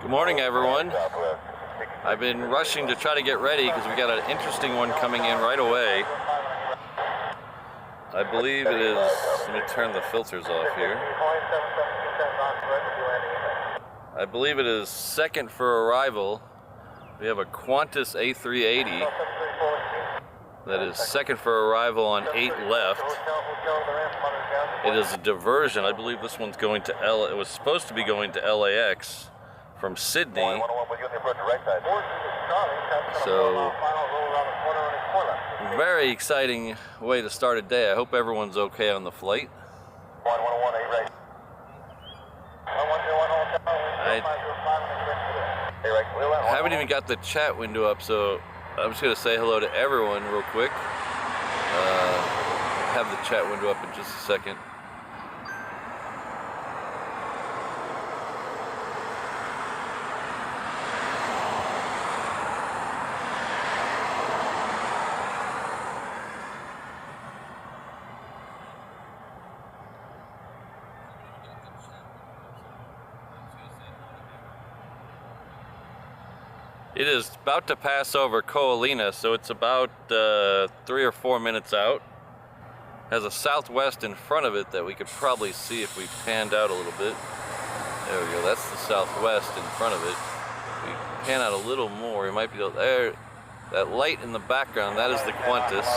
Good morning, everyone. I've been rushing to try to get ready because we got an interesting one coming in right away. I believe it is, let me turn the filters off here. I believe it is second for arrival. We have a Qantas A380 that is second for arrival on 8 left. It is a diversion. I believe this one's going to it was supposed to be going to LAX from Sydney. So, very exciting way to start a day. I hope everyone's okay on the flight. I haven't even got the chat window up, so I'm just going to say hello to everyone real quick. Have the chat window up in just a second. It is about to pass over Ko'olina, so it's about 3 or 4 minutes out. Has a Southwest in front of it that we could probably see if we panned out a little bit. There we go, that's the Southwest in front of it. If we pan out a little more, we might be able to, there, that light in the background, that is the Qantas.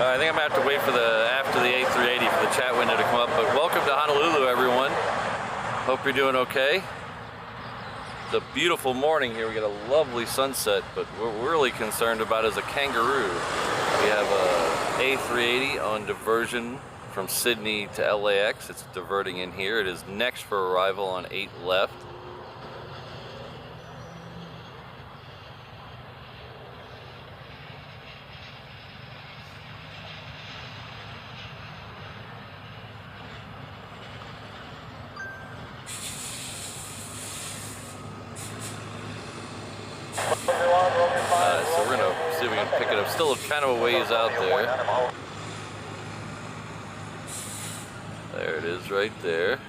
I think I'm going to have to wait for after the A380 for the chat window to come up, but welcome to Honolulu, everyone. Hope you're doing okay. It's a beautiful morning here. We got a lovely sunset, but what we're really concerned about is a kangaroo. We have a A380 on diversion from Sydney to LAX. It's diverting in here. It is next for arrival on 8 left. So we're going to see if we can pick it up. Still kind of a ways out there. There it is right there.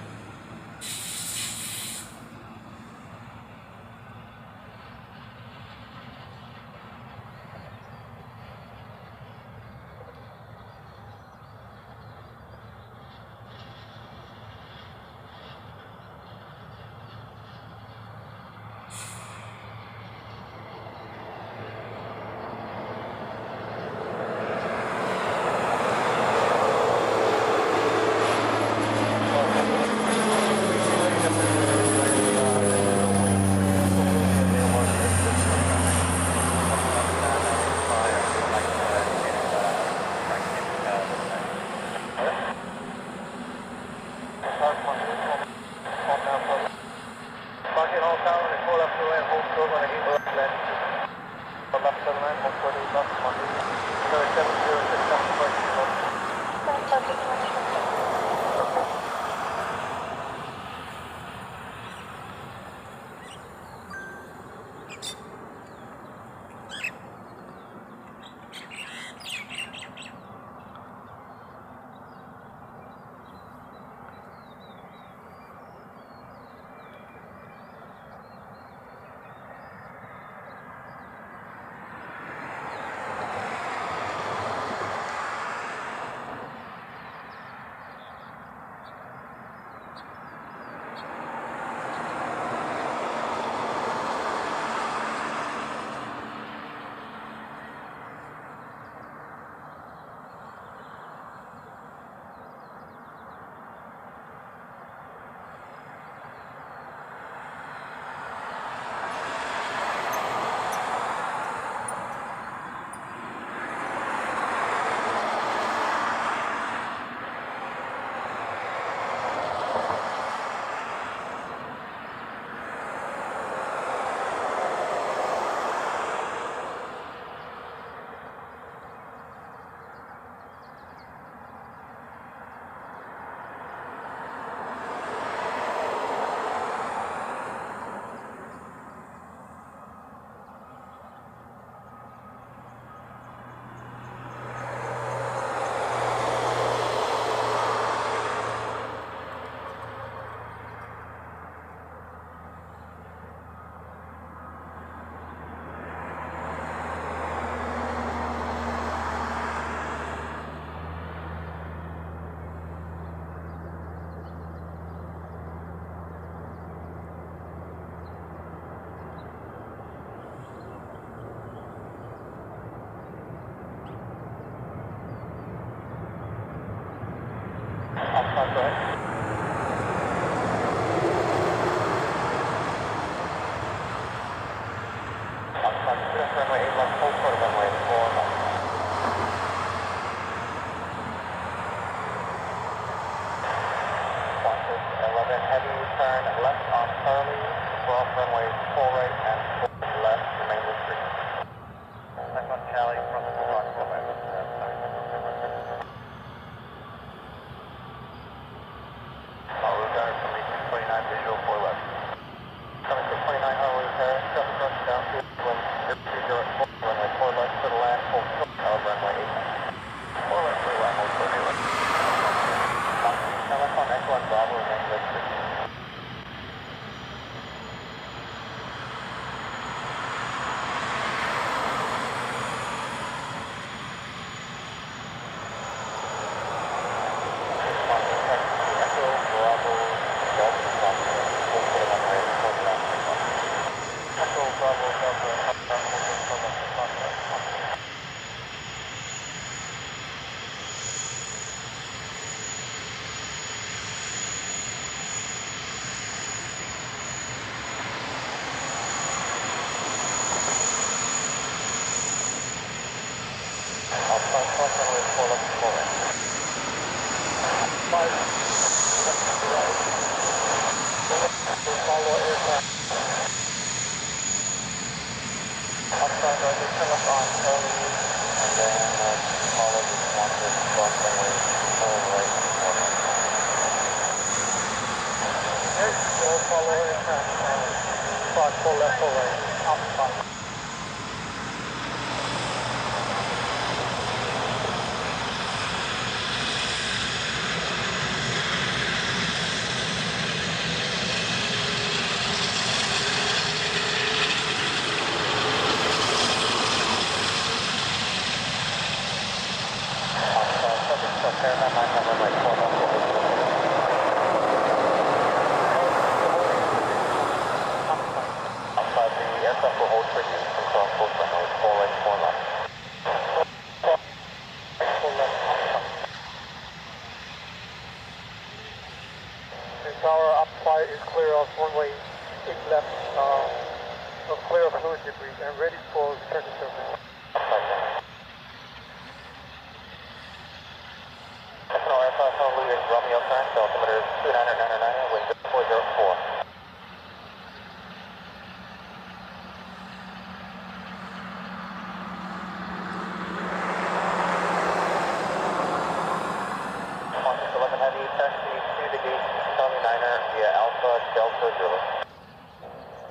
cross runway 4 right and 4 left, remain with 3. Next one, Charlie, from the cross 4 left. Honolulu guard from 629, visual 4 left. Coming 629, Honolulu pair, traffic cross down to wind 030 at 4, runway 4 left, to the land, hold short, runway 8. 4 left, 3 land, hold short, 8 left. Now left on X1, Bravo, remain with 3.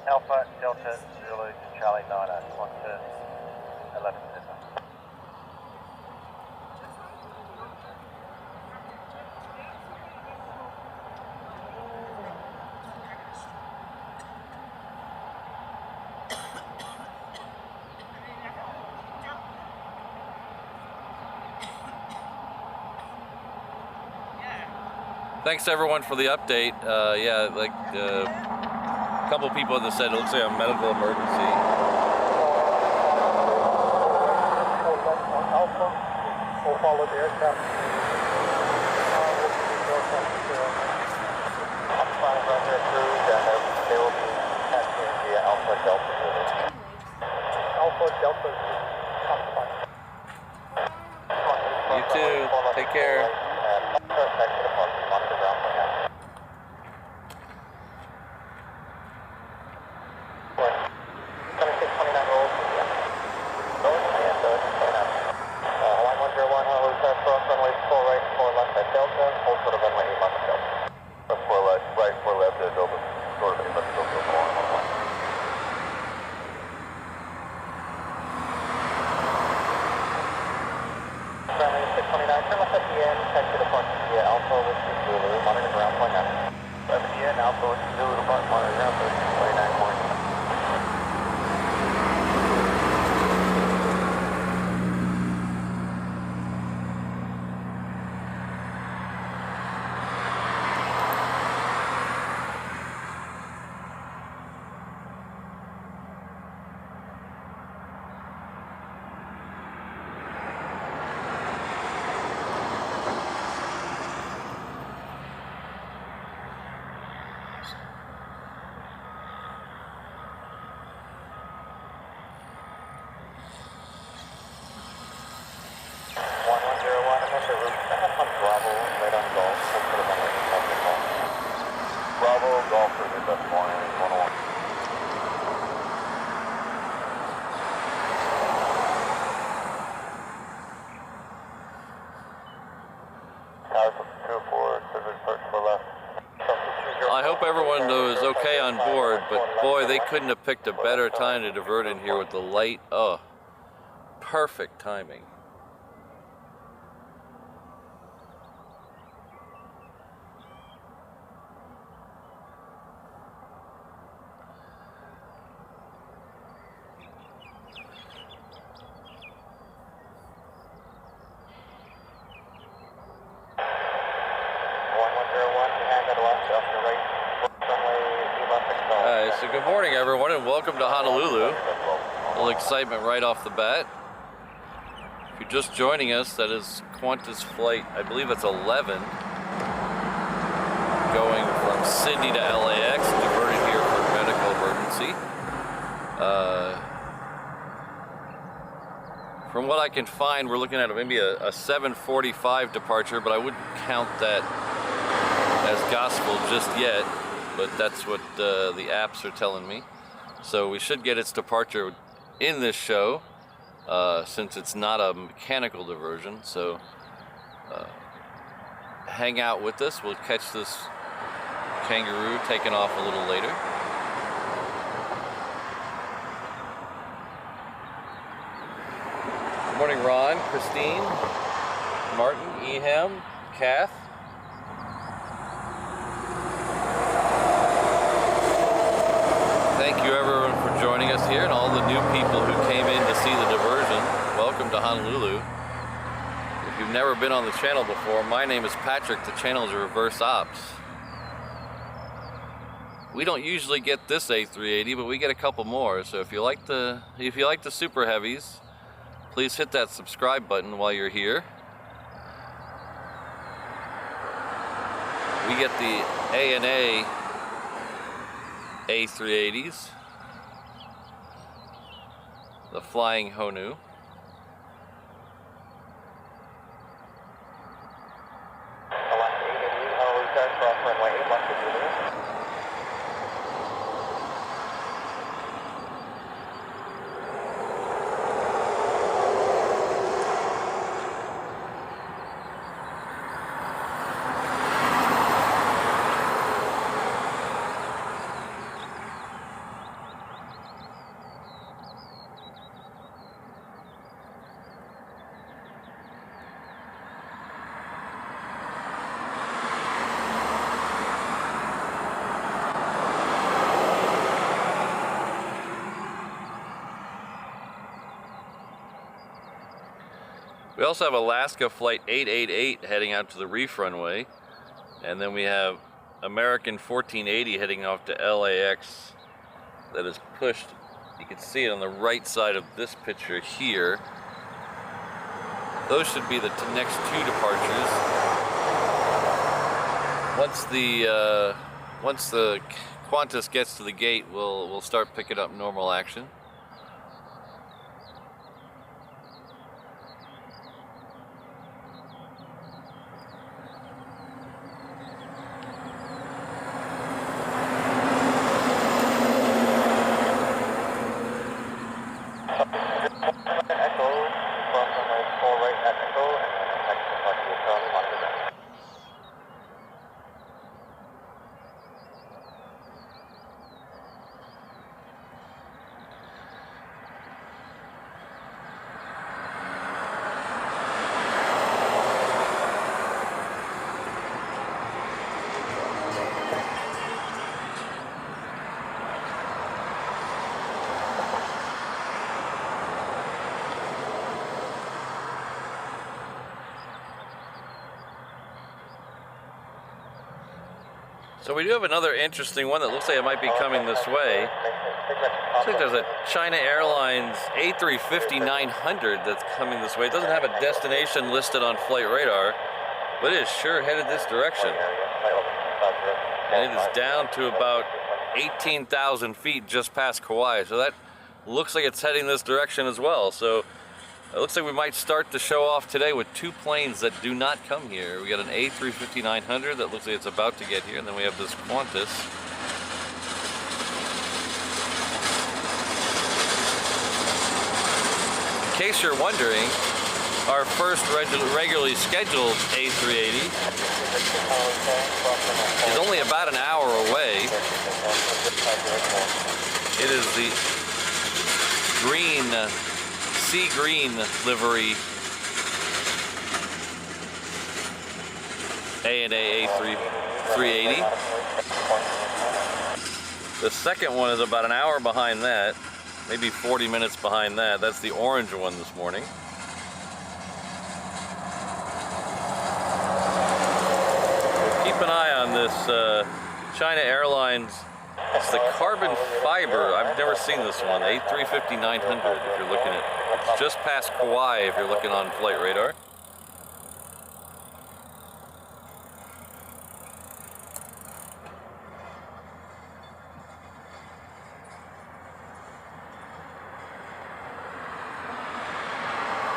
Alpha, Delta, Zulu, Charlie 9, Qantas 11. Thanks everyone for the update. Yeah, like a couple people that said it looks like a medical emergency. Alpha will follow the aircraft. Roger, approved, and they will be taxiing via Alpha Delta. Alpha Delta. You too. Take care. Turn left at the end, everyone was okay on board, but boy, they couldn't have picked a better time to divert in here with the light. Oh, perfect timing. So good morning, everyone, and welcome to Honolulu. A little excitement right off the bat. If you're just joining us, that is Qantas flight, I believe it's 11, going from Sydney to LAX, diverted here for medical emergency. From what I can find, we're looking at maybe a 7:45 departure, but I wouldn't count that as gospel just yet. But that's what the apps are telling me. So we should get its departure in this show, since it's not a mechanical diversion. So hang out with us. We'll catch this kangaroo taking off a little later. Good morning, Ron, Christine, Martin, Eham, Kath. Thank you everyone for joining us here, and all the new people who came in to see the diversion. Welcome to Honolulu. If you've never been on the channel before, my name is Patrick. The channel is Reverse Ops. We don't usually get this A380, but we get a couple more. So if you like the super heavies, please hit that subscribe button while you're here. We get the ANA A380s, the flying Honu. We also have Alaska Flight 888 heading out to the reef runway, and then we have American 1480 heading off to LAX that is pushed. You can see it on the right side of this picture here. Those should be the next two departures. Once the Qantas gets to the gate, we'll start picking up normal action. So we do have another interesting one that looks like it might be coming this way. Looks like there's a China Airlines A350-900 that's coming this way. It doesn't have a destination listed on flight radar, but it is sure headed this direction. And it is down to about 18,000 feet just past Kauai. So that looks like it's heading this direction as well. So it looks like we might start the show off today with two planes that do not come here. We got an A350-900 that looks like it's about to get here, and then we have this Qantas. In case you're wondering, our first regularly scheduled A380 is only about an hour away. It is the green, sea green livery ANA A380. The second one is about an hour behind that, maybe 40 minutes behind that. That's the orange one this morning. Keep an eye on this China Airlines. It's the carbon fiber. I've never seen this one. A350-900. If you're looking at, it's just past Kauai. If you're looking on flight radar.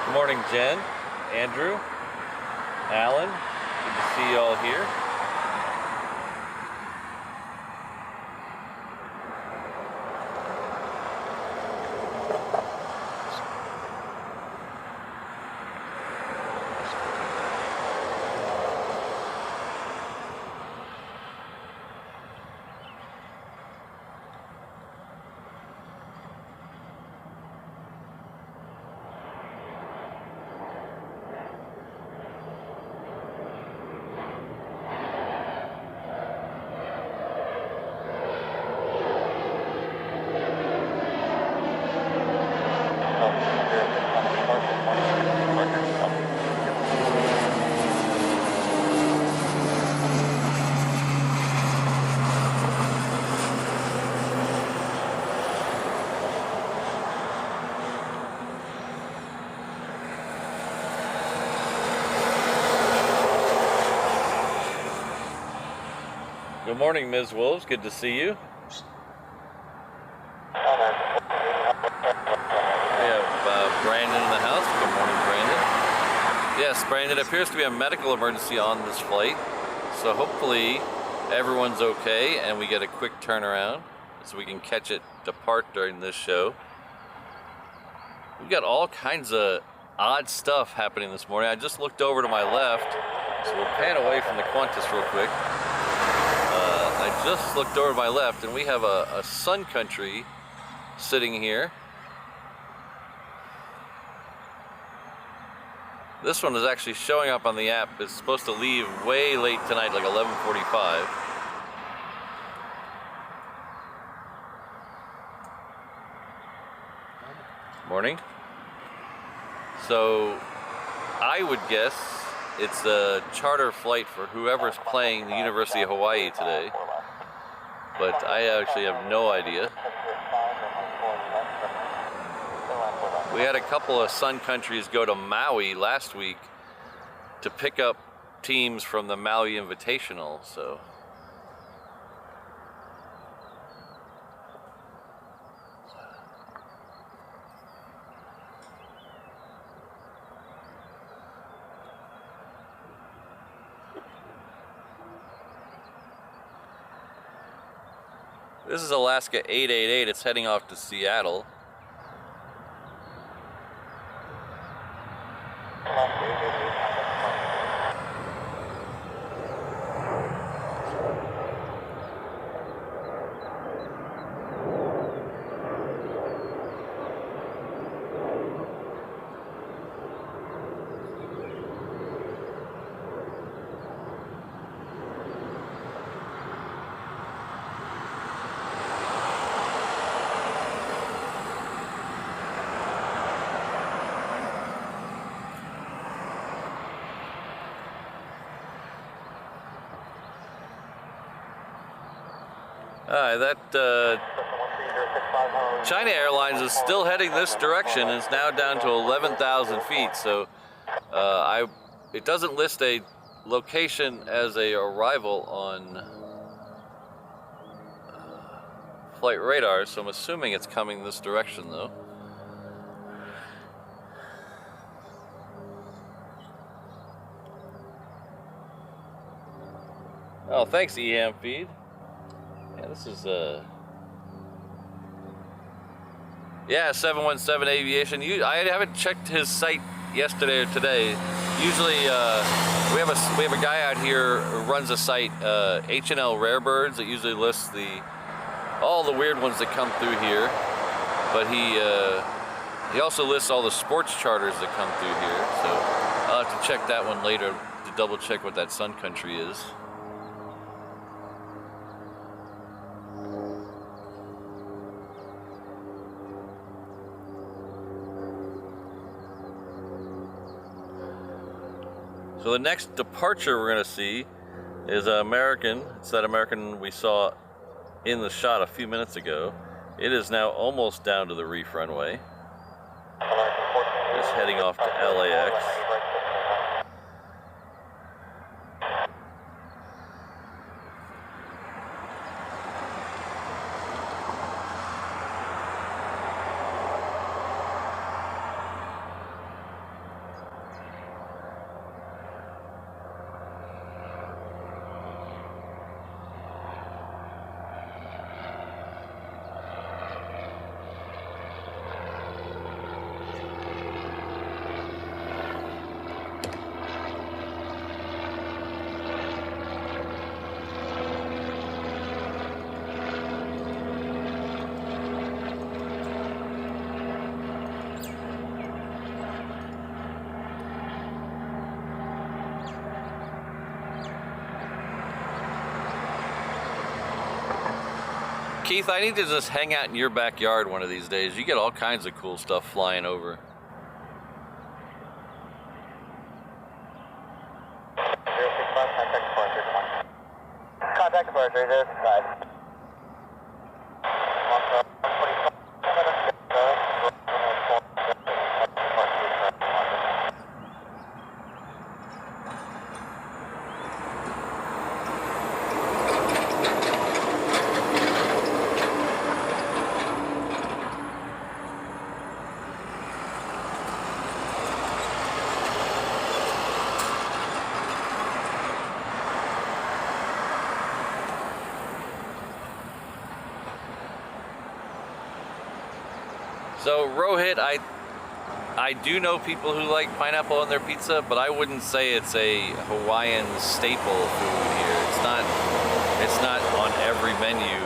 Good morning, Jen, Andrew, Alan. Good to see you all here. Good morning, Ms. Wolves. Good to see you. We have Brandon in the house. Good morning, Brandon. Yes, Brandon, it appears to be a medical emergency on this flight. So hopefully everyone's okay and we get a quick turnaround so we can catch it depart during this show. We've got all kinds of odd stuff happening this morning. I just looked over to my left, so we'll pan away from the Qantas real quick. I just looked over to my left and we have a Sun Country sitting here. This one is actually showing up on the app. It's supposed to leave way late tonight, like 11:45. Morning. So I would guess it's a charter flight for whoever's playing the University of Hawaii today, but I actually have no idea. We had a couple of Sun Countries go to Maui last week to pick up teams from the Maui Invitational, so. This is Alaska 888, it's heading off to Seattle. China Airlines is still heading this direction and it's now down to 11,000 feet, so it doesn't list a location as a arrival on flight radar, so I'm assuming it's coming this direction though. Oh, thanks EM feed. Yeah, this is yeah, 717 Aviation. I haven't checked his site yesterday or today. Usually we have a guy out here who runs a site, HNL Rarebirds, that usually lists all the weird ones that come through here. But he also lists all the sports charters that come through here. So I'll have to check that one later to double check what that Sun Country is. So the next departure we're going to see is American. It's that American we saw in the shot a few minutes ago. It is now almost down to the reef runway. Just heading off to LAX. Keith, I need to just hang out in your backyard one of these days. You get all kinds of cool stuff flying over. Contact departure, 065. So Rohit, I do know people who like pineapple on their pizza, but I wouldn't say it's a Hawaiian staple food here. It's not on every menu.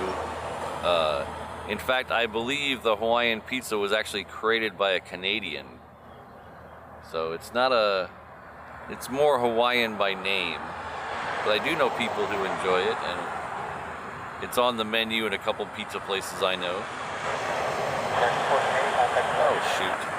In fact, I believe the Hawaiian pizza was actually created by a Canadian. So it's more Hawaiian by name. But I do know people who enjoy it, and it's on the menu in a couple pizza places I know. Oh, shoot.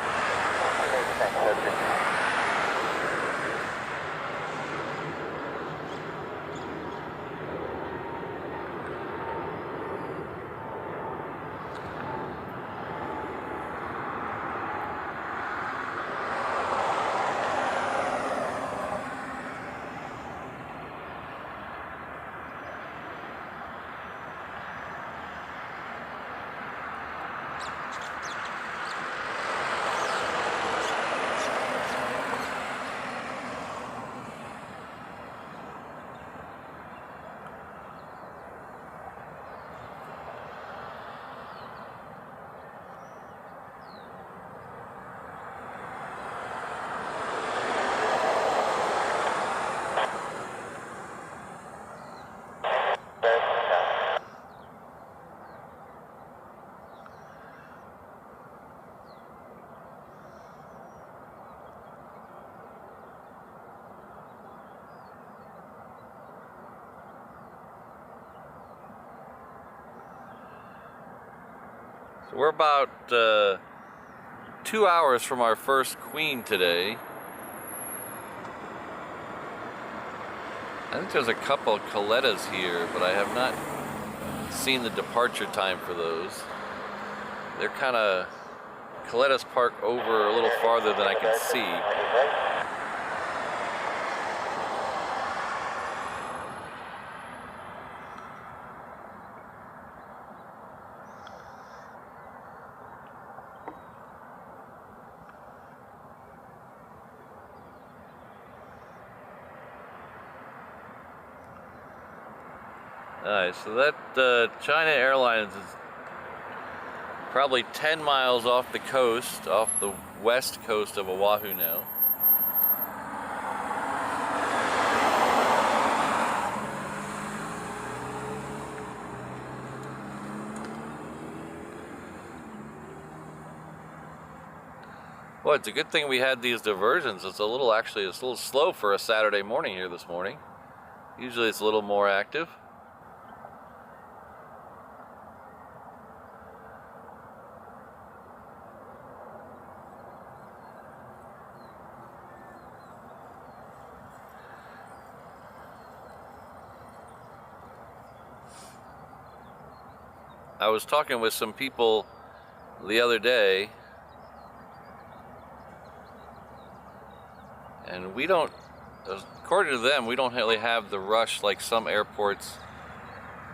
So we're about 2 hours from our first queen today. I think there's a couple of Colettas here, but I have not seen the departure time for those. They're kind of, Colettas park over a little farther than I can see. Alright, so that China Airlines is probably 10 miles off the coast, off the west coast of Oahu now. Well, it's a good thing we had these diversions. It's a little, actually, it's a little slow for a Saturday morning here this morning. Usually it's a little more active. I was talking with some people the other day, and we don't, according to them, we don't really have the rush like some airports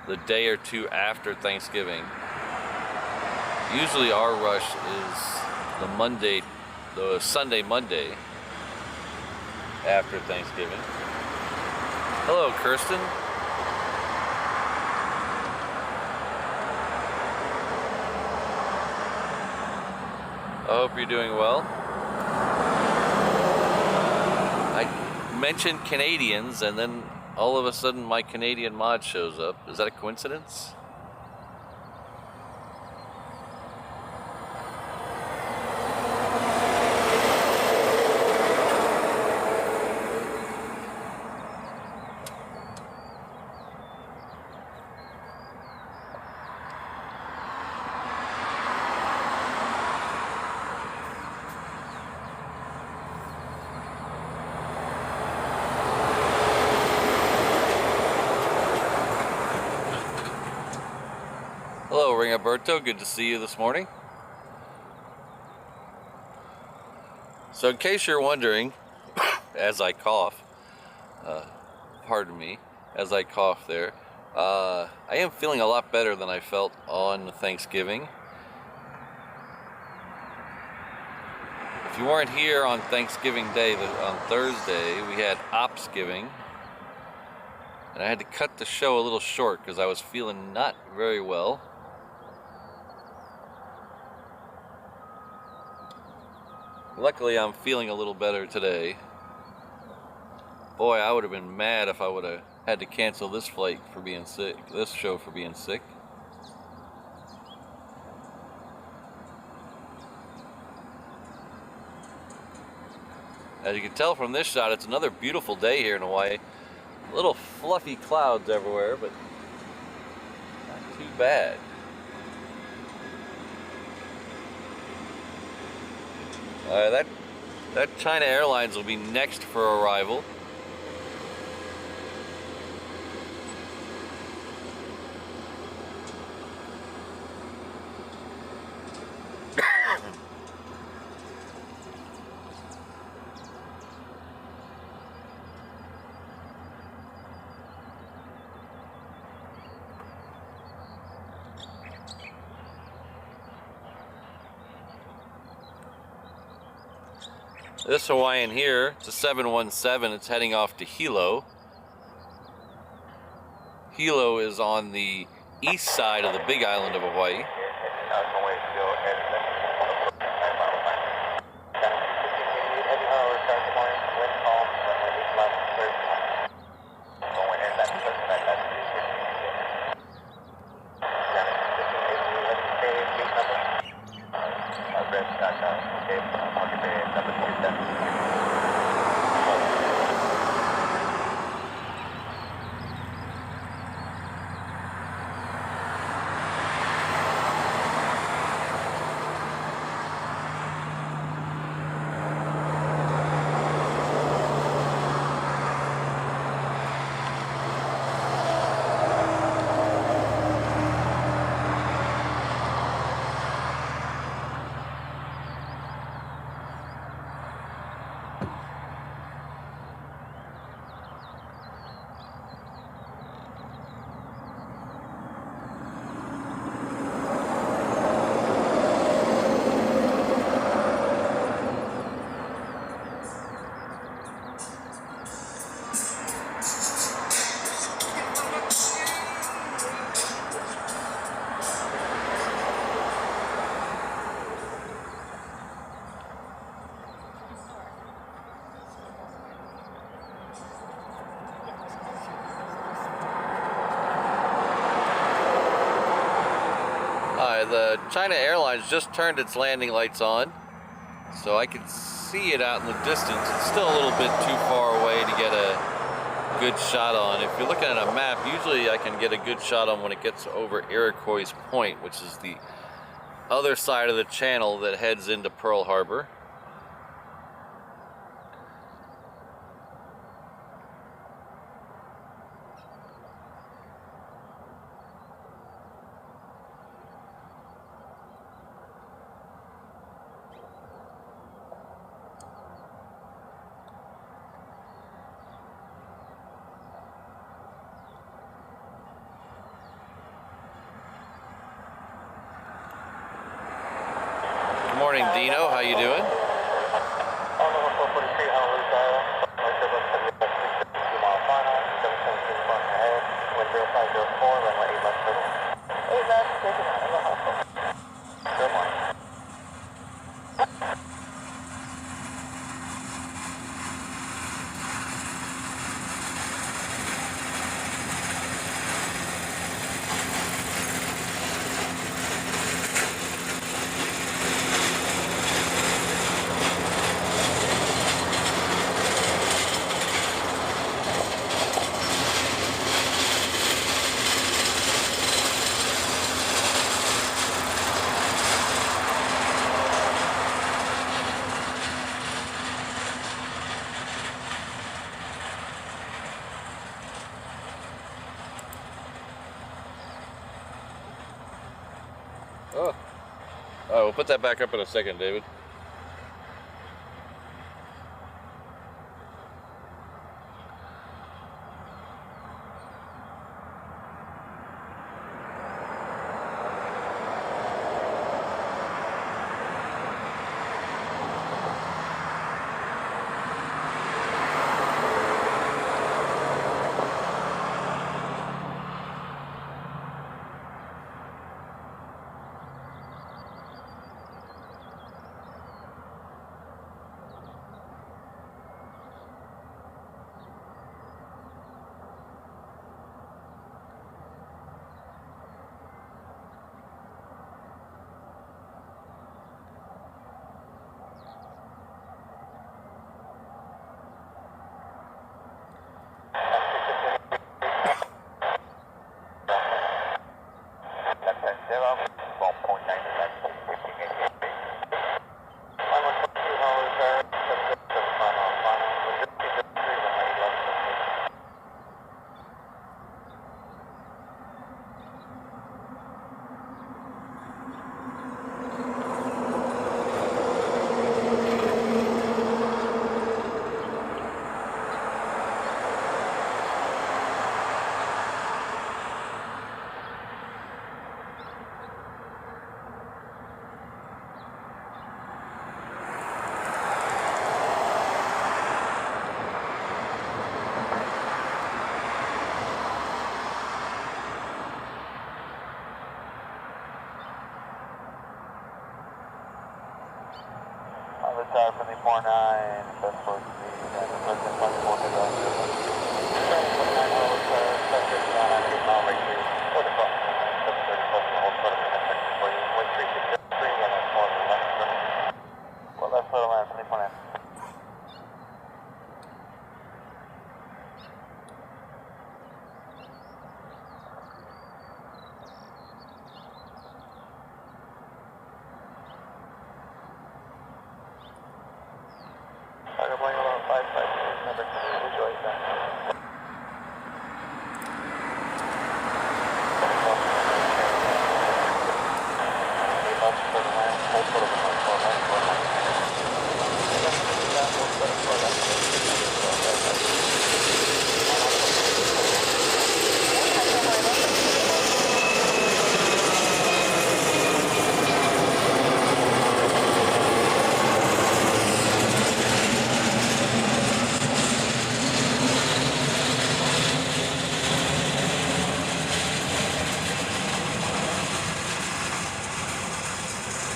the day or two after Thanksgiving. Usually our rush is the Sunday, Monday after Thanksgiving. Hello, Kirsten. I hope you're doing well. I mentioned Canadians, and then all of a sudden my Canadian mod shows up. Is that a coincidence? Hello, Ringoberto. Good to see you this morning. So in case you're wondering, as I cough, pardon me, as I cough there, I am feeling a lot better than I felt on Thanksgiving. If you weren't here on Thanksgiving Day, on Thursday, we had Opsgiving. And I had to cut the show a little short because I was feeling not very well. Luckily, I'm feeling a little better today. Boy, I would have been mad if I would have had to cancel this flight for being sick, this show for being sick. As you can tell from this shot, it's another beautiful day here in Hawaii. Little fluffy clouds everywhere, but not too bad. That China Airlines will be next for arrival. This Hawaiian here, it's a 717, it's heading off to Hilo. Hilo is on the east side of the big island of Hawaii. The China Airlines just turned its landing lights on. So I can see it out in the distance. It's still a little bit too far away to get a good shot on. If you're looking at a map, usually I can get a good shot on when it gets over Iroquois Point, which is the other side of the channel that heads into Pearl Harbor. Good morning, Dino. How you doing? Oh, we'll put that back up in a second, David. Retired from the 49, best for speed, and the person possible to go. 29 hours, subject down on 8 mile right here, 4 to 12, 730 plus the whole photo connected for you, 1363, and that's 4 to left. Well, that's photo man from the 49.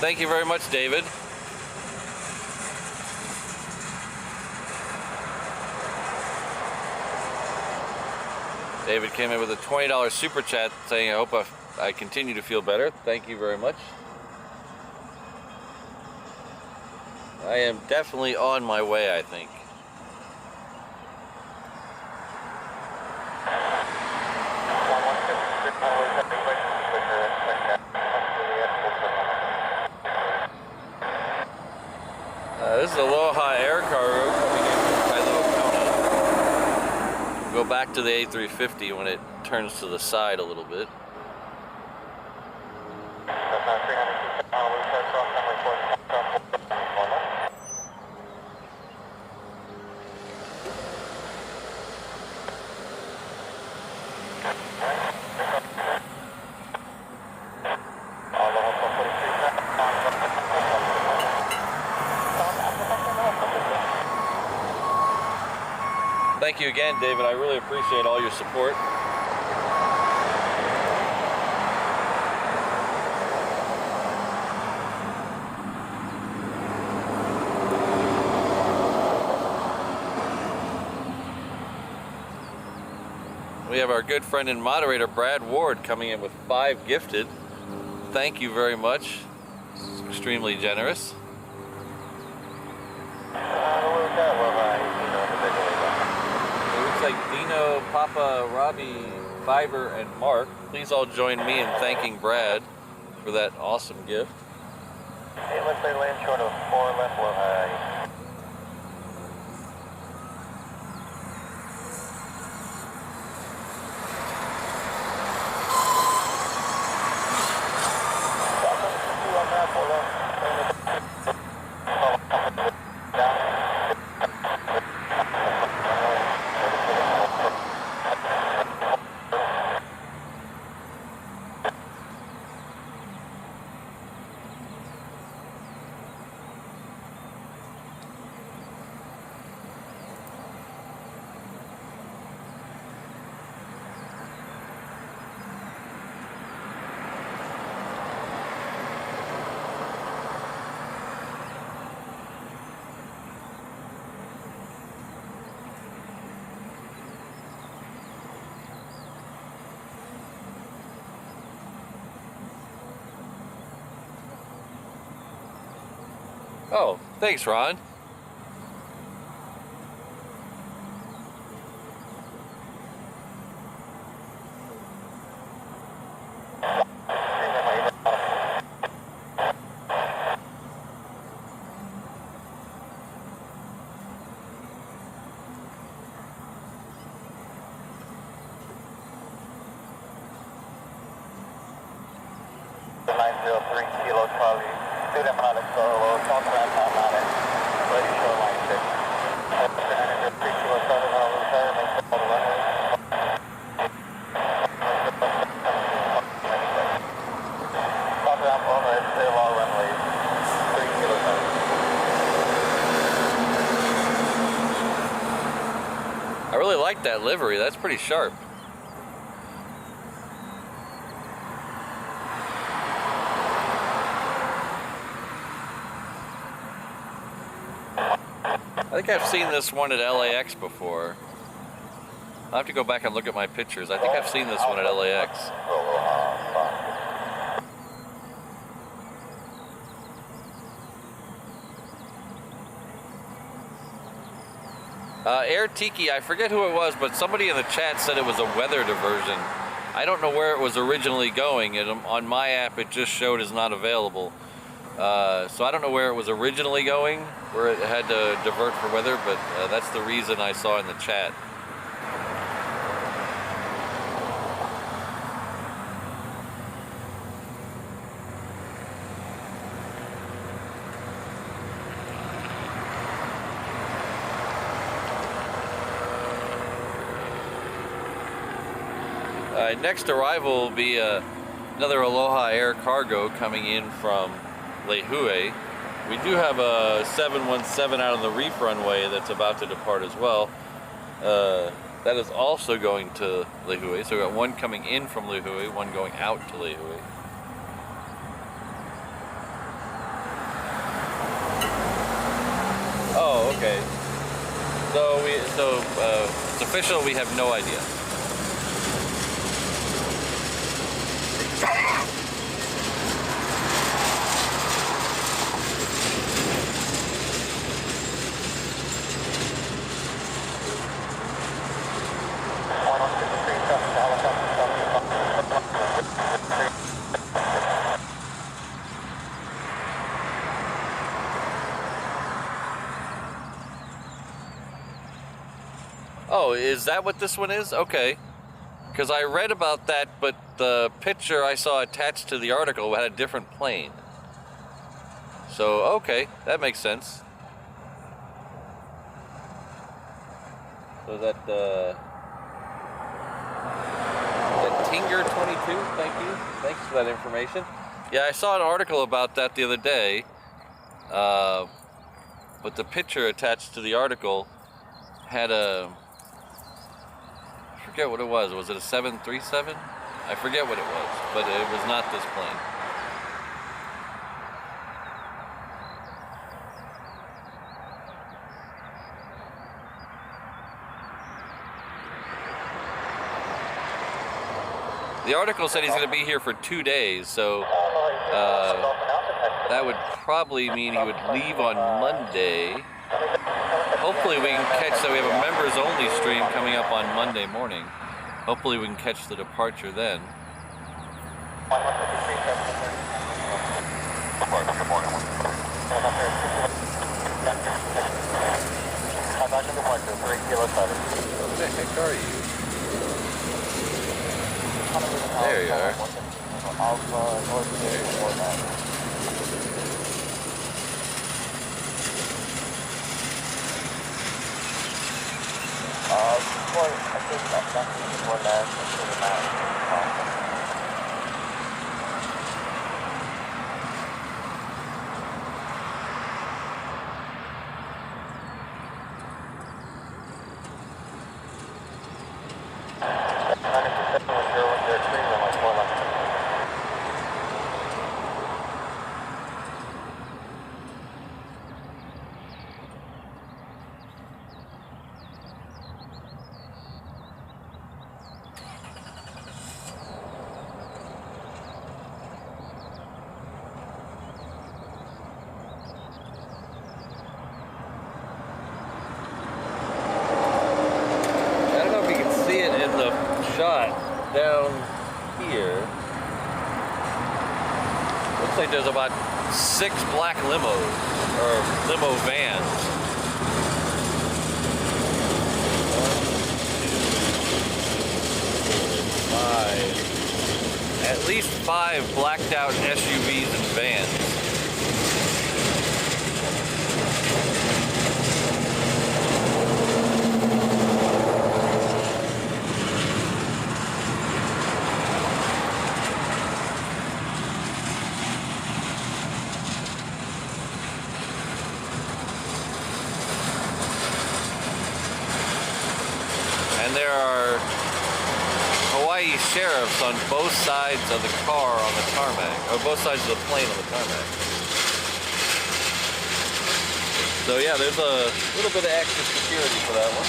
Thank you very much, David. David came in with a $20 super chat saying, I hope I continue to feel better. Thank you very much. I am definitely on my way, I think. This is Aloha Air Cargo coming in from Kailua County. We'll go back to the A350 when it turns to the side a little bit. Thank you again, David. I really appreciate all your support. We have our good friend and moderator, Brad Ward, coming in with 5 gifted. Thank you very much. It's extremely generous. Like Dino, Papa, Robbie, Fiber, and Mark. Please all join me in thanking Brad for that awesome gift. It looks like land short of 4 left low high. Oh, thanks, Ron. The 903 Kilo Charlie. Student Monitor Solo, South Grand Moana, ready shoreline 6. 903 Kilo Charlie, Honolulu, Tower, make all the runway. South Grand Moana is still all runways. 3 Kilo Charlie. I really like that livery. That's pretty sharp. I think I've seen this one at LAX before. I'll have to go back and look at my pictures. I think I've seen this one at LAX. Air Tiki, I forget who it was, but somebody in the chat said it was a weather diversion. I don't know where it was originally going, and on my app it just showed as not available. So I don't know where it was originally going, where it had to divert for weather, but that's the reason I saw in the chat. Next arrival will be another Aloha Air Cargo coming in from Lehue. We do have a 717 out on the reef runway that's about to depart as well. That is also going to Lehue. So we got one coming in from Lehue, one going out to Lehue. Oh, okay. So it's official. We have no idea. Oh, is that what this one is? Okay. Because I read about that, but the picture I saw attached to the article had a different plane. So, okay, that makes sense. So that Tinger 22, thank you. Thanks for that information. Yeah, I saw an article about that the other day, but the picture attached to the article had I forget what it was. Was it a 737? I forget what it was, but it was not this plane. The article said he's going to be here for 2 days, so that would probably mean he would leave on Monday. Hopefully we can catch that. We have a members only stream coming up on Monday morning. Hopefully we can catch the departure then. What the heck are you? There you are. Down here, looks like there's about 6 black limos, or limo vans. 1, 2, 3, 4, 5. At least 5 blacked out SUVs and vans. And there are Hawaii sheriffs on both sides of the car on the tarmac, or both sides of the plane on the tarmac. So yeah, there's a little bit of extra security for that one.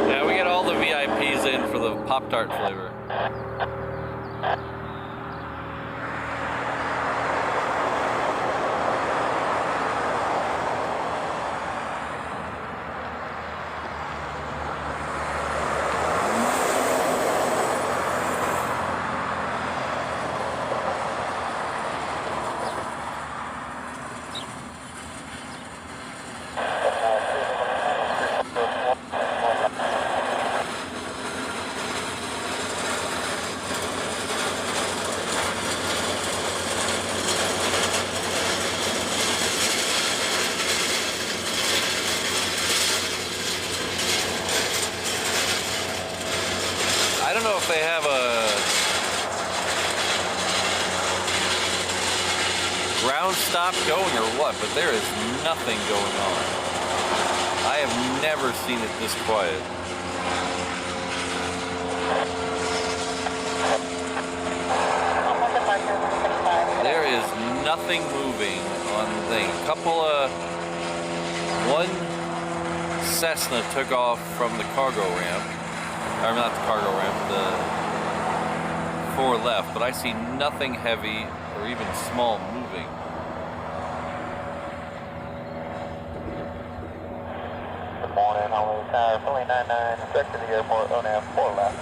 Yeah, we get all the VIPs in for the Pop-Tart flavor. I don't know if they have a ground stop going or what, but there is nothing going on. I have never seen it this quiet. There is nothing moving on the thing. One Cessna took off from the cargo ramp. Or not the cargo ramp, the forward left, but I see nothing heavy or even small moving. Good morning, Honolulu Tower, 2099, back to the airport, on air, 4 left.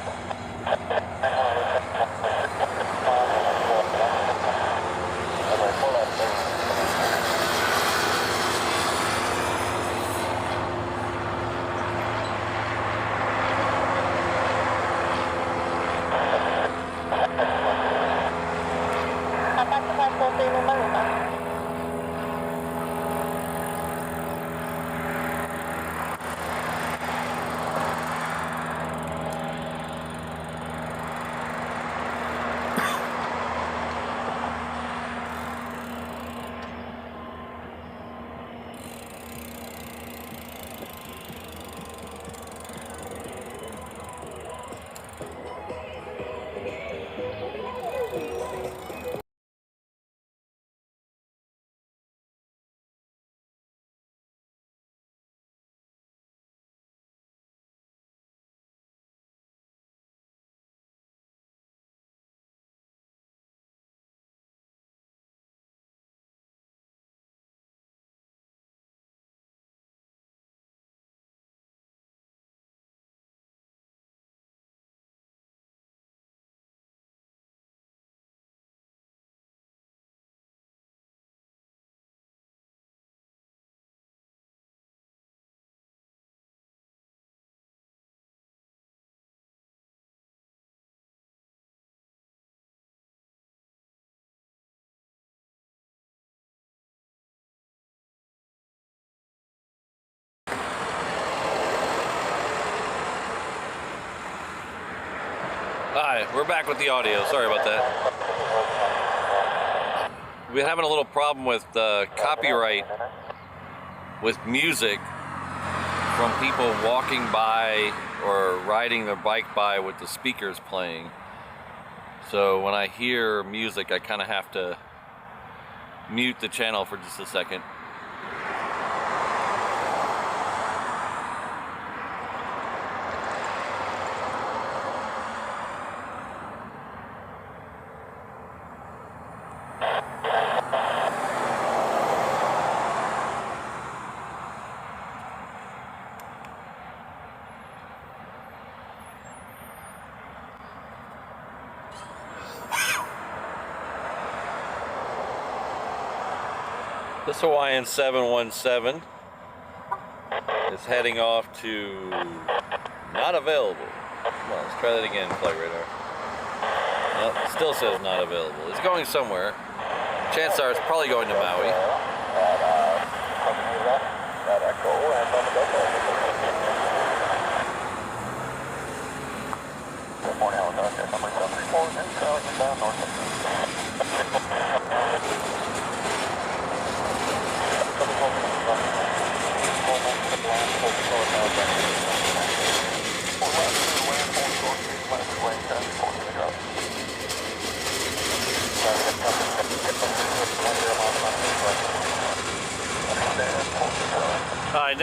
Alright, we're back with the audio. Sorry about that. We're having a little problem with copyright with music from people walking by or riding their bike by with the speakers playing. So when I hear music, I kind of have to mute the channel for just a second. This Hawaiian 717 is heading off to not available. Come on, let's try that again, flight radar. Nope, it still says not available. It's going somewhere. Chances are it's probably going to Maui.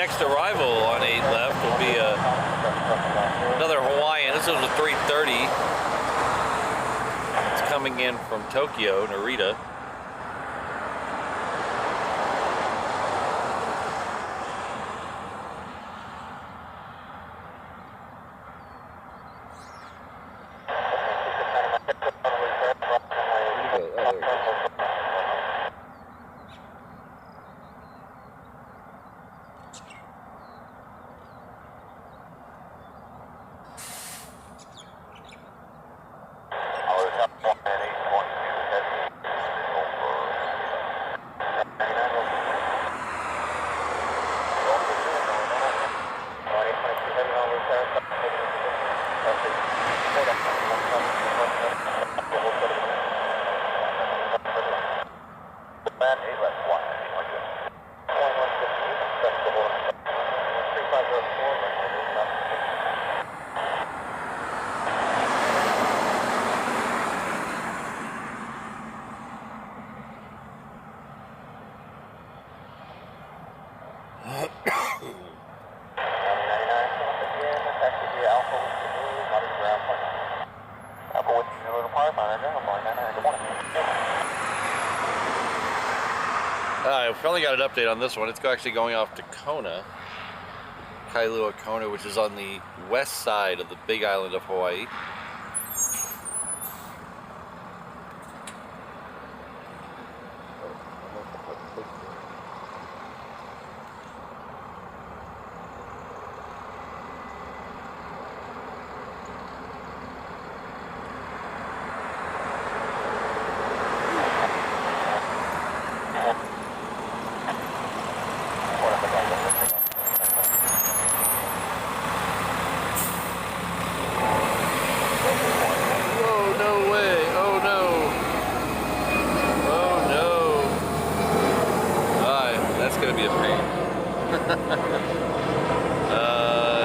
next arrival on 8 left will be another Hawaiian. This is a 330. It's coming in from Tokyo, Narita. I finally got an update on this one. It's actually going off to Kona, Kailua Kona, which is on the west side of the big island of Hawaii.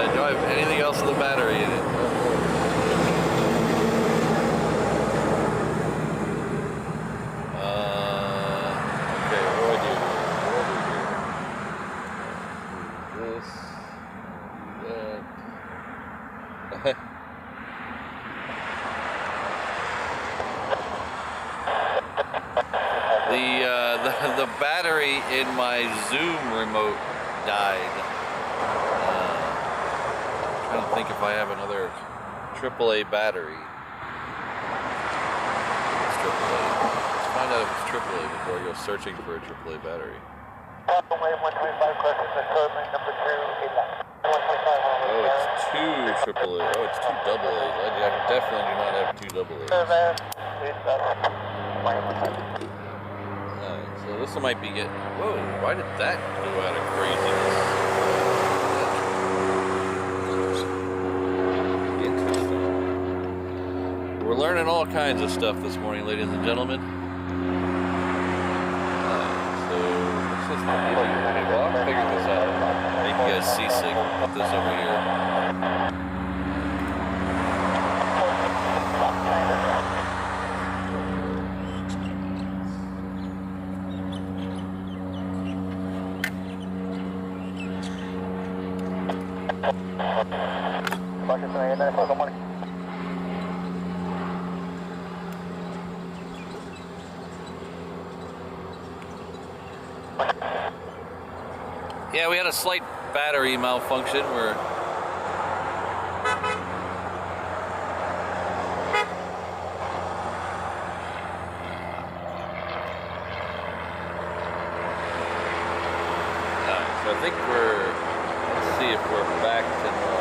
Do I have anything else in the battery in it? Okay, what do I do? This, that. The battery in my Zoom remote died. I'm trying to think if I have another AAA battery. It's AAA. Let's find out if it's AAA before I go searching for a AAA battery. Oh, it's two AAA. Oh, it's two AA's. I definitely do not have two AA's. So this one might be getting... Whoa, why did that go out of craziness? Interesting. We're learning all kinds of stuff this morning, ladies and gentlemen. So, this is maybe... Well, I'll figure this out. Make you guys seasick. Put this over here. Yeah, we had a slight battery malfunction where so I think let's see if we're back to normal.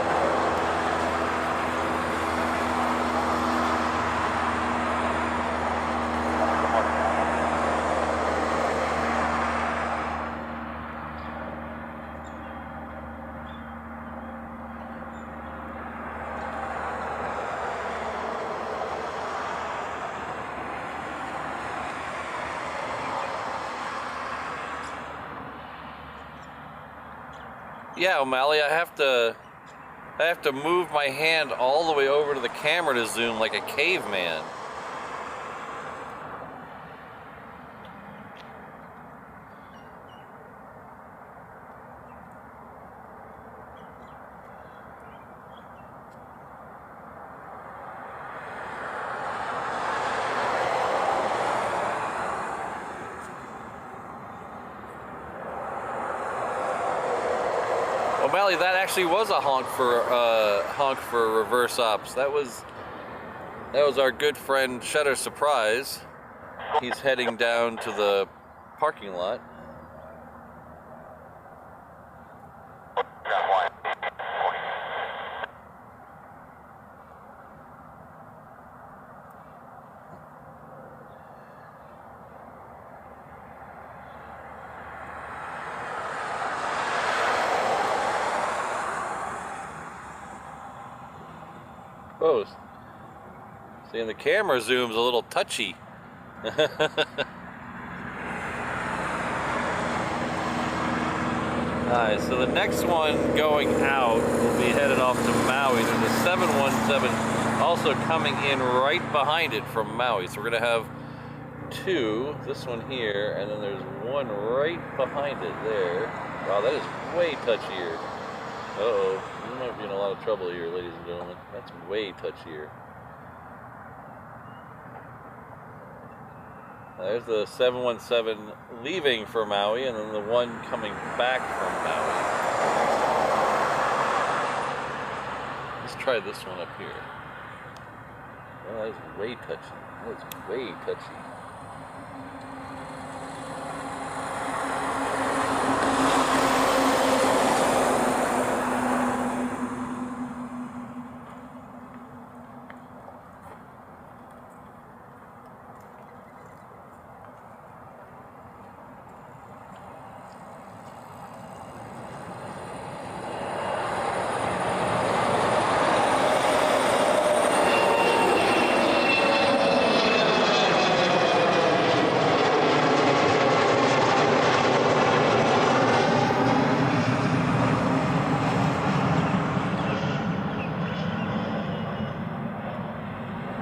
Yeah, O'Malley, I have to move my hand all the way over to the camera to zoom like a caveman. Melly, that actually was a honk for reverse ops. That was our good friend Shutter Surprise. He's heading down to the parking lot. Oh, seeing the camera zoom's a little touchy. Alright, so the next one going out will be headed off to Maui. There's a 717 also coming in right behind it from Maui. So we're going to have two, this one here, and then there's one right behind it there. Wow, that is way touchier. Uh-oh, you might be in a lot of trouble here, ladies and gentlemen. That's way touchier. There's the 717 leaving for Maui, and then the one coming back from Maui. Let's try this one up here. Oh, that is way touchy. That is way touchy.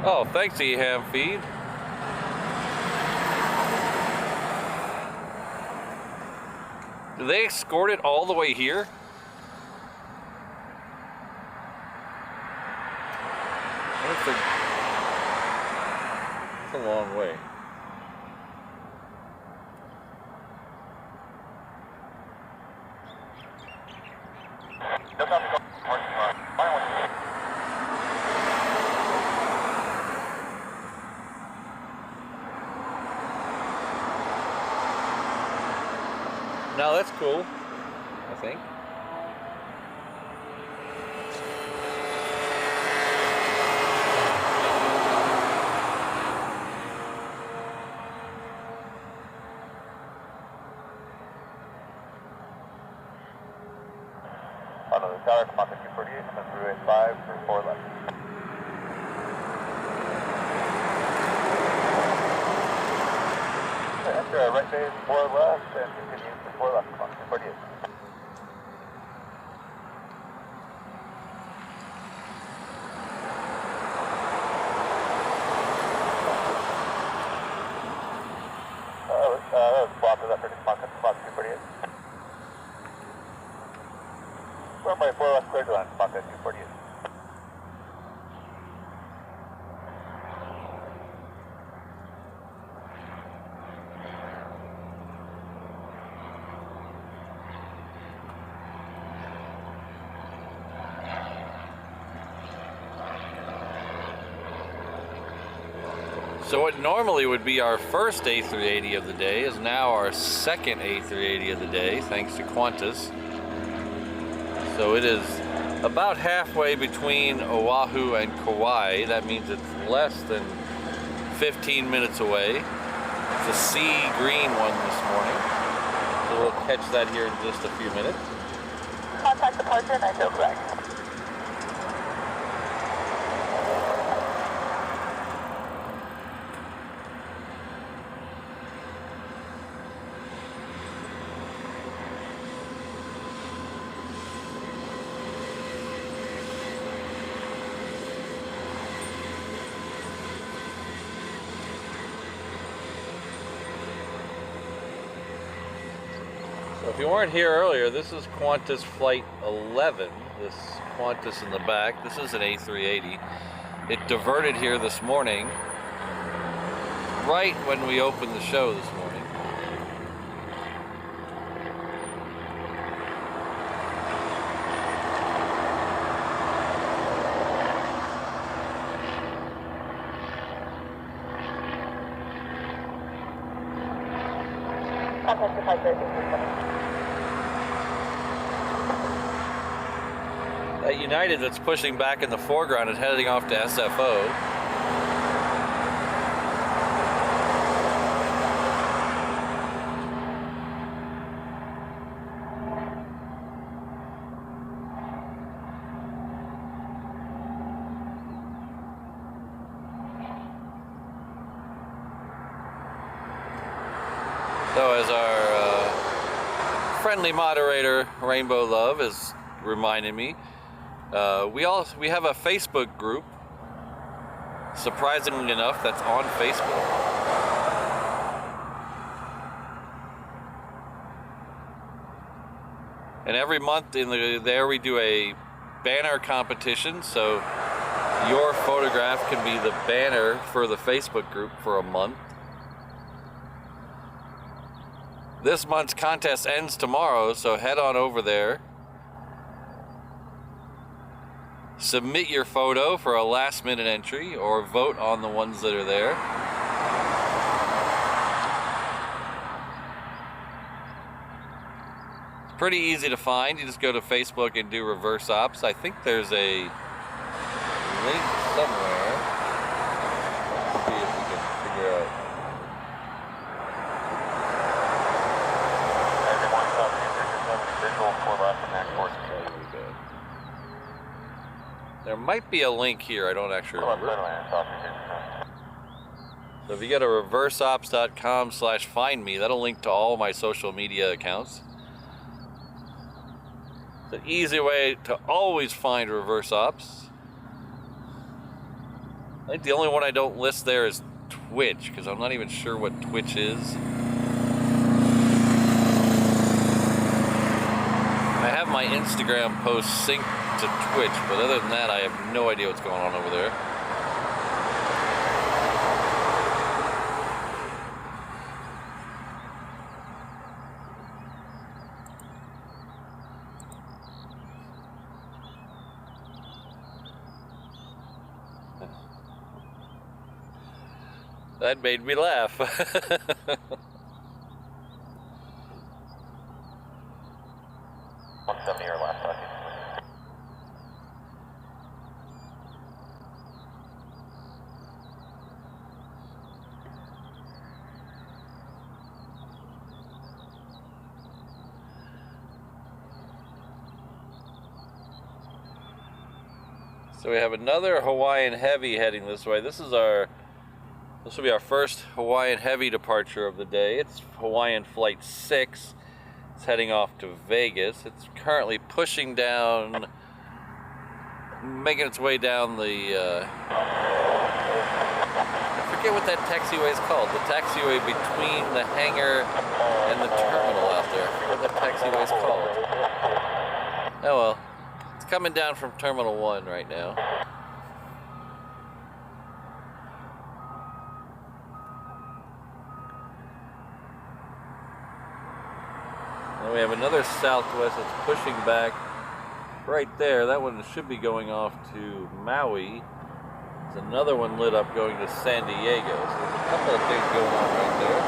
Oh, thanks, Eham Feed. Did they escort it all the way here? It's a long way. Now that's cool, I think. Honolulu Tower, Qantas Q48, come through 5 for 4 left. Enter right base 4 left and continue for 4 left, Qantas Q48. That was blocked with that for Qantas Q48. Runway 4 left clear to land, Qantas Q48. So what normally would be our first A380 of the day is now our second A380 of the day, thanks to Qantas. So it is about halfway between Oahu and Kauai. That means it's less than 15 minutes away. It's a sea green one this morning. So we'll catch that here in just a few minutes. Contact departure 90 correct. If you weren't here earlier, this is Qantas Flight 11, this Qantas in the back. This is an A380. It diverted here this morning, right when we opened the show this morning. Contact 253. That United that's pushing back in the foreground is heading off to SFO. So as our friendly moderator, Rainbow Love, is reminding me, we have a Facebook group, surprisingly enough, that's on Facebook. And every month there we do a banner competition, so your photograph can be the banner for the Facebook group for a month. This month's contest ends tomorrow, so head on over there. Submit your photo for a last-minute entry, or vote on the ones that are there. It's pretty easy to find. You just go to Facebook and do reverse ops. I think there's a link somewhere. Let's see if we can figure out. There might be a link here, I don't actually remember. So if you go to reverseops.com/find me, that'll link to all my social media accounts. It's an easy way to always find Reverse Ops. I think the only one I don't list there is Twitch, because I'm not even sure what Twitch is. I have my Instagram post synced to Twitch, but other than that, I have no idea what's going on over there. That made me laugh. 170 or less, So we have another Hawaiian Heavy heading this way. This will be our first Hawaiian Heavy departure of the day. It's Hawaiian Flight 6. It's heading off to Vegas. It's currently pushing down, making its way down the, I forget what that taxiway is called. The taxiway between the hangar and the terminal out there. I forget what that taxiway is called. Oh well. It's coming down from Terminal 1 right now. And we have another Southwest that's pushing back right there. That one should be going off to Maui. There's another one lit up going to San Diego. So there's a couple of things going on right there.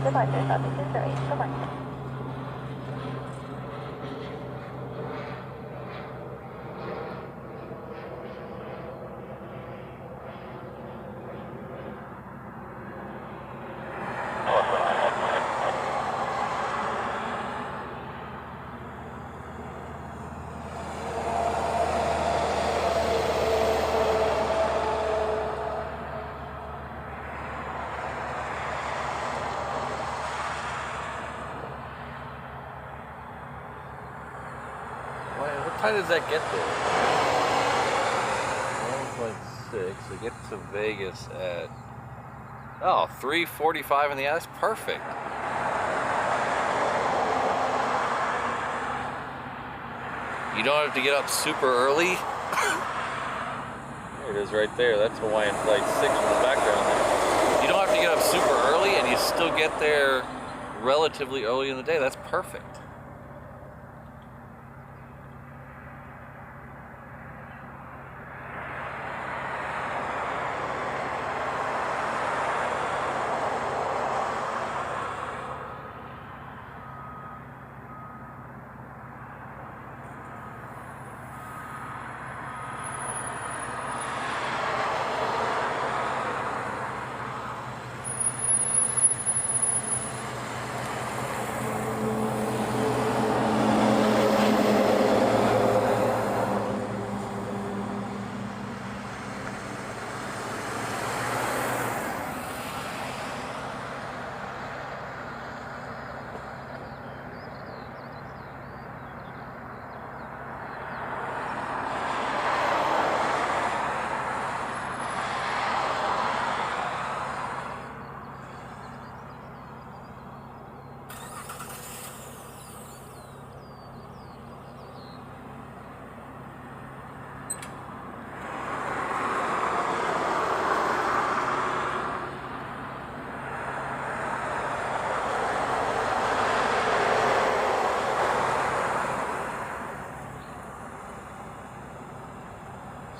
Departure Southeast 8, goodbye. What time does that get there? 1.6. They get to Vegas at 3:45 in the hour. That's perfect. You don't have to get up super early. There There it is right there. That's Hawaiian Flight 6 in the background there. You don't have to get up super early and you still get there relatively early in the day. That's perfect.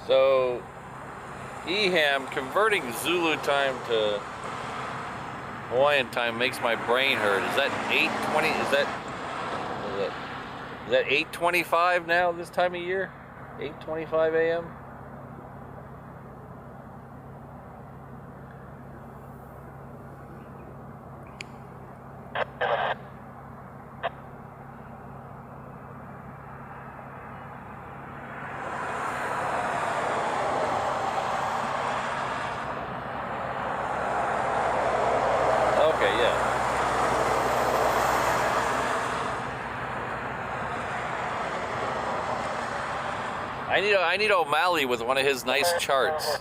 So, EHAM converting Zulu time to Hawaiian time makes my brain hurt. Is that 8:20? Is that 8:25 now this time of year? 8:25 a.m. I need O'Malley with one of his nice charts.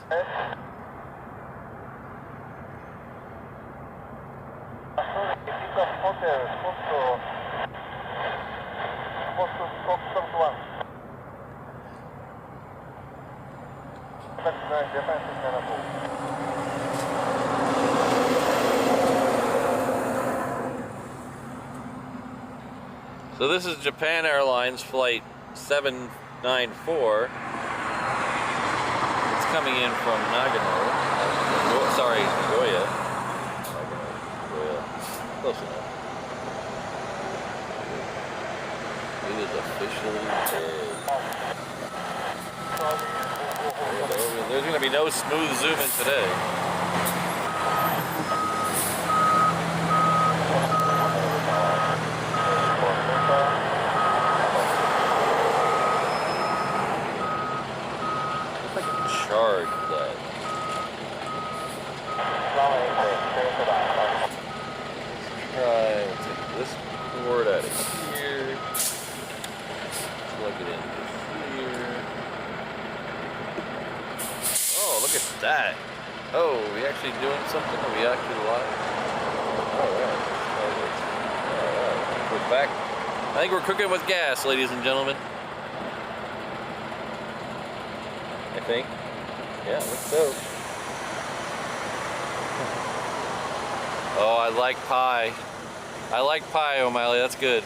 So this is Japan Airlines flight 794. It's coming in from Nagano. Sorry, Nagoya. Nagoya. Close enough. It is officially dead. There's going to be no smooth zooming today. Charge that. Try to take this cord out of here. Plug it into here. Oh, look at that. Oh, are we actually doing something? Are we actually live? Alright. We're back. I think we're cooking with gas, ladies and gentlemen. I think. Yeah, looks so. Oh, I like pie. I like pie, O'Malley. That's good.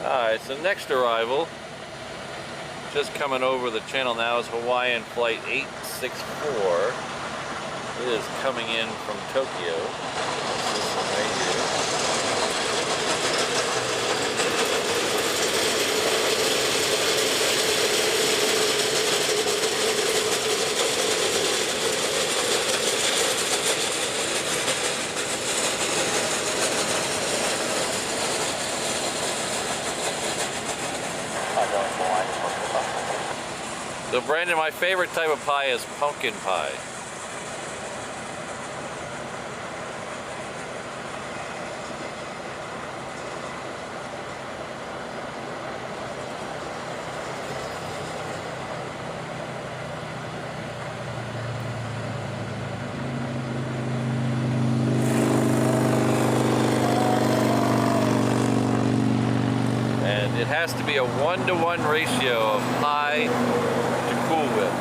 Alright, so next arrival, just coming over the channel now, is Hawaiian Flight 864. It is coming in from Tokyo. This one right here. So Brandon, my favorite type of pie is pumpkin pie. It has to be a 1-to-1 ratio of high to cool whip.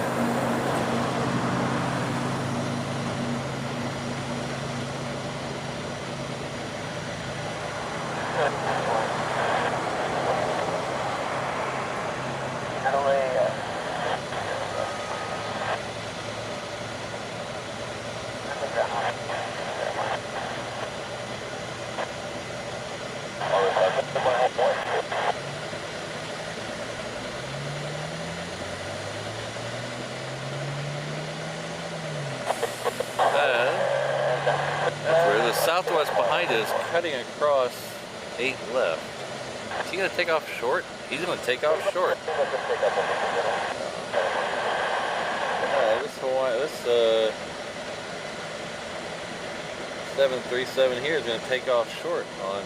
That's where the Southwest behind it is cutting across 8 left. Is he going to take off short? He's going to take off short. This Hawaii, this 737 here is going to take off short on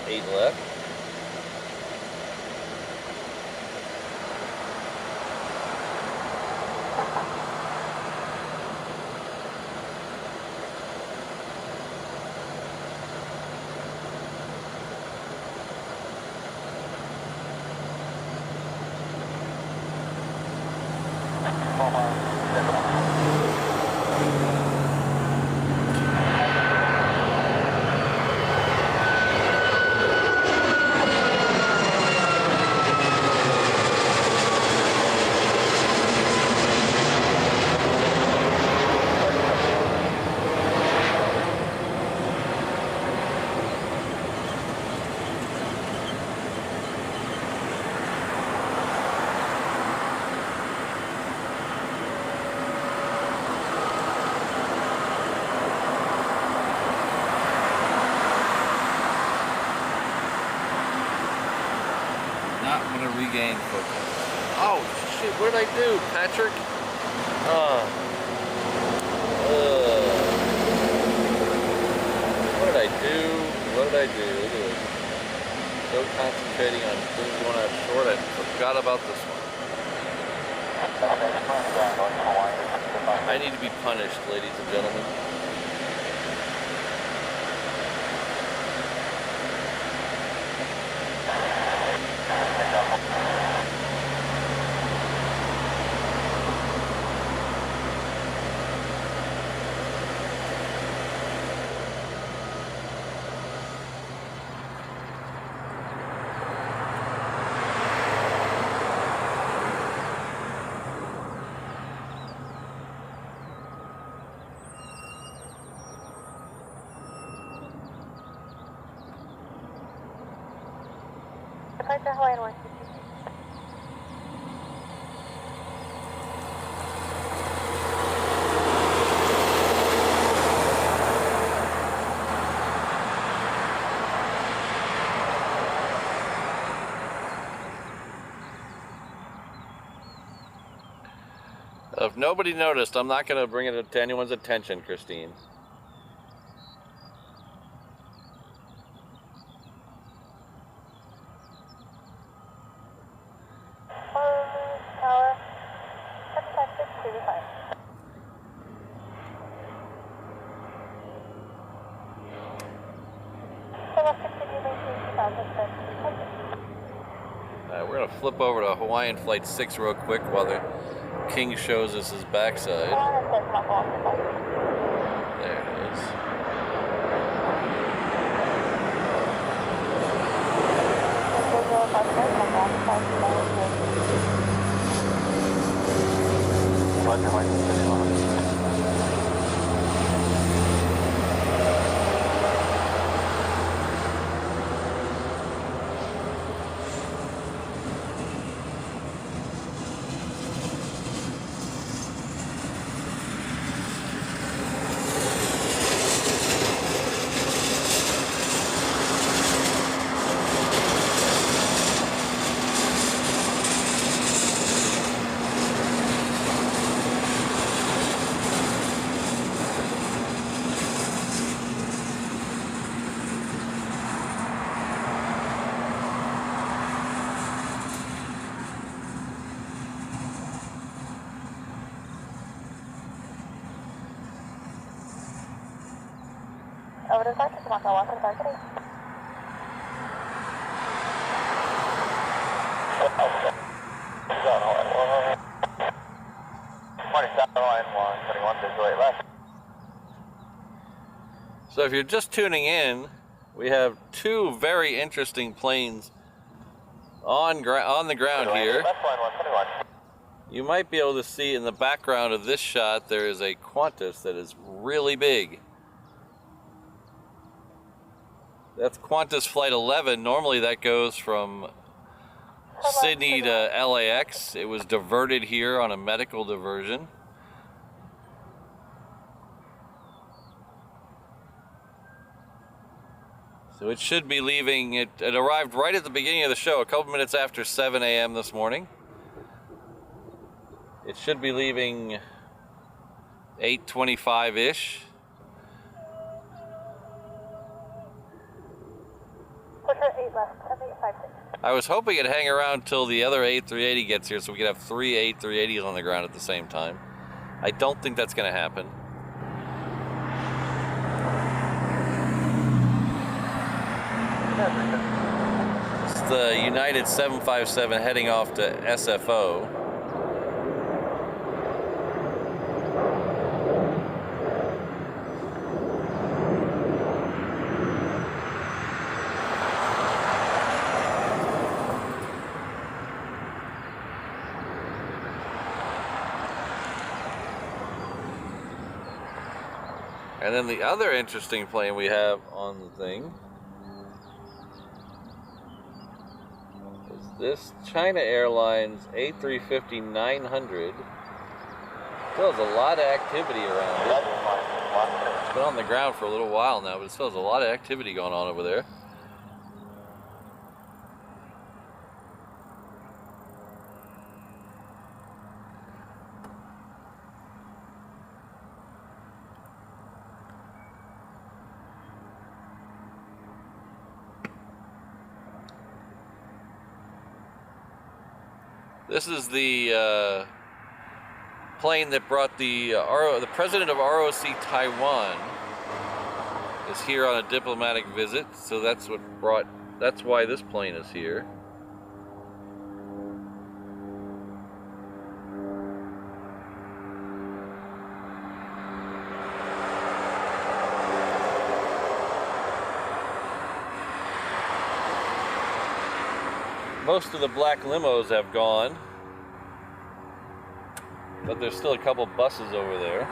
8 left. Regain focus. Oh shit, what did I do, Patrick? What did I do? What did I do? Look at this. So concentrating on things going out short, I forgot about this one. I need to be punished, ladies and gentlemen. Departure Hawaiian 1. If nobody noticed, I'm not going to bring it to anyone's attention, Christine. We're going to flip over to Hawaiian Flight 6 real quick while the King shows us his backside. There it is. Over to Sarkis, Makawa, Sarkis. So if you're just tuning in, we have two very interesting planes on the ground here. You might be able to see in the background of this shot there is a Qantas that is really big. That's Qantas Flight 11. Normally that goes from Sydney to LAX. It was diverted here on a medical diversion. So it should be leaving, it arrived right at the beginning of the show, a couple minutes after 7 a.m. this morning. It should be leaving 8:25-ish. I was hoping it'd hang around till the other A380 gets here so we could have 3 A380s on the ground at the same time. I don't think that's going to happen. It's the United 757 heading off to SFO. And then the other interesting plane we have on the thing is this China Airlines A350-900. Still has a lot of activity around it. It's been on the ground for a little while now, but it still has a lot of activity going on over there. This is the plane that brought the president of ROC Taiwan is here on a diplomatic visit, so that's why this plane is here. Most of the black limos have gone, but there's still a couple buses over there.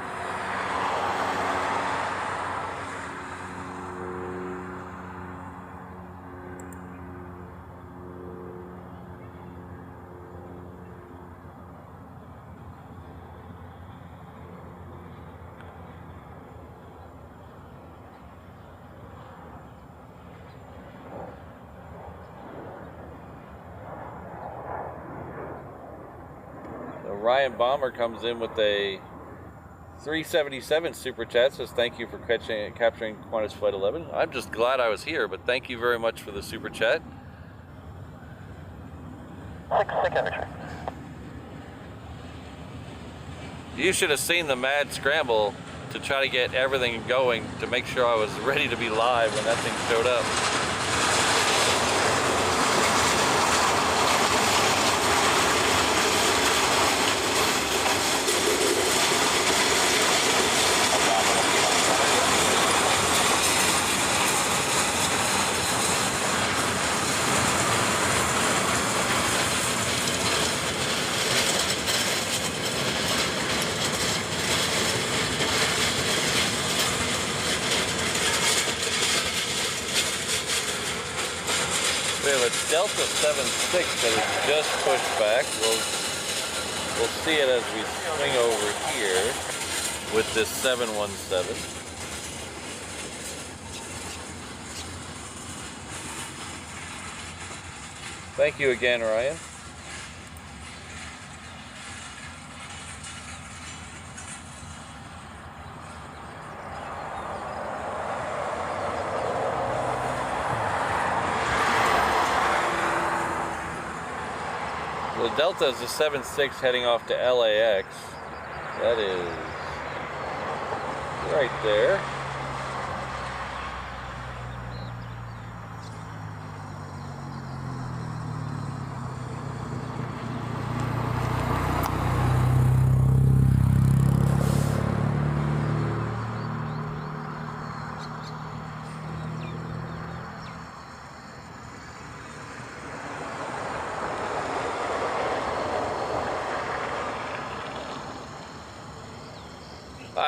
Ryan Bomber comes in with a 377 super chat, says thank you for capturing Qantas Flight 11. I'm just glad I was here, but thank you very much for the super chat. You should have seen the mad scramble to try to get everything going to make sure I was ready to be live when that thing showed up. We have a Delta 76 that is just pushed back. We'll see it as we swing over here with this 717. Thank you again, Ryan. The Delta is a 7.6 heading off to LAX. That is right there.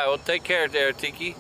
right, well, take care there, Tiki.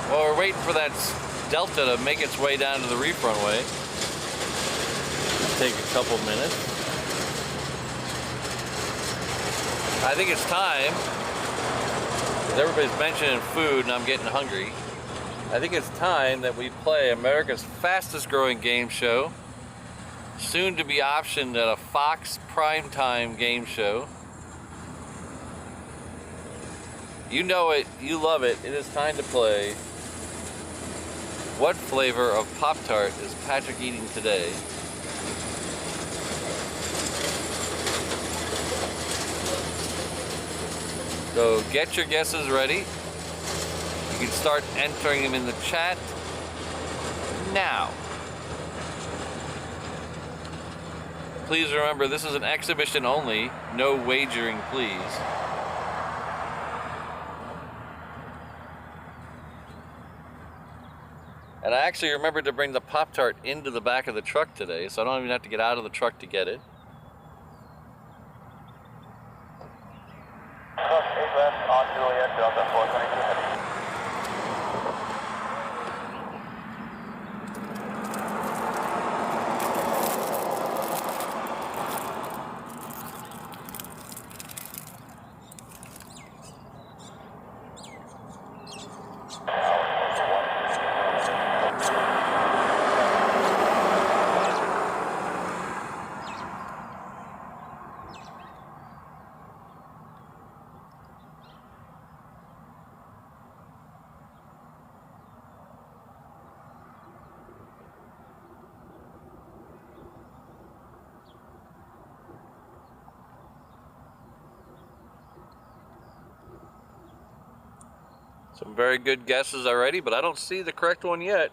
Well, we're waiting for that Delta to make its way down to the reef runway. Take a couple minutes. I think it's time, because everybody's mentioning food and I'm getting hungry. I think it's time that we play America's fastest growing game show, soon to be optioned at a Fox primetime game show. You know it, you love it. It is time to play What Flavor of Pop-Tart is Patrick eating today? So get your guesses ready. You can start entering them in the chat now. Please remember, this is an exhibition only. No wagering, please. And I actually remembered to bring the Pop-Tart into the back of the truck today, so I don't even have to get out of the truck to get it. On Juliet, Delta 422 heavy. Some very good guesses already, but I don't see the correct one yet.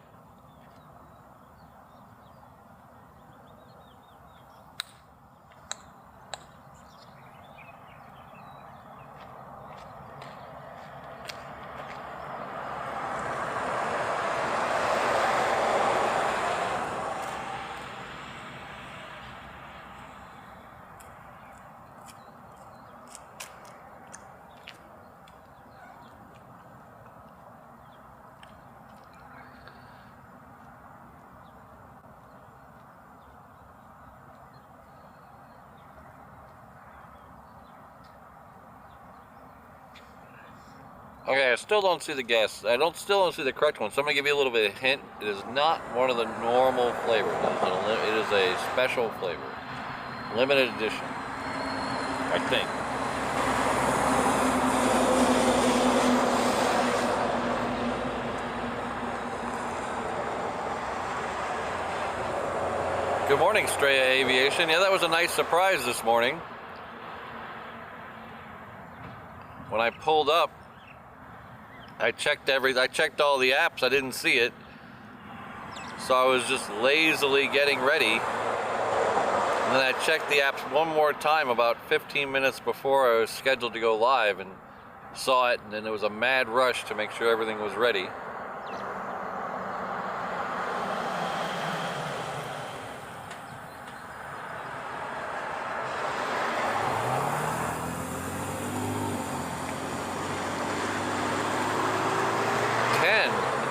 Okay, I still don't see the guess. Still don't see the correct one. So I'm gonna give you a little bit of a hint. It is not one of the normal flavors. It is a special flavor, limited edition, I think. Good morning, Straya Aviation. Yeah, that was a nice surprise this morning. when I pulled up, I checked all the apps, I didn't see it. So I was just lazily getting ready. And then I checked the apps one more time about 15 minutes before I was scheduled to go live and saw it, and then there was a mad rush to make sure everything was ready.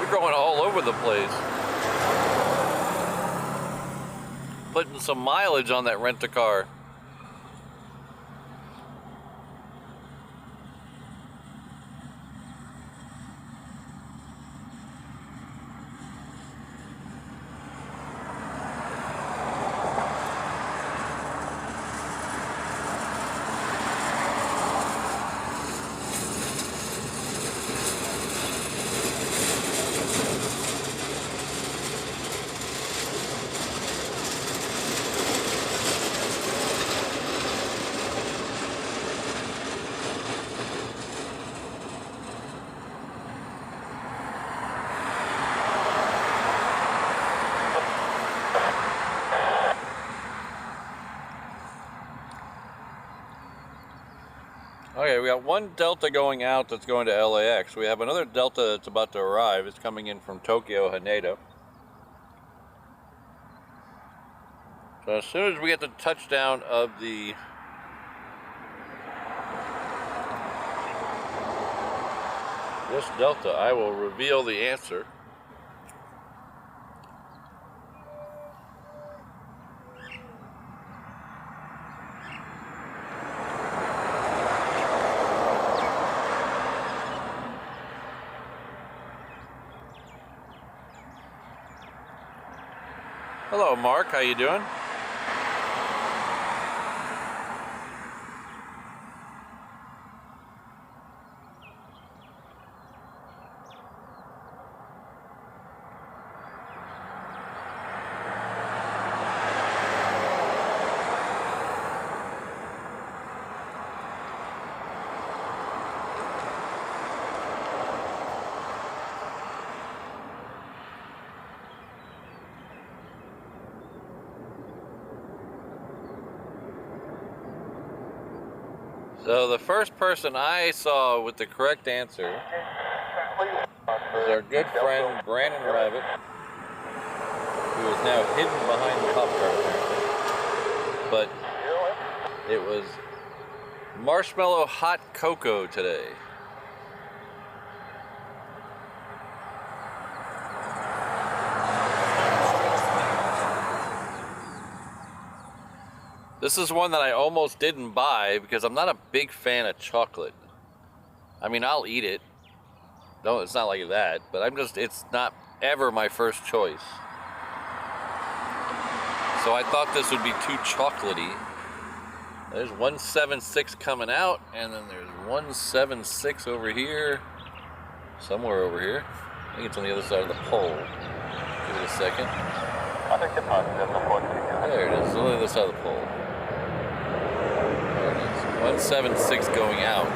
You're going all over the place. Putting some mileage on that rent-a-car. Okay, we got one Delta going out that's going to LAX. We have another Delta that's about to arrive. It's coming in from Tokyo, Haneda. So as soon as we get the touchdown of this Delta, I will reveal the answer. Hello, Mark. How you doing? So the first person I saw with the correct answer is our good friend Brandon Rabbit, who is now hidden behind the Pop-Tart apparently. But it was marshmallow hot cocoa today. This is one that I almost didn't buy because I'm not a big fan of chocolate. I mean, I'll eat it. No, it's not like that, but it's not ever my first choice. So I thought this would be too chocolatey. There's 176 coming out, and then there's 176 over here. Somewhere over here. I think it's on the other side of the pole. Give it a second. There it is, on the other side of the pole. 176 going out.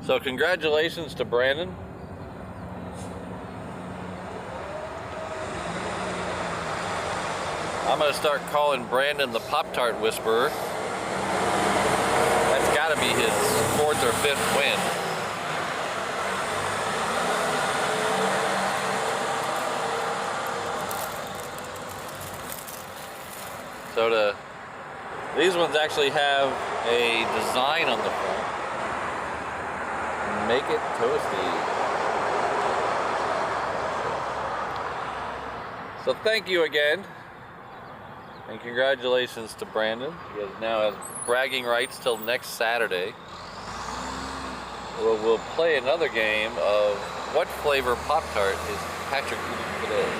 So congratulations to Brandon. I'm going to start calling Brandon the Pop-Tart Whisperer. That's got to be his 4th or 5th win. So these ones actually have a design on the front. Make it toasty. So thank you again. And congratulations to Brandon. He now has bragging rights till next Saturday. We'll play another game of what flavor Pop-Tart is Patrick eating today.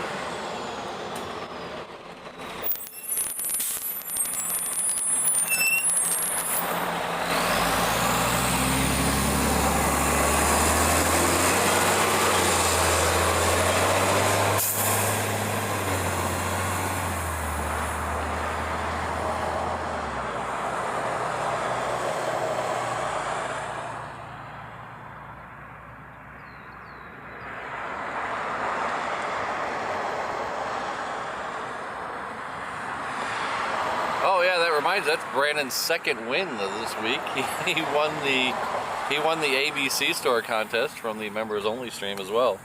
Airlines. That's Brandon's second win this week. He won the ABC store contest from the members only stream as well.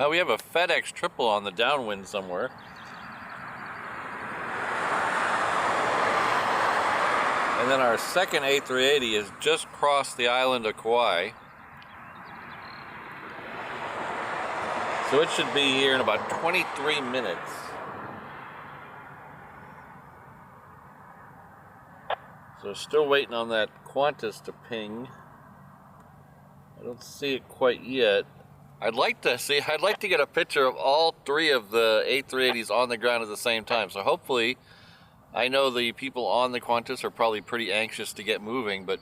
We have a FedEx triple on the downwind somewhere. And then our second A380 has just crossed the island of Kauai. So it should be here in about 23 minutes. So still waiting on that Qantas to ping. I don't see it quite yet. I'd like to get a picture of all three of the A380s on the ground at the same time. So hopefully, I know the people on the Qantas are probably pretty anxious to get moving, but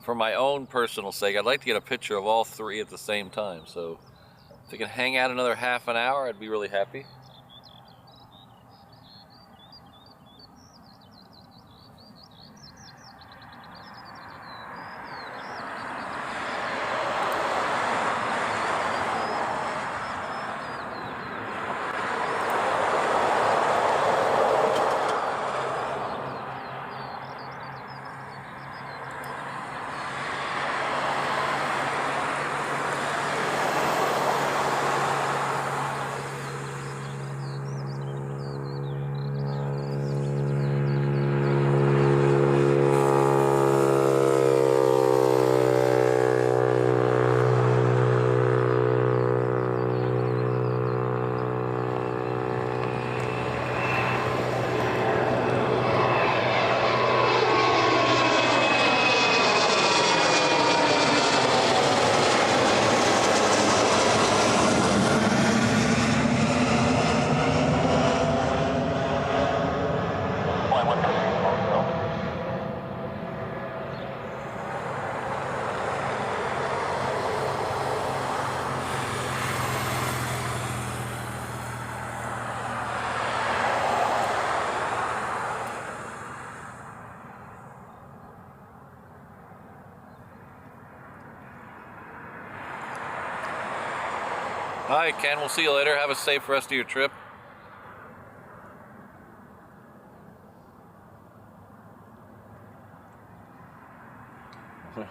for my own personal sake, I'd like to get a picture of all three at the same time. So if I can hang out another half an hour, I'd be really happy. All right, Ken, we'll see you later. Have a safe rest of your trip. That's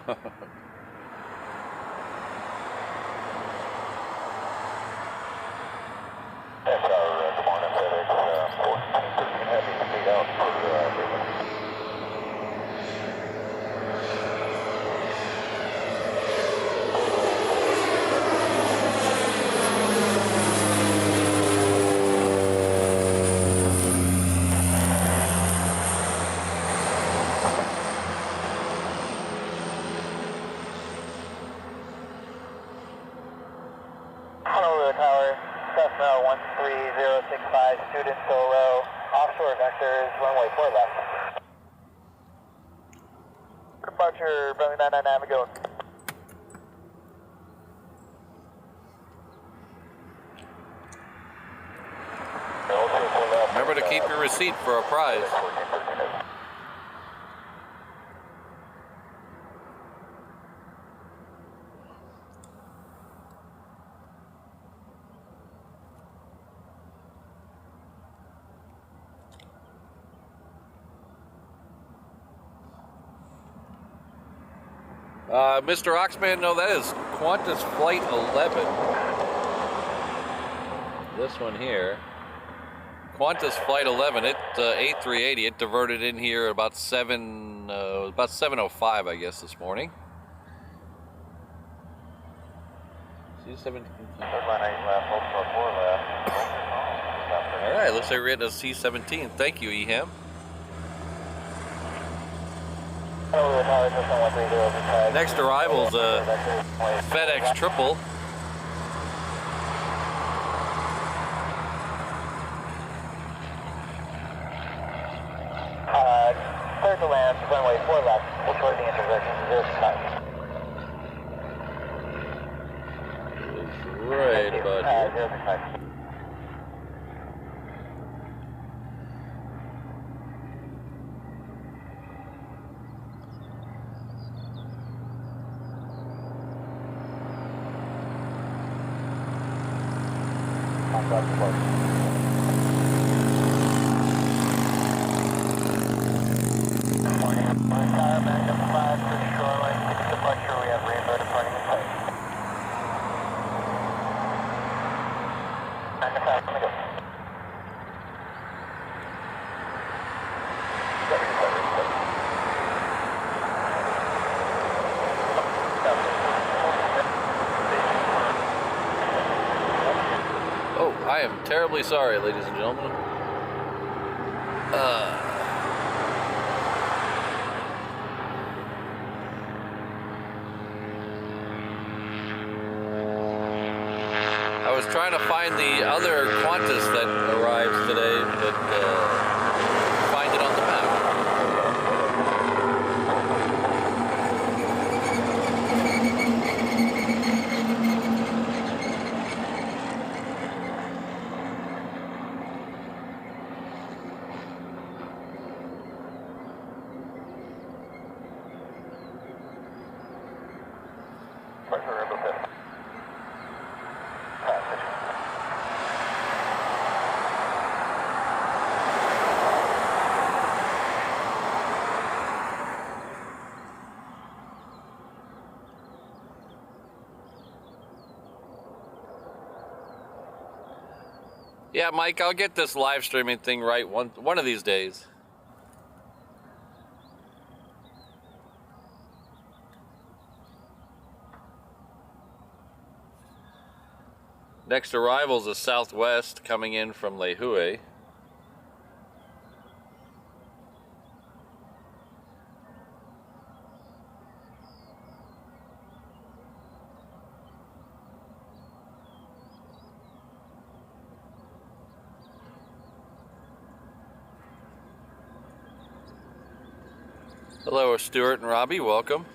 our Des Moines FedEx 1413 heavy speed out for Honolulu Tower, Cessna 13065, student solo, offshore vectors, runway 4 left. Departure, Boeing 999, go. Remember to keep your receipt for a prize. Mr. Oxman, no, that is Qantas Flight 11. This one here. Qantas Flight 11, it's A380. It diverted in here about 7:05, I guess, this morning. C-17. All right, looks like we're getting a C-17. Thank you, Eham. Next arrival's a FedEx triple. Clear to land, runway 4 left, we'll toward the intersection, 0 Right about here. 0 Oh, I am terribly sorry, ladies and gentlemen. I was trying to find the other Qantas that arrives today, but find it on the map. Yeah, Mike, I'll get this live streaming thing right one of these days. Next arrival is a Southwest coming in from Lehue. Hello, Stuart and Robbie, welcome.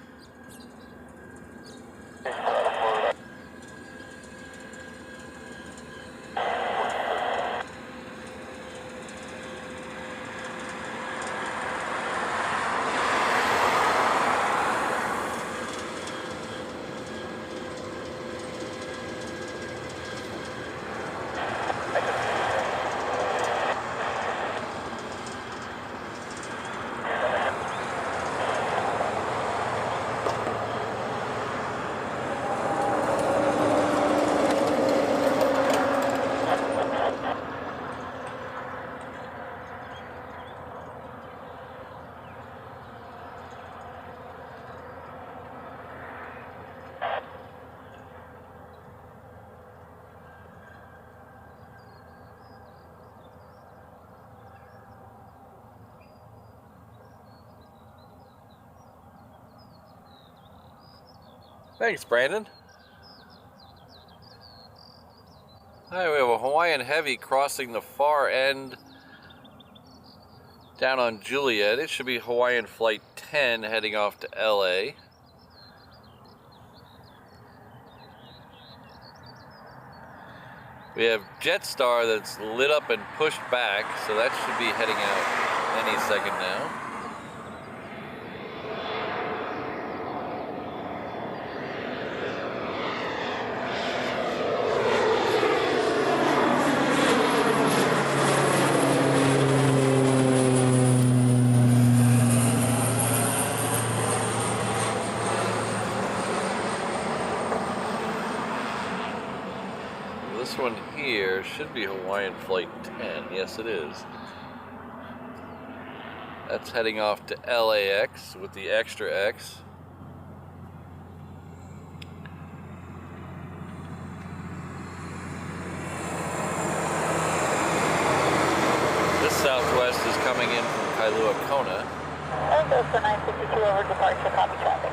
Thanks, Brandon. Hi, we have a Hawaiian Heavy crossing the far end down on Juliet. It should be Hawaiian Flight 10 heading off to LA. We have Jetstar that's lit up and pushed back, so that should be heading out any second now. This one here should be Hawaiian Flight 10. Yes, it is. That's heading off to LAX with the extra X. This Southwest is coming in from Kailua Kona. Southwest 952 over departure, copy traffic.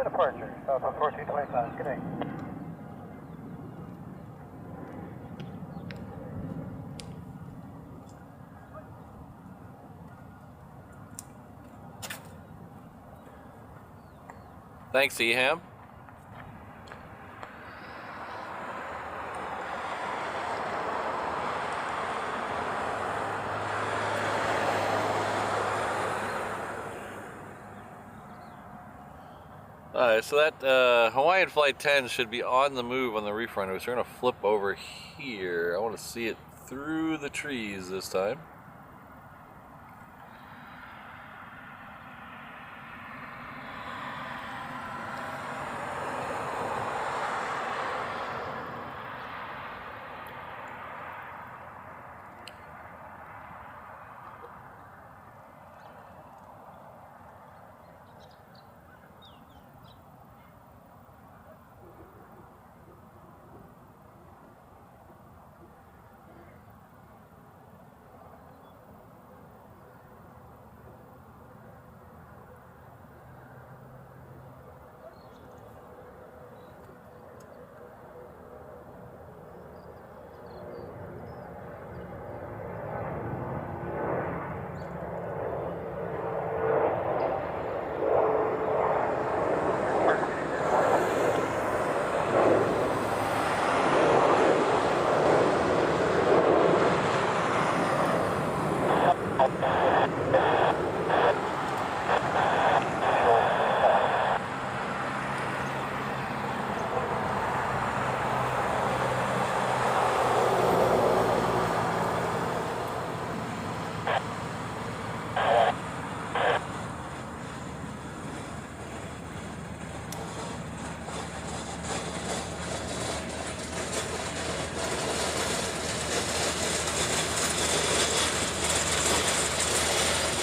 Departure, Southwest 1425, good day. Thanks, Eham. Alright, so that Hawaiian Flight 10 should be on the move on the refront. So we're going to flip over here. I want to see it through the trees this time.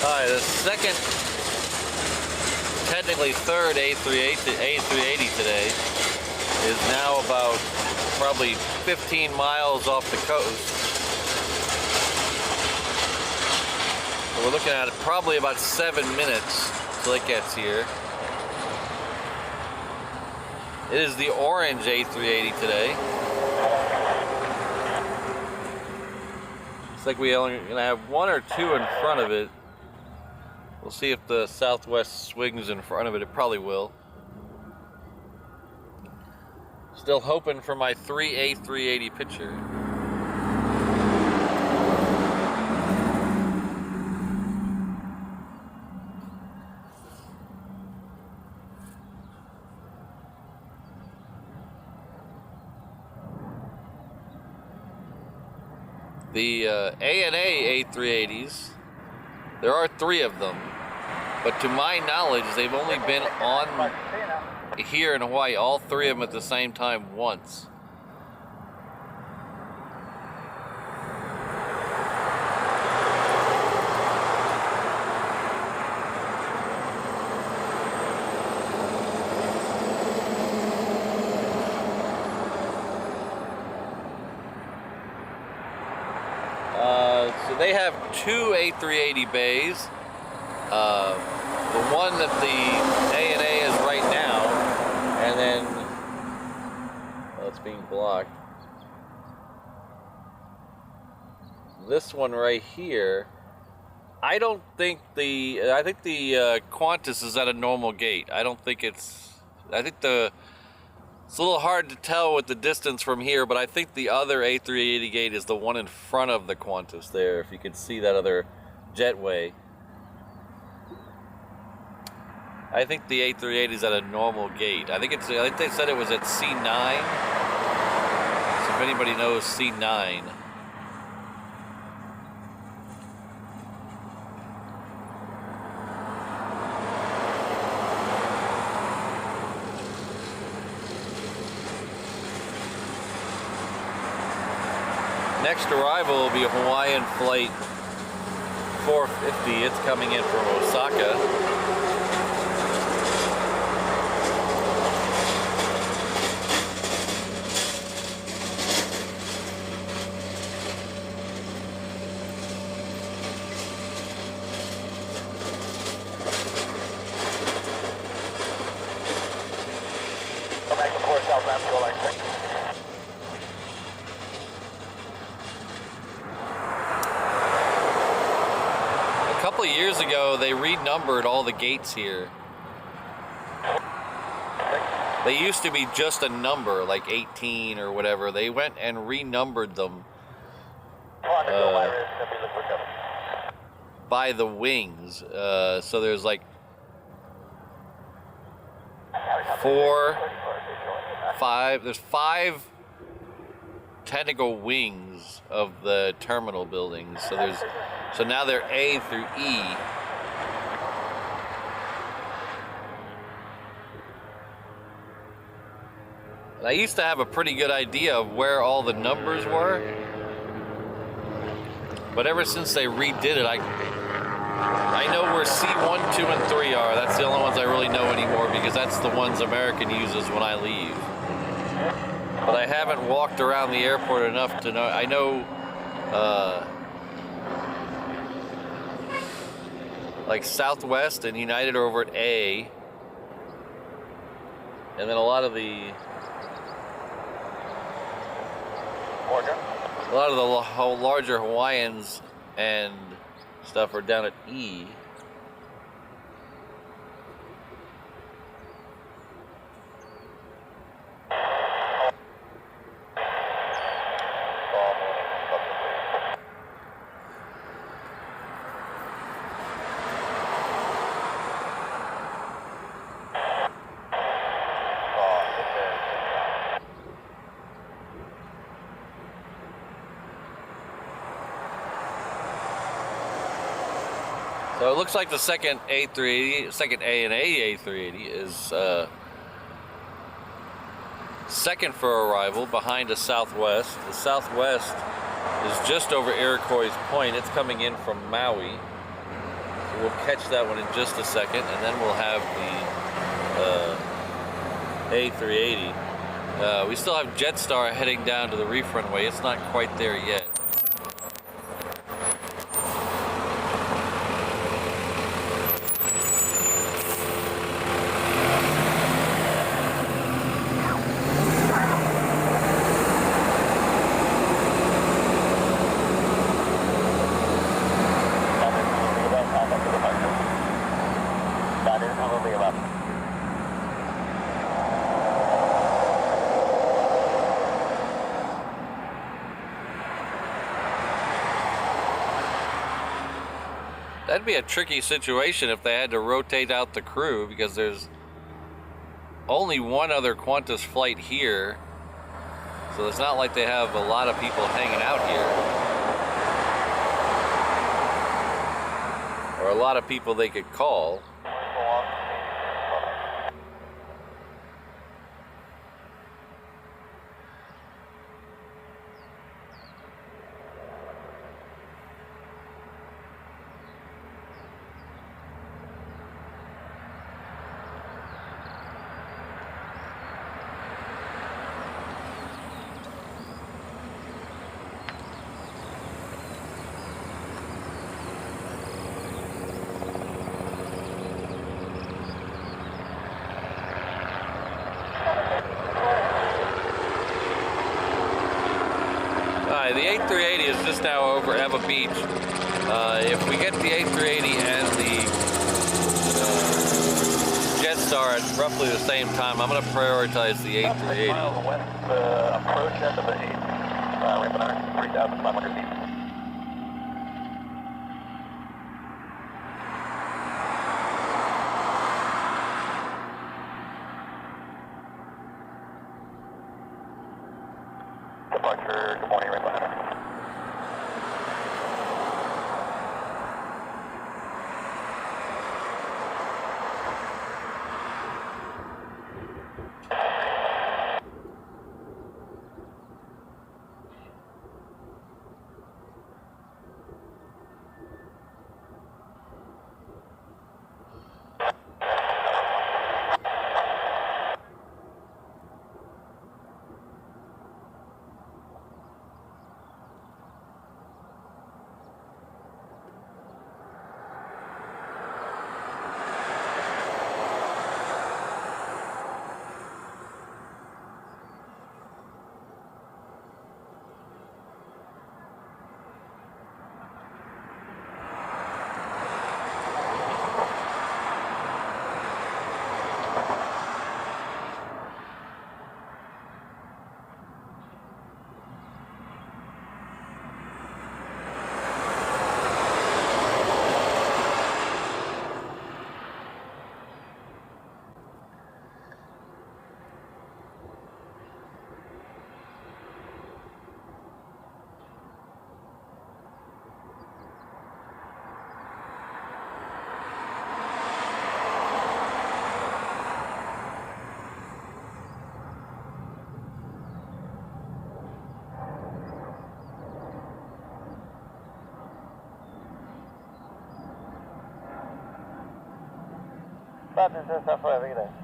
Alright, the second, technically third A380 today is now about probably 15 miles off the coast. So we're looking at it probably about 7 minutes till it gets here. It is the orange A380 today. Looks like we only gonna have one or two in front of it. We'll see if the Southwest swings in front of it. It probably will. Still hoping for my 3 A380 picture. The ANA A380s, there are 3 of them, but to my knowledge, they've only been on here in Hawaii, all 3 of them at the same time once. So they have 2 A380 bays. The one that the ANA is right now, and then it's being blocked. This one right here, I think the Qantas is at a normal gate. I think it's a little hard to tell with the distance from here, but I think the other A380 gate is the one in front of the Qantas there, if you can see that other jetway. I think the A380 is at a normal gate. I think they said it was at C9. So if anybody knows C9. Next arrival will be a Hawaiian flight 450. It's coming in from Osaka. A couple of years ago, they renumbered all the gates here. They used to be just a number, like 18 or whatever. They went and renumbered them by the wings. So there's like 4, 5. There's 5 technical wings of the terminal buildings. So now they're A through E. And I used to have a pretty good idea of where all the numbers were, but ever since they redid it, I know where C1, 2, and 3 are. That's the only ones I really know anymore, because that's the ones American uses when I leave. But I haven't walked around the airport enough to know. I know like Southwest and United are over at A, and then a lot of the larger Hawaiians and stuff are down at E. So it looks like the second A380, second ANA A380 is second for arrival behind a Southwest. The Southwest is just over Iroquois Point. It's coming in from Maui. So we'll catch that one in just a second, and then we'll have the A380. We still have Jetstar heading down to the reef runway. It's not quite there yet. That'd be a tricky situation if they had to rotate out the crew, because there's only one other Qantas flight here, so it's not like they have a lot of people hanging out here. a lot of people they could call. The A380 is just now over Eva Beach. If we get the A380 and the Jetstar at roughly the same time, I'm going to prioritize the A380. Miles west, approach end of the 8, ramp 3,500 feet. Departure 20 right behind her. Está fuera, mira.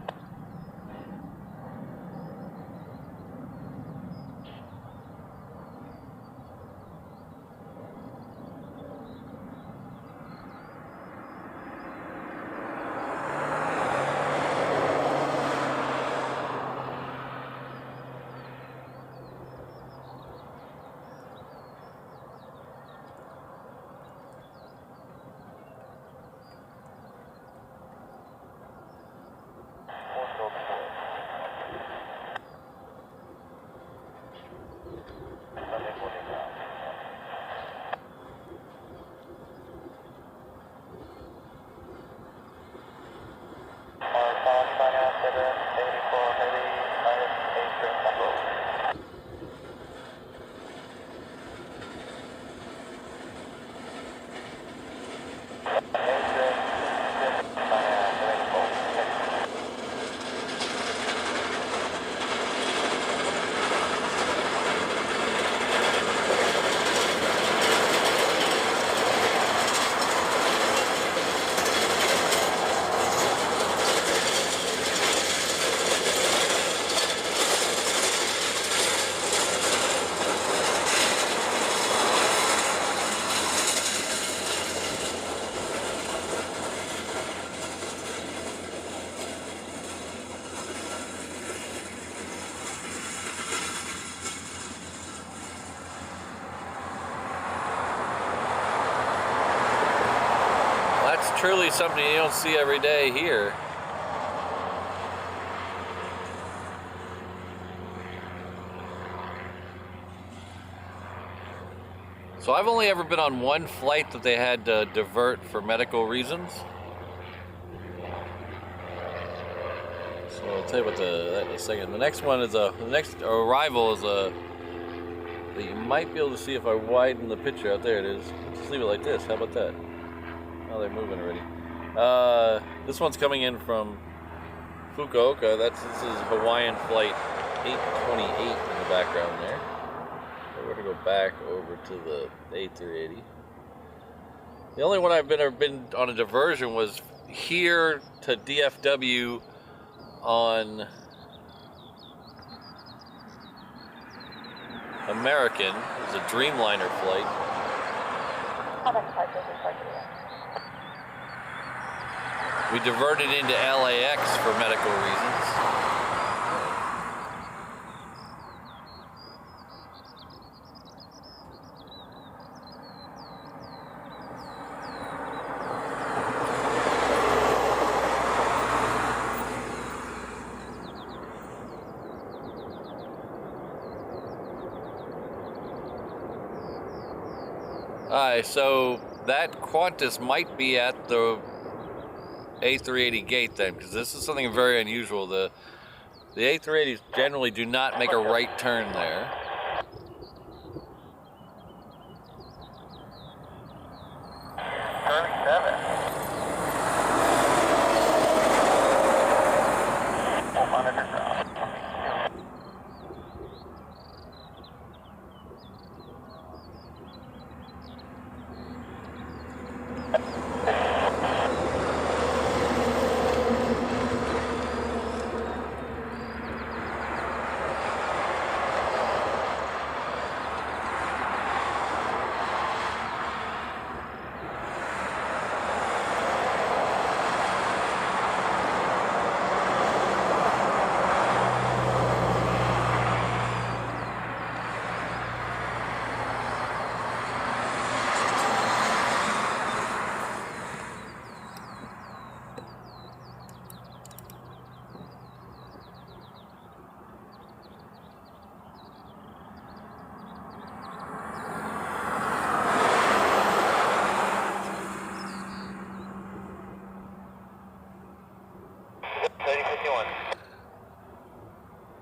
Truly something you don't see every day here. So I've only ever been on one flight that they had to divert for medical reasons. So I'll tell you about that in a second. The next one is the next arrival is that you might be able to see if I widen the picture out there. It is. Let's just leave it like this. How about that? Oh, they're moving already. This one's coming in from Fukuoka. This is Hawaiian flight 828 in the background there. So we're gonna go back over to the A380. The only one I've been on a diversion was here to DFW on American. It was a Dreamliner flight. We diverted into LAX for medical reasons. Alright, so that Qantas might be at the A380 gate then, because this is something very unusual. The A380s generally do not make a right turn there.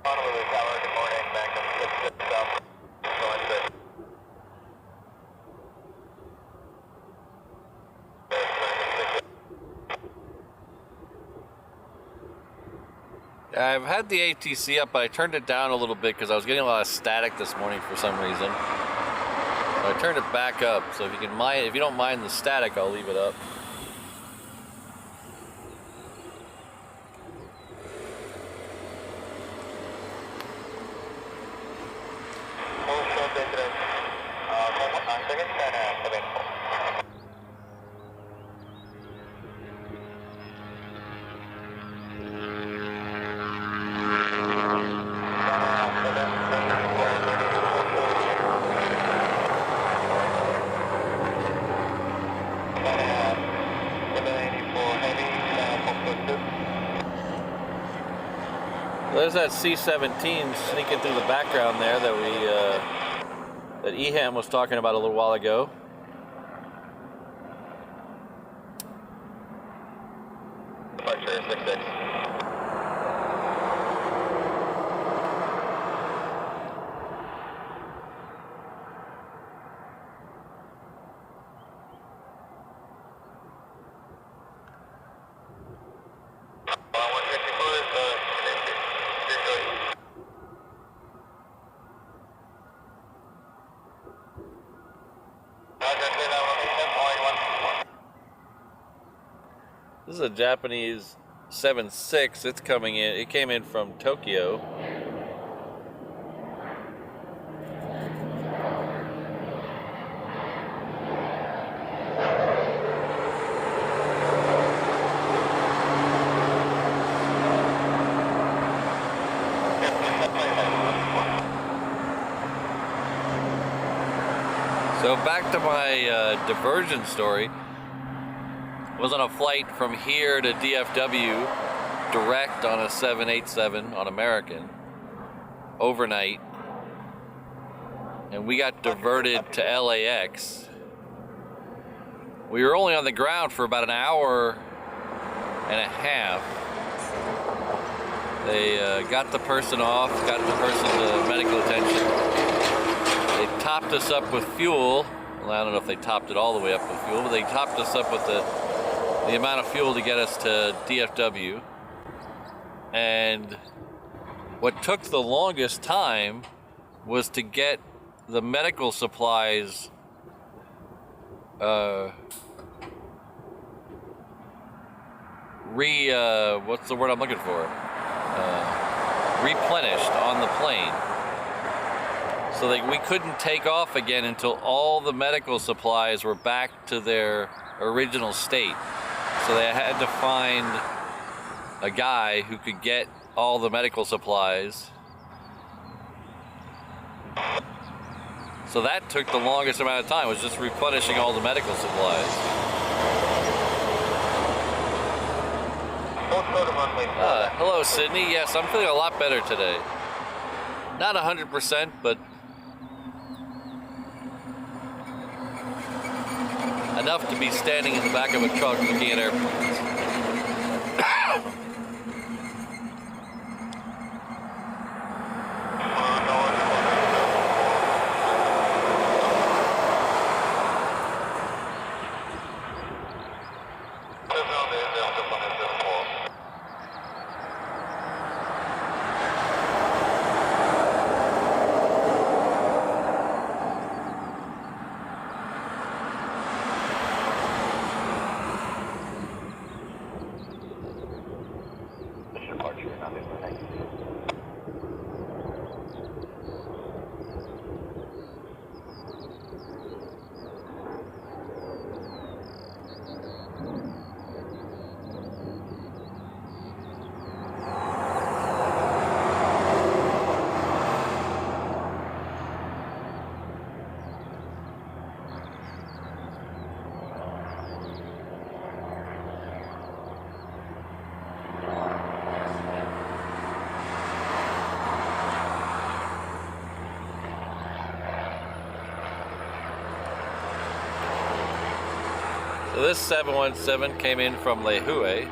Honolulu Tower, good morning, back up 6 south, going to I've had the ATC up, but I turned it down a little bit because I was getting a lot of static this morning for some reason. So I turned it back up. So if you don't mind the static, I'll leave it up. There's that C-17 sneaking through the background there that Eham was talking about a little while ago. Departure 66. This is a Japanese 7.6. It's coming in. It came in from Tokyo. So back to my diversion story. Was on a flight from here to DFW direct on a 787 on American overnight, and we got diverted to LAX. We were only on the ground for about an hour and a half. They got the person off, got the person to medical attention. They topped us up with fuel. Well, I don't know if they topped it all the way up with fuel, but they topped us up with the the amount of fuel to get us to DFW. And what took the longest time was to get the medical supplies what's the word I'm looking for? Replenished on the plane. So that we couldn't take off again until all the medical supplies were back to their original state. So they had to find a guy who could get all the medical supplies. So that took the longest amount of time, was just replenishing all the medical supplies. Hello, Sydney. Yes, I'm feeling a lot better today. Not 100%, but enough to be standing in the back of a truck looking at airplanes. So this 717 came in from Lehue.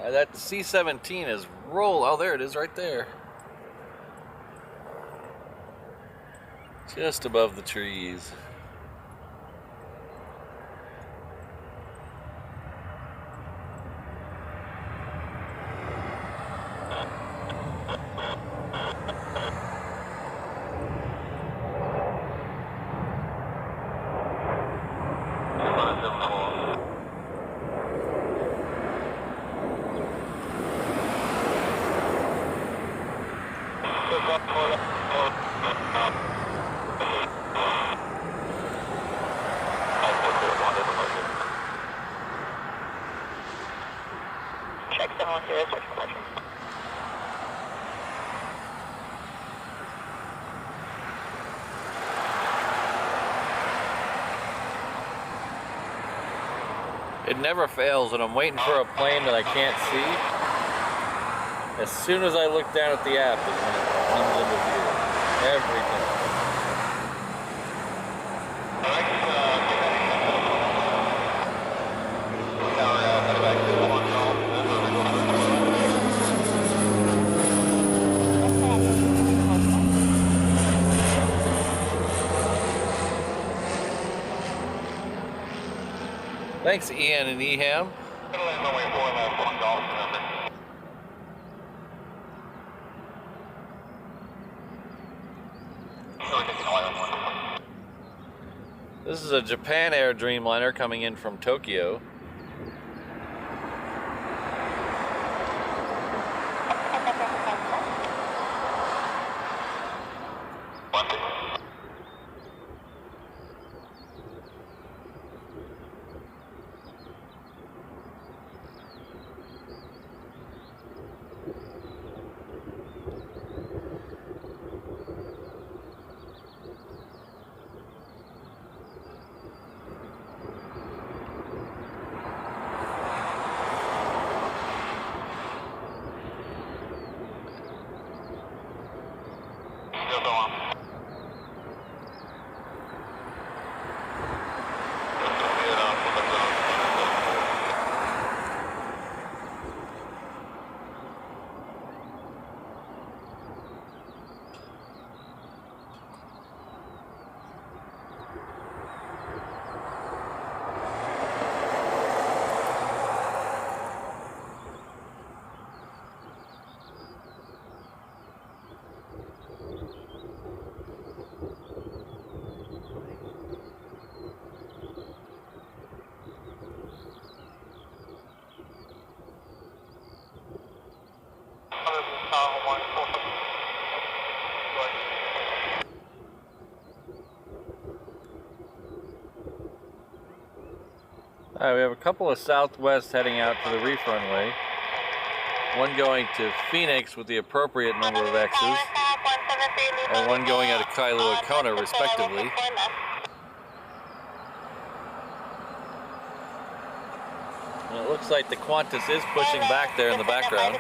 That C-17 is oh, there it is right there. Just above the trees. It never fails when I'm waiting for a plane that I can't see. As soon as I look down at the app is when it comes into view. Every time. Thanks, Ian and Eham. This is a Japan Air Dreamliner coming in from Tokyo. go on. Alright, we have a couple of Southwest heading out to the reef runway. One going to Phoenix with the appropriate number of X's, and one going out of Kailua Kona, respectively. And it looks like the Qantas is pushing back there in the background.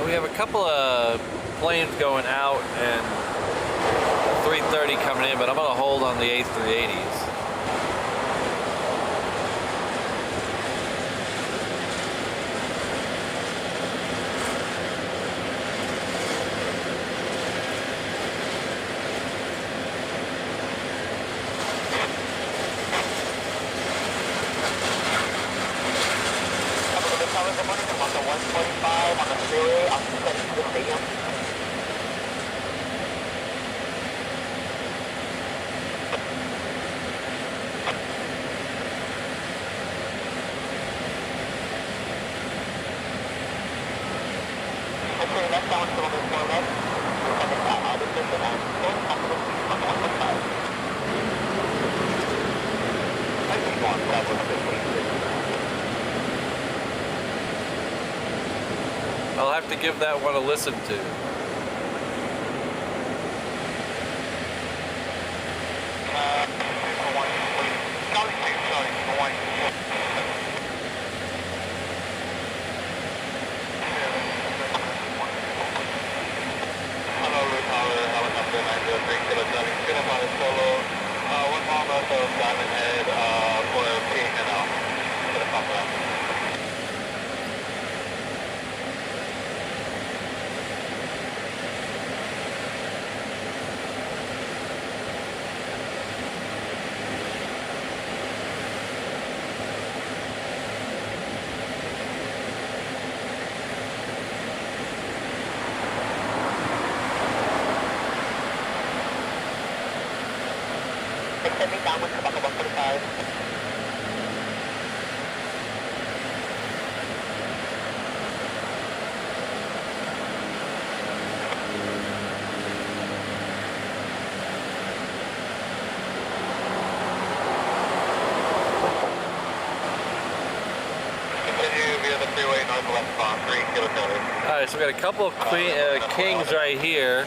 We have a couple of planes going out and 330 coming in, but I'm going to hold on the A380s. I'll have to give that one a listen to. for PHNL for the Pop-Tart. Extending downward to Buckle 145. Continue via the freeway northwestbound 3 kilo calories. Alright, so we got a couple of kings right here.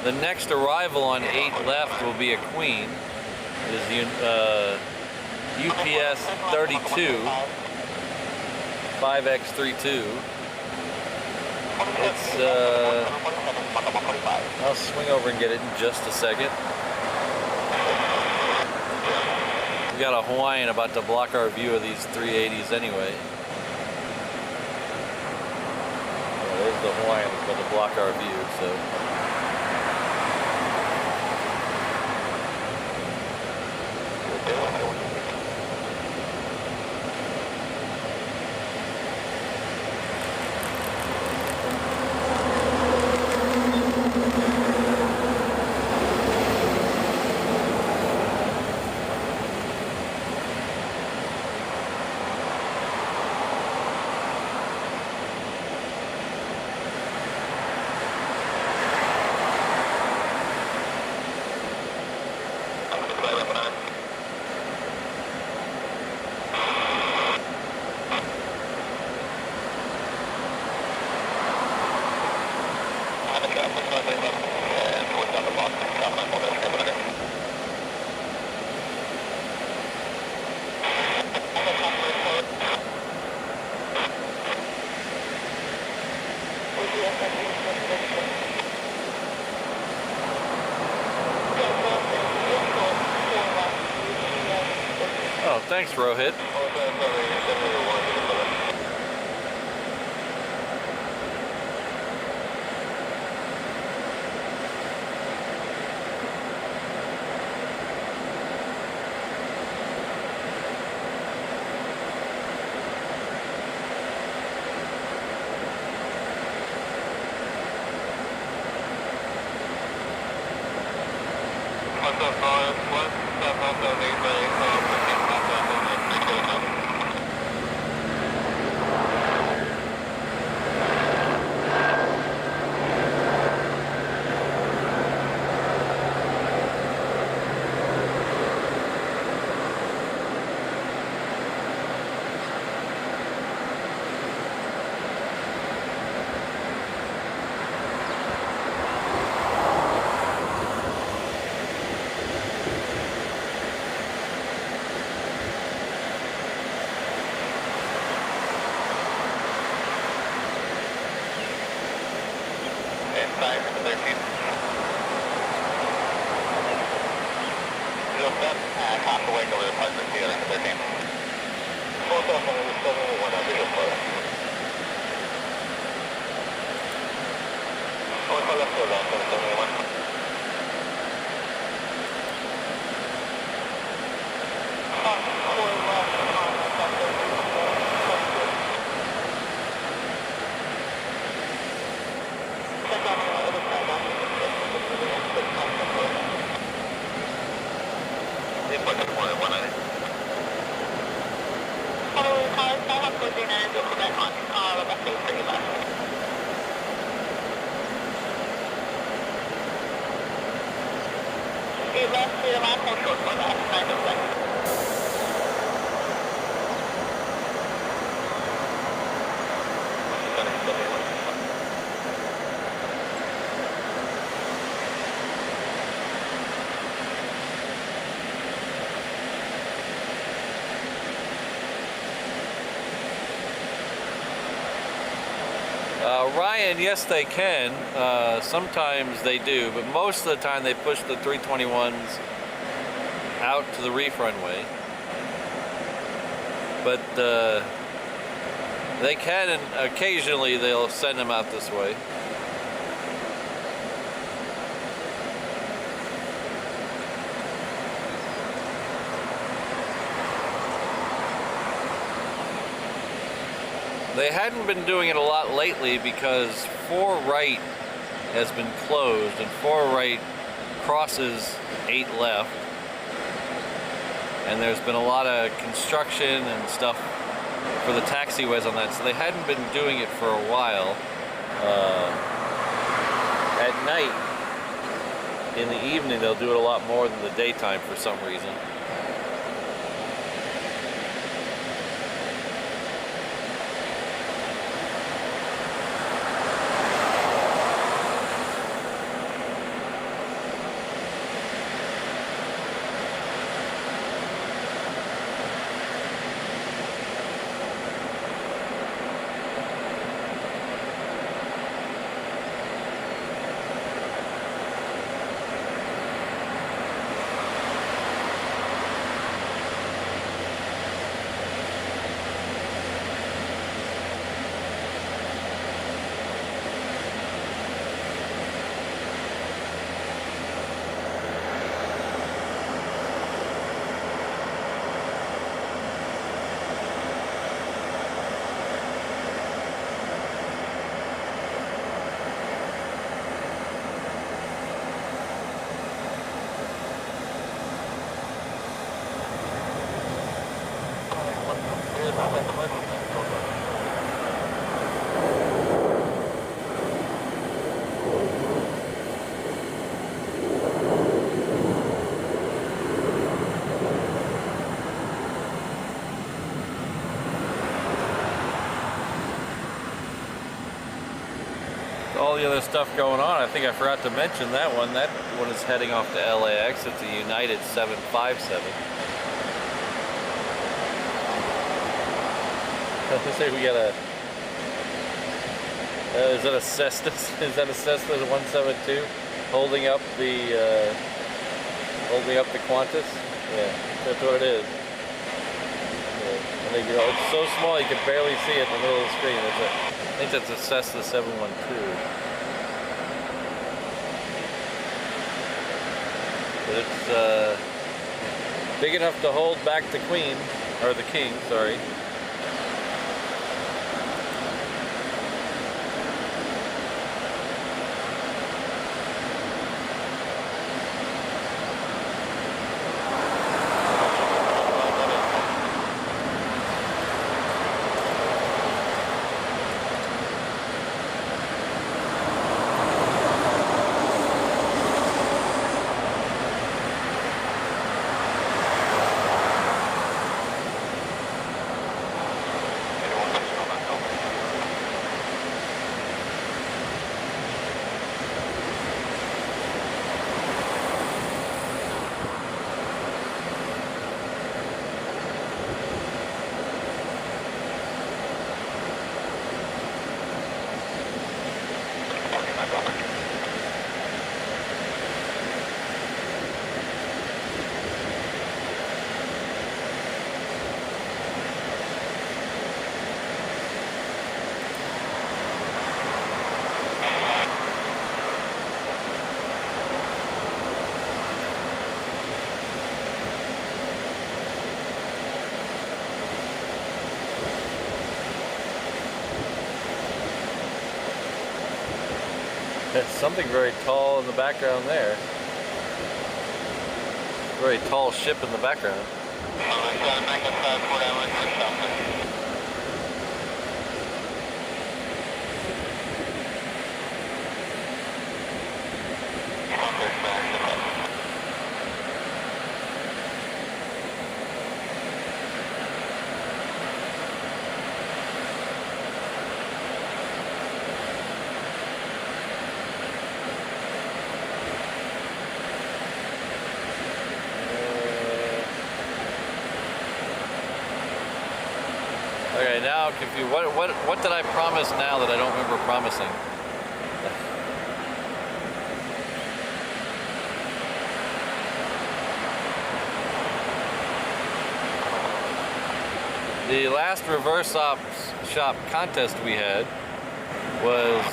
The next arrival on 8 left will be a queen. It is the UPS 32 5X32. It's I'll swing over and get it in just a second. We got a Hawaiian about to block our view of these 380s anyway. Well, there's the Hawaiian that's about to block our view, so. Oh, thanks, Rohit. Ryan, yes they can. Sometimes they do, but most of the time they push the 321s out to the reef runway. But they can, and occasionally they'll send them out this way. They hadn't been doing it a lot lately because 4 right has been closed, and 4 right crosses 8 left. And there's been a lot of construction and stuff for the taxiways on that, so they hadn't been doing it for a while. At night, in the evening, they'll do it a lot more than the daytime for some reason. All the other stuff going on, I think I forgot to mention that one. That one is heading off to LAX. It's a United 757. Let's say we got a. Is that a Cessna? Is that a Cessna 172 holding up the Qantas? Yeah, that's what it is. Yeah. I think, you know, it's so small you can barely see it in the middle of the screen. I think that's a Cessna 712. But it's big enough to hold back the Queen, or the King, sorry. There's something very tall in the background there. Very tall ship in the background. Okay, now I'm confused. What did I promise now that I don't remember promising? The last reverse shop contest we had was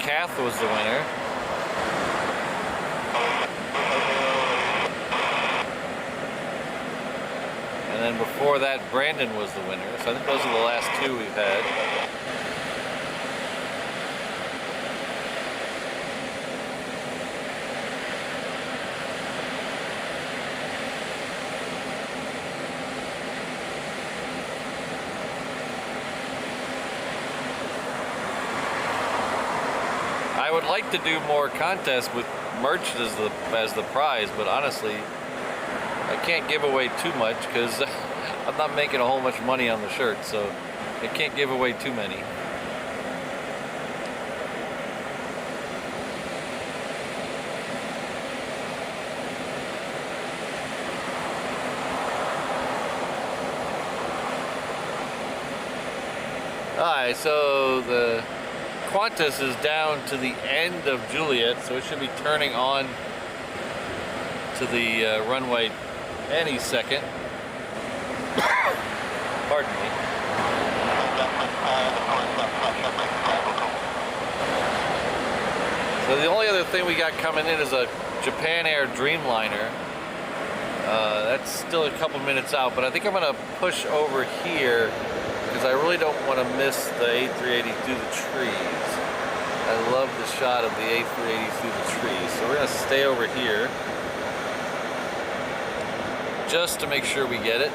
Kath was the winner. And then before that, Brandon was the winner. So I think those are the last two we've had. I would like to do more contests with merch as the prize, but honestly, I can't give away too much because I'm not making a whole much money on the shirt, so I can't give away too many. Alright, so the Qantas is down to the end of Juliet, so it should be turning on to the runway any second. Pardon me. So the only other thing we got coming in is a Japan Air Dreamliner. That's still a couple minutes out, but I think I'm going to push over here because I really don't want to miss the A380 through the trees. I love the shot of the A380 through the trees. So we're going to stay over here just to make sure we get it.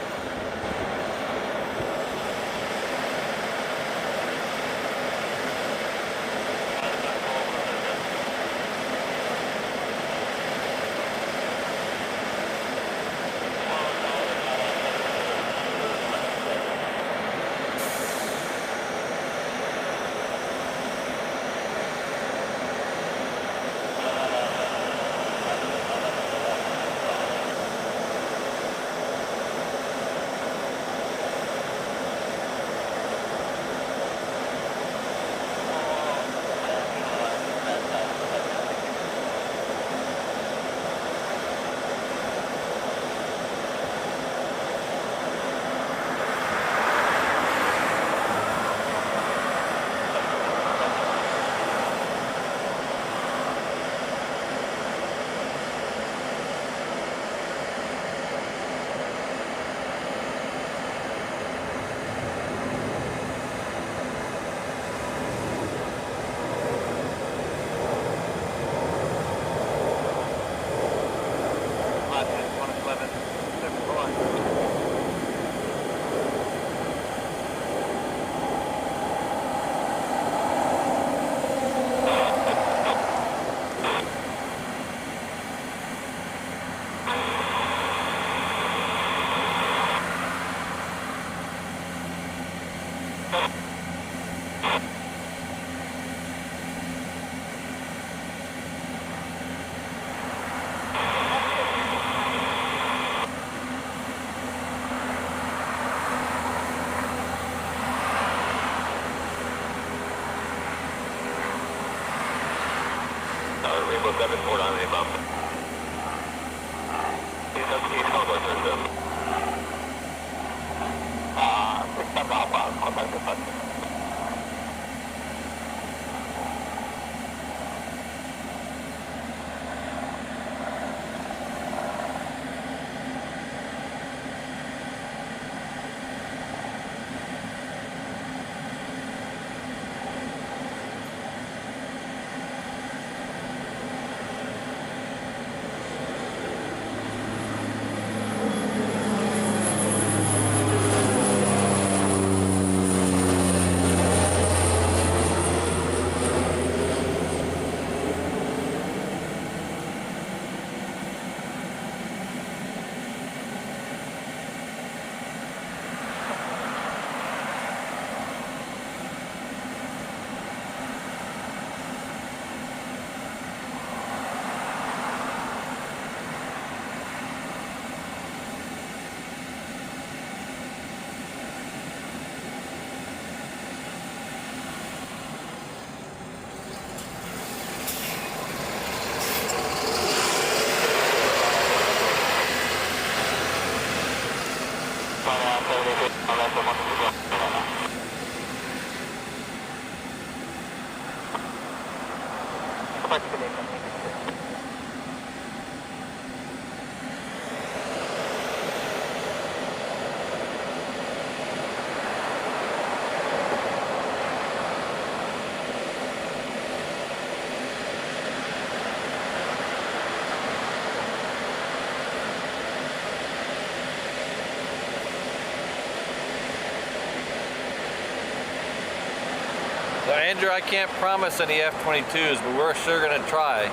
Andrew, I can't promise any F-22s, but we're sure gonna try.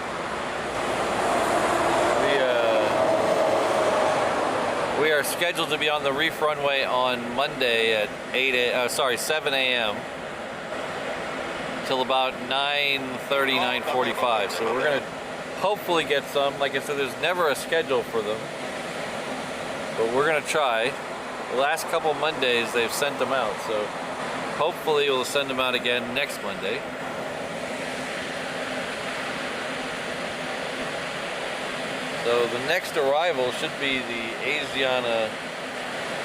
We are scheduled to be on the reef runway on Monday at 7 a.m. till about 9:30, 9:45. So we're gonna hopefully get some. Like I said, there's never a schedule for them, but we're gonna try. The last couple Mondays they've sent them out, so hopefully we'll send them out again next Monday. So the next arrival should be the Asiana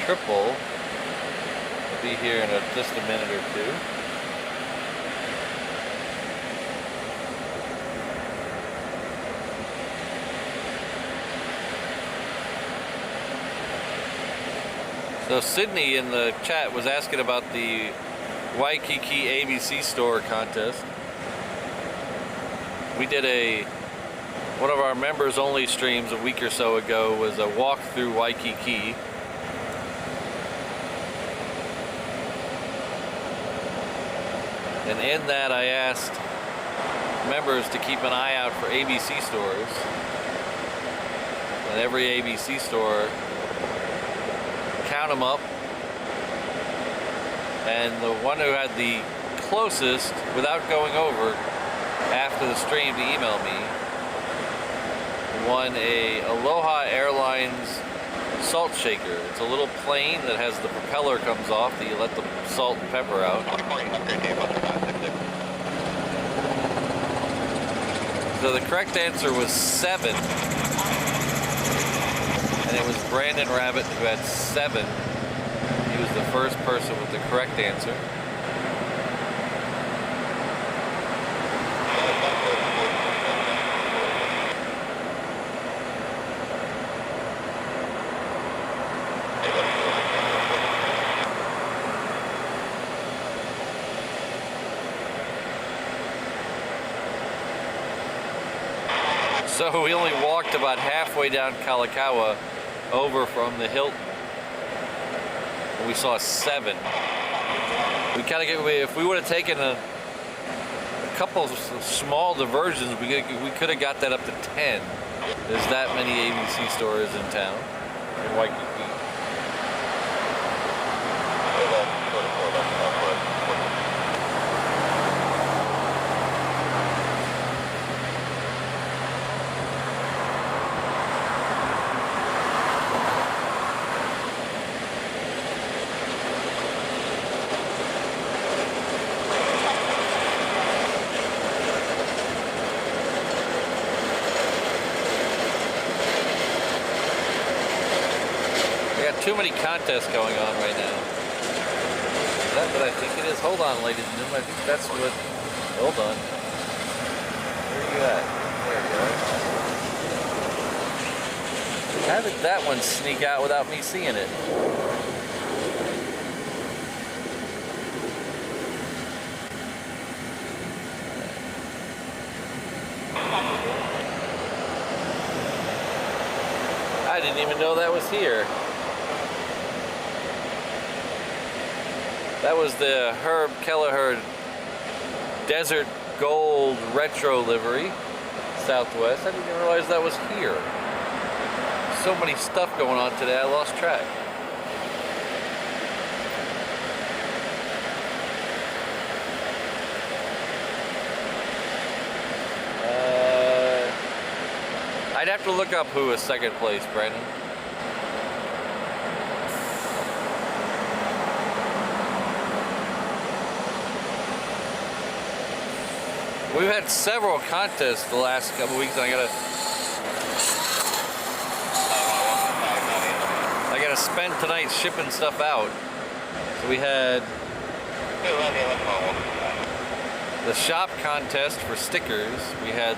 triple. It'll be here in just a minute or two. So Sydney in the chat was asking about the Waikiki ABC store contest. We did one of our members only streams a week or so ago was a walk through Waikiki. And in that I asked members to keep an eye out for ABC stores. And every ABC store, count them up. And the one who had the closest, without going over after the stream to email me, won a Aloha Airlines salt shaker. It's a little plane that has the propeller comes off that you let the salt and pepper out. So the correct answer was 7. And it was Brandon Rabbit who had 7. He was the first person with the correct answer. So we only walked about halfway down Kalakaua over from the Hilton. And we saw 7. We kind of get, if we would have taken a couple of small diversions, we could have got that up to 10. There's that many ABC stores in town, in Waikiki. Too many contests going on right now. Is that what I think it is? Hold on, ladies and gentlemen. I think that's what. Hold on. Where are you at? There you go. How did that one sneak out without me seeing it? I didn't even know that was here. That was the Herb Kelleher Desert Gold Retro livery, Southwest. I didn't even realize that was here. So many stuff going on today, I lost track. I'd have to look up who was second place, Brandon. We've had several contests the last couple weeks, and I gotta spend tonight shipping stuff out. So we had the shop contest for stickers. We had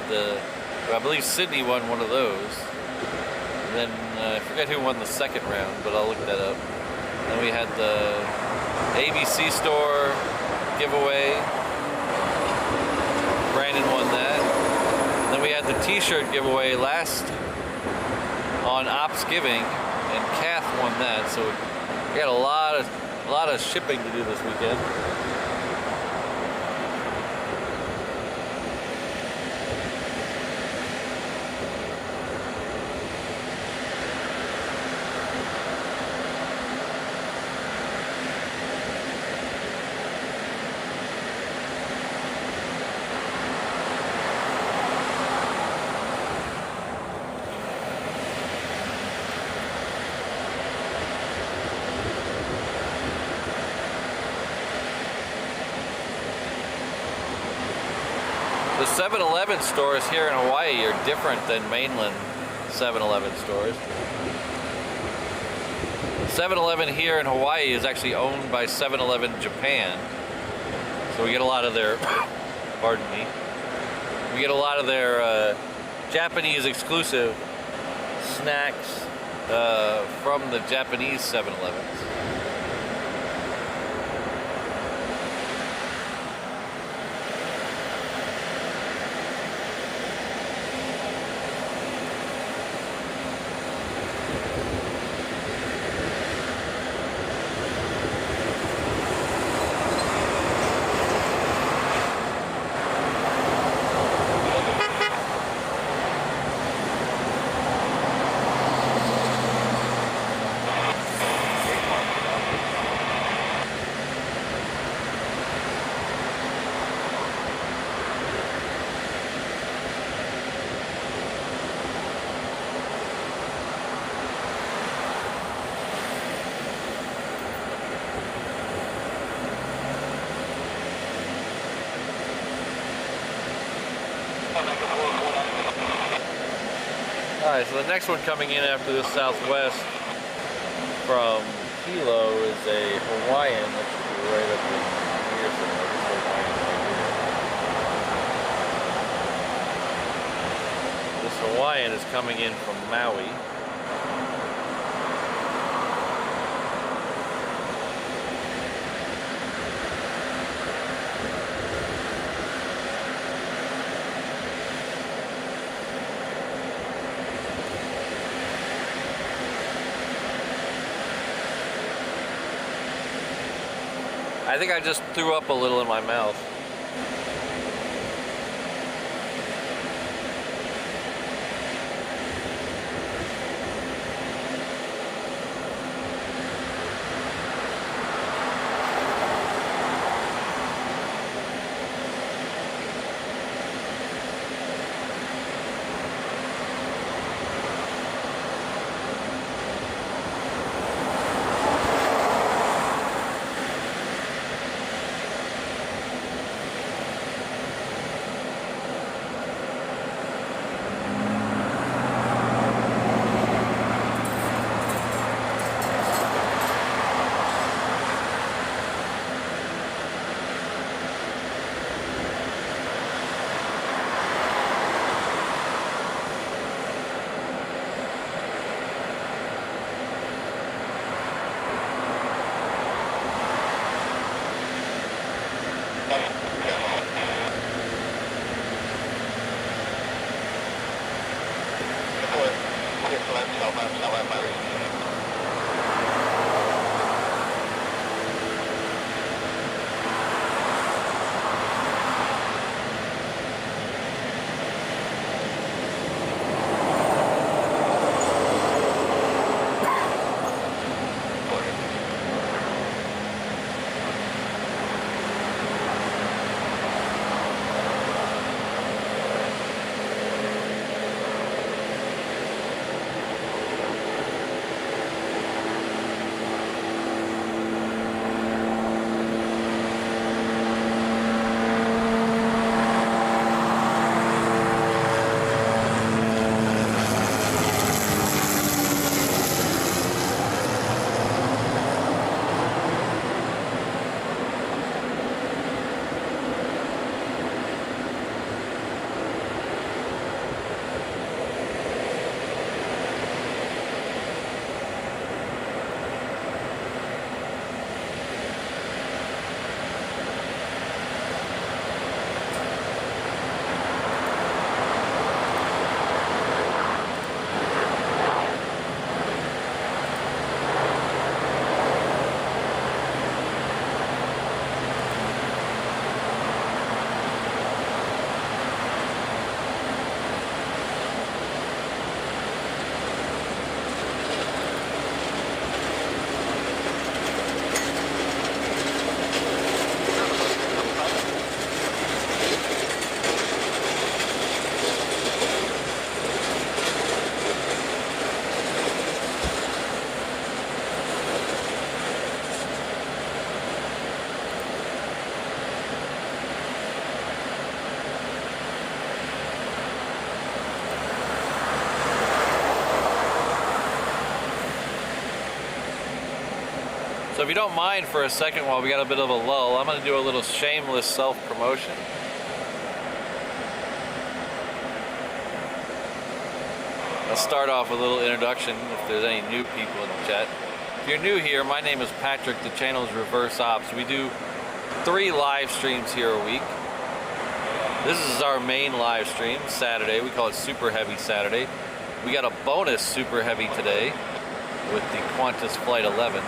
I believe Sydney won one of those. And then I forget who won the second round, but I'll look that up. Then we had the ABC store giveaway. Brandon won that. Then we had the t-shirt giveaway last on Ops Giving, and Kath won that. So we got a lot of shipping to do this weekend. 7-Eleven stores here in Hawaii are different than mainland 7-Eleven stores. 7-Eleven here in Hawaii is actually owned by 7-Eleven Japan. So we get a lot of their, pardon me, we get a lot of their Japanese exclusive snacks from the Japanese 7-Elevens. Alright, so the next one coming in after this Southwest from Hilo is a Hawaiian. That should be right up in here somewhere. This Hawaiian right here. This Hawaiian is coming in from Maui. I think I just threw up a little in my mouth. So if you don't mind for a second while we got a bit of a lull, I'm going to do a little shameless self-promotion. Let's start off with a little introduction if there's any new people in the chat. If you're new here, my name is Patrick. The channel is Reverse Ops. We do 3 live streams here a week. This is our main live stream, Saturday. We call it Super Heavy Saturday. We got a bonus Super Heavy today with the Qantas Flight 11.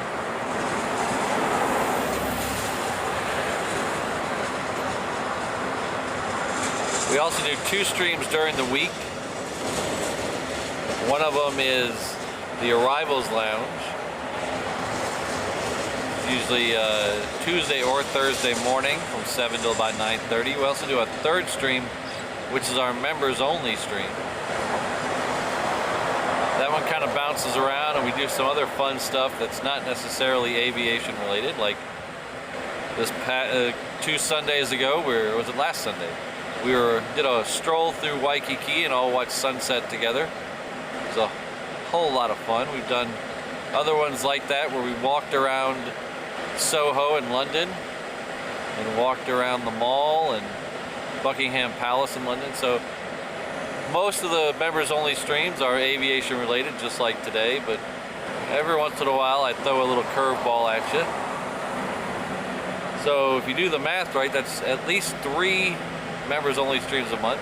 We also do 2 streams during the week. One of them is the Arrivals Lounge, usually Tuesday or Thursday morning from 7 till about 9:30. We also do a 3rd stream, which is our members only stream. That one kind of bounces around, and we do some other fun stuff that's not necessarily aviation related, like this 2 Sundays ago, or was it last Sunday? We did a stroll through Waikiki and all watched sunset together. It was a whole lot of fun. We've done other ones like that where we walked around Soho in London and walked around the mall and Buckingham Palace in London. So most of the members only streams are aviation related, just like today, but every once in a while I throw a little curveball at you. So if you do the math right, that's at least 3 members only streams a month.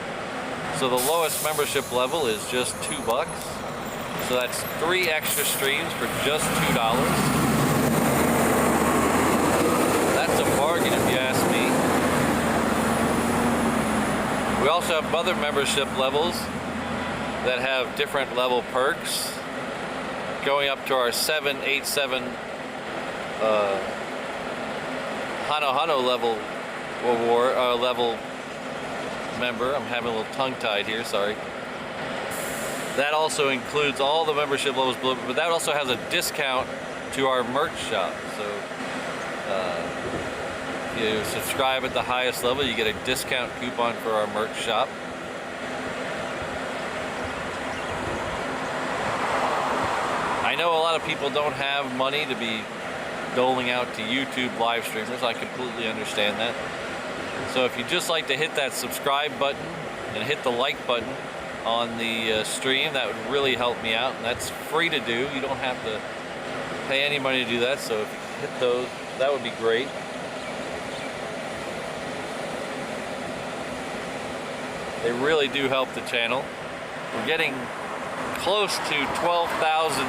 So the lowest membership level is just $2. So that's 3 extra streams for just $2. That's a bargain if you ask me. We also have other membership levels that have different level perks, going up to our 787 Honu level level member. I'm having a little tongue-tied here, sorry. That also includes all the membership levels, but that also has a discount to our merch shop. So if you subscribe at the highest level, you get a discount coupon for our merch shop. I know a lot of people don't have money to be doling out to YouTube live streamers. I completely understand that. So if you just like to hit that subscribe button and hit the like button on the stream, that would really help me out, and that's free to do. You don't have to pay any money to do that, so if you hit those, that would be great. They really do help the channel. We're getting close to 12,000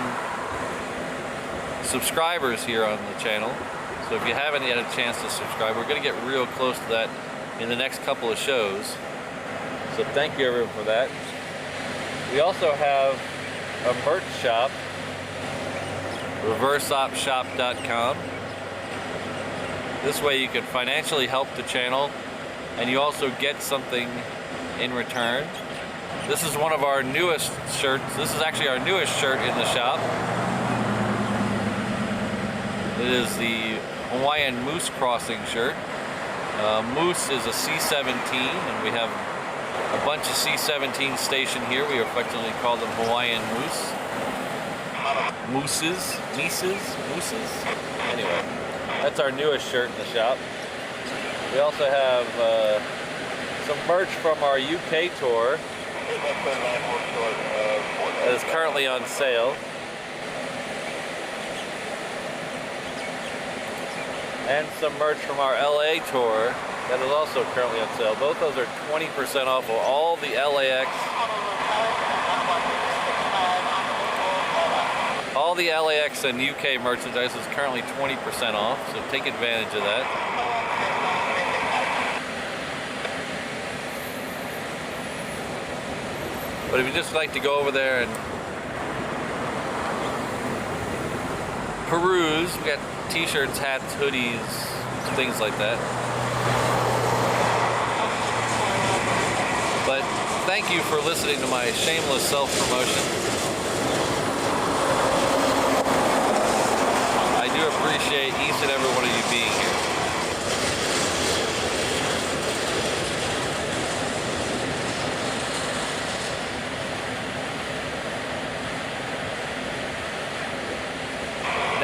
subscribers here on the channel, so if you haven't had a chance to subscribe, we're going to get real close to that in the next couple of shows. So thank you everyone for that. We also have a merch shop, reverseopshop.com. This way you can financially help the channel, and you also get something in return. This is one of our newest shirts. This is actually our newest shirt in the shop. It is the Hawaiian Moose Crossing shirt. Moose is a C-17, and we have a bunch of C-17 stationed here. We affectionately call them Hawaiian Moose. Mooses? Anyway, that's our newest shirt in the shop. We also have some merch from our UK tour that is currently on sale. And some merch from our LA tour that is also currently on sale. Both those are 20% off of all the LAX. All the LAX and UK merchandise is currently 20% off, so take advantage of that. But if you just like to go over there and peruse, we got t-shirts, hats, hoodies, things like that. But thank you for listening to my shameless self-promotion. I do appreciate each and every one of you being here.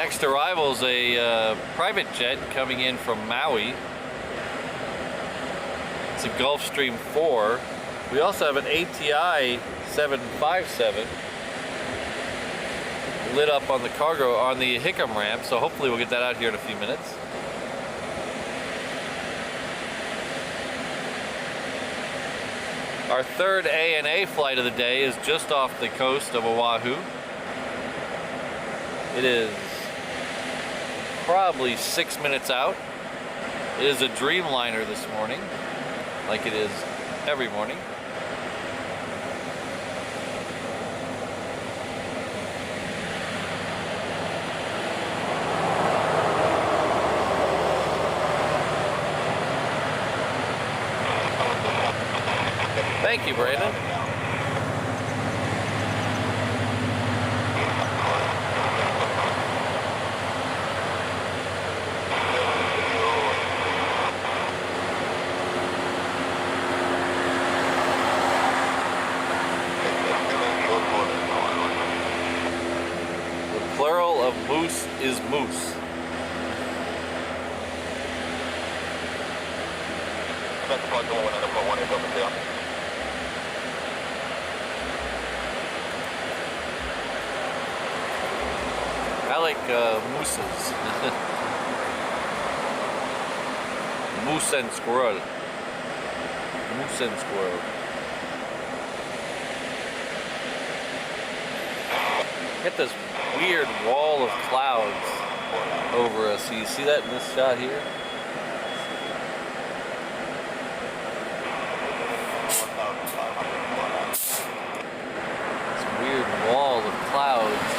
next arrival is a private jet coming in from Maui. It's a Gulfstream 4. We also have an ATI 757 lit up on the cargo, on the Hickam ramp, so hopefully we'll get that out here in a few minutes. Our third ANA flight of the day is just off the coast of Oahu. It is probably 6 minutes out. It is a Dreamliner this morning, like it is every morning. Thank you, Brandon. The plural of moose is moose. I like mooses. Moose and squirrel. Moose and squirrel. Get this weird wall of clouds over us. You see that in this shot here? This weird wall of clouds.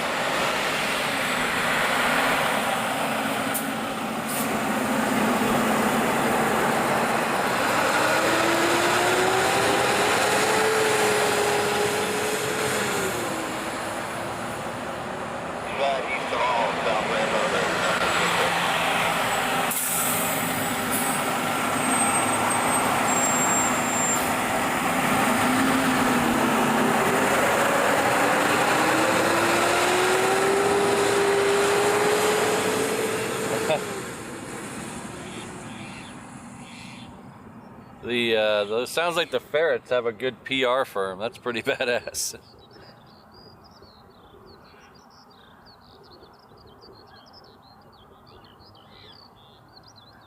Those sounds like the ferrets have a good PR firm. That's pretty badass.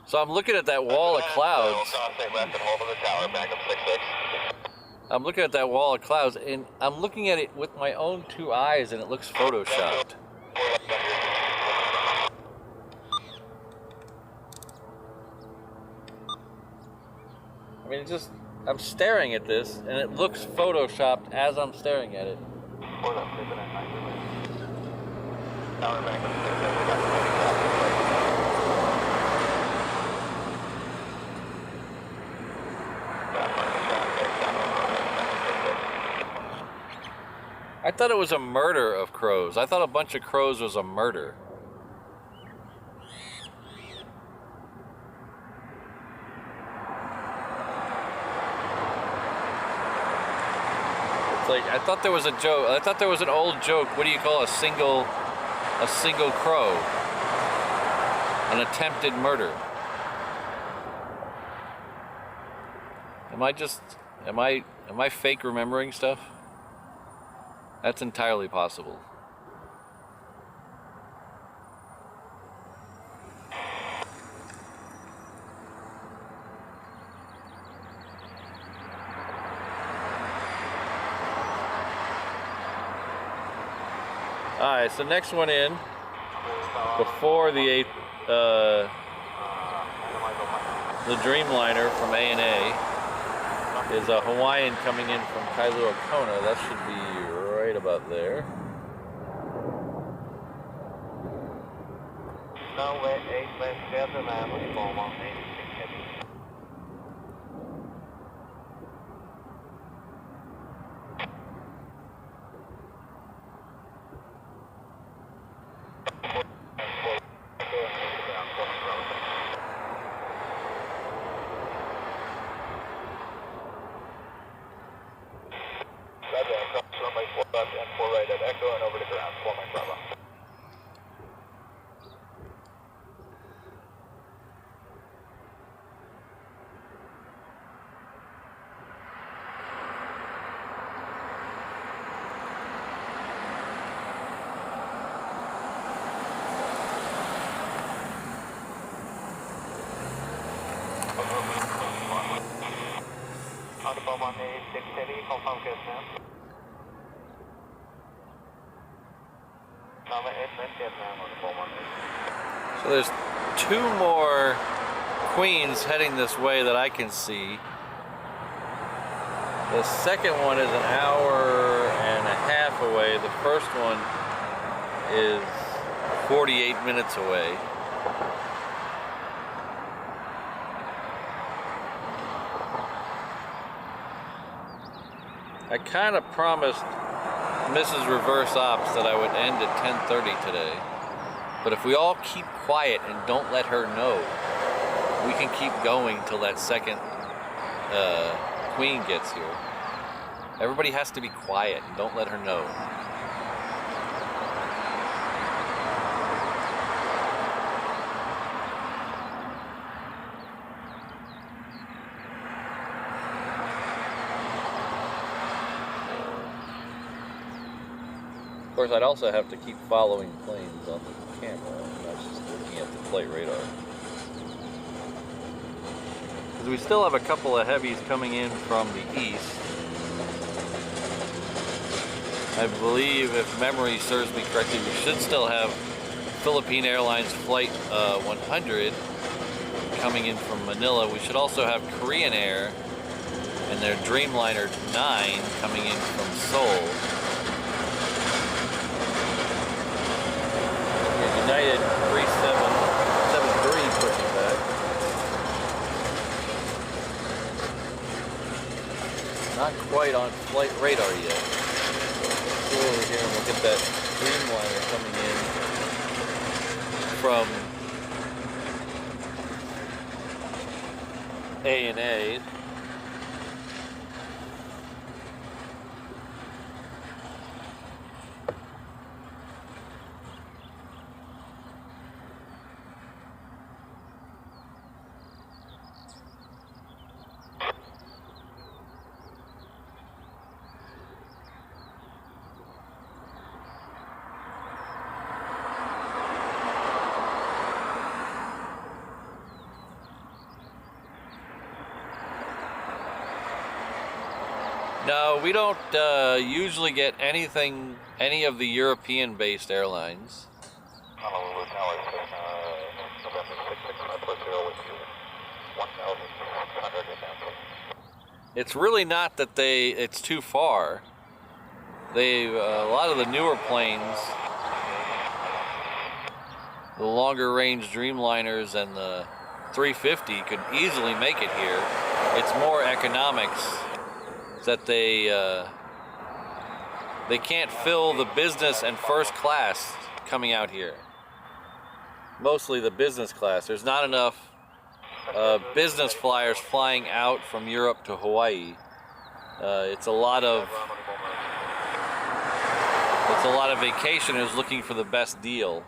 So I'm looking at that wall of clouds. I'm looking at that wall of clouds, and I'm looking at it with my own two eyes, and it looks photoshopped. I mean, I'm staring at this, and it looks photoshopped as I'm staring at it. I thought it was a murder of crows. I thought a bunch of crows was a murder. Like, I thought there was a joke. I thought there was an old joke. What do you call a single crow? An attempted murder. Am I fake remembering stuff? That's entirely possible. Alright, so next one in, before the Dreamliner from ANA, is a Hawaiian coming in from Kailua Kona. That should be right about there. Runway 857 and Moana 86 heavy. steady, hold on, good now. So there's two more Queens heading this way that I can see. The second one is an hour and a half away. The first one is 48 minutes away. I kind of promised Mrs. Reverse Ops that I would end at 10:30 today. But if we all keep quiet and don't let her know, we can keep going till that second Queen gets here. Everybody has to be quiet and don't let her know. Of course, I'd also have to keep following planes on the camera, not just looking at the flight radar. Because we still have a couple of heavies coming in from the east. I believe, if memory serves me correctly, we should still have Philippine Airlines Flight 100 coming in from Manila. We should also have Korean Air and their Dreamliner 9 coming in from Seoul. United 3773 pushing back. Not quite on flight radar yet. Go over here and we'll get that Dreamliner coming in from A&A. No, we don't usually get any of the European-based airlines. Honolulu Tower, November 66540 with 1,600 advancing. It's really not that it's too far. A lot of the newer planes, the longer range Dreamliners and the 350 could easily make it here. It's more economics that they can't fill the business and first class coming out here. Mostly the business class. There's not enough business flyers flying out from Europe to Hawaii. It's a lot of vacationers looking for the best deal.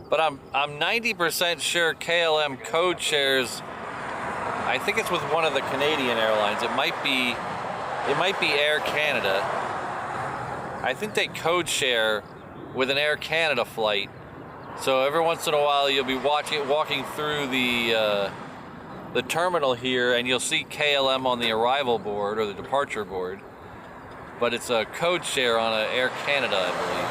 But I'm 90% sure KLM code shares. I think it's with one of the Canadian airlines. It might be Air Canada. I think they code share with an Air Canada flight. So every once in a while you'll be walking through the terminal here, and you'll see KLM on the arrival board or the departure board. But it's a code share on an Air Canada, I believe.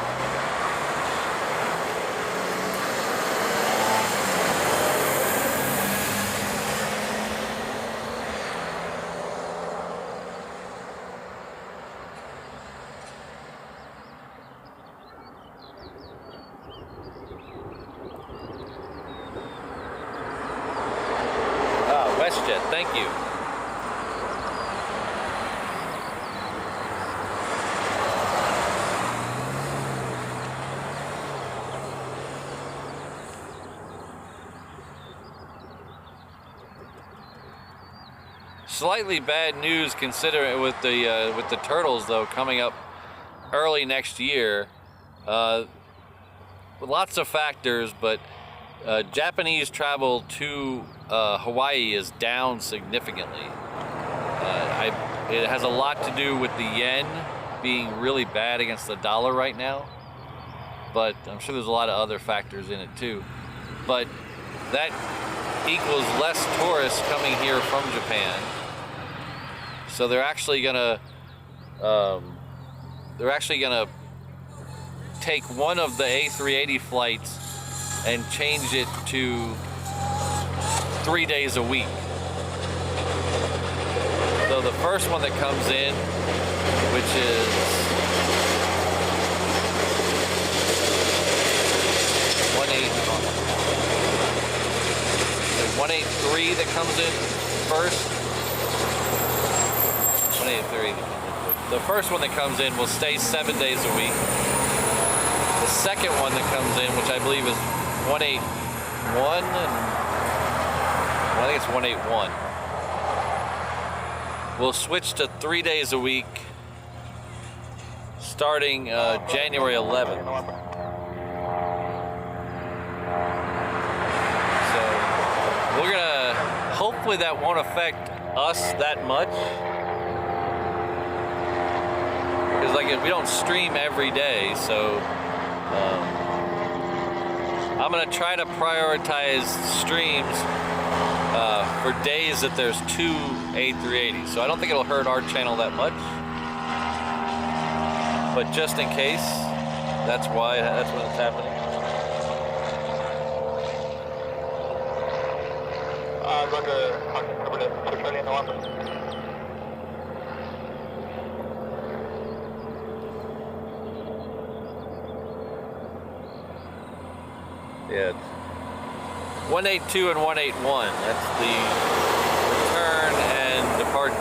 WestJet, thank you. slightly bad news considering with the turtles though coming up early next year. Lots of factors, but Japanese travel to Hawaii is down significantly. It has a lot to do with the yen being really bad against the dollar right now, but I'm sure there's a lot of other factors in it too. But that equals less tourists coming here from Japan, so they're actually gonna take one of the A380 flights and change it to 3 days a week. So the first one that comes in, which is 183 that comes in first. 183 that comes in first. The first one that comes in will stay 7 days a week. The second one that comes in, which I believe is 181, and I think it's 181, will switch to 3 days a week starting January 11th. So we're gonna, hopefully that won't affect us that much, because like we don't stream every day, so I'm gonna try to prioritize streams for days that there's 2 A380s. So I don't think it'll hurt our channel that much, but just in case, that's when it's happening. Yeah, it's 182 and 181. That's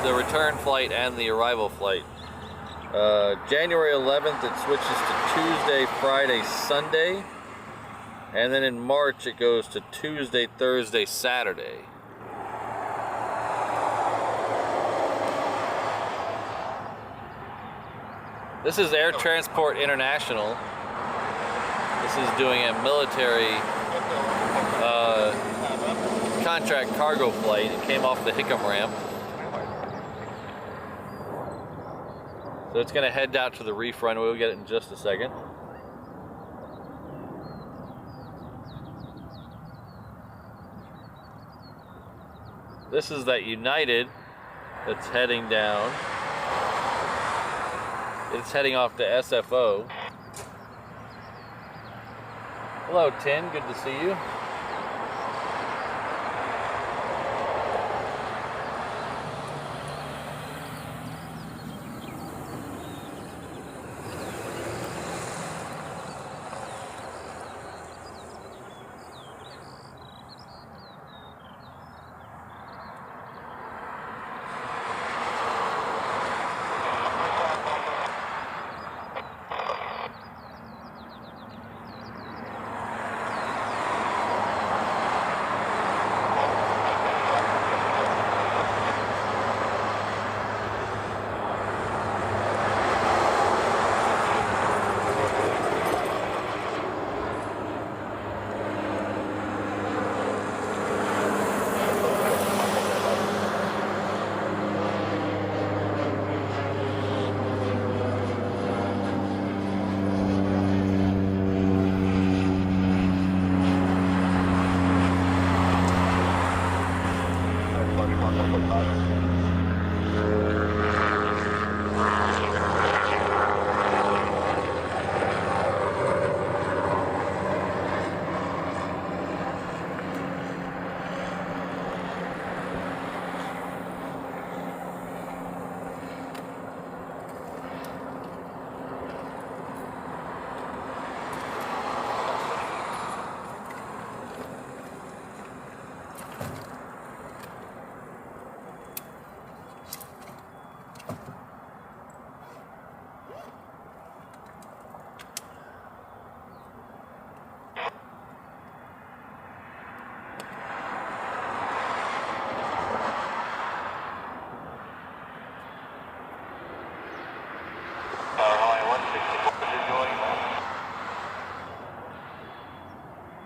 the return flight and the arrival flight. January 11th, it switches to Tuesday, Friday, Sunday, and then in March it goes to Tuesday, Thursday, Saturday. This is Air Transport International. This is doing a military contract cargo flight. It came off the Hickam ramp. So it's going to head out to the reef runway. We'll get it in just a second. This is that United that's heading down. It's heading off to SFO. Hello, Tin. Good to see you.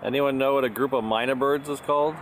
Anyone know what a group of minor birds is called?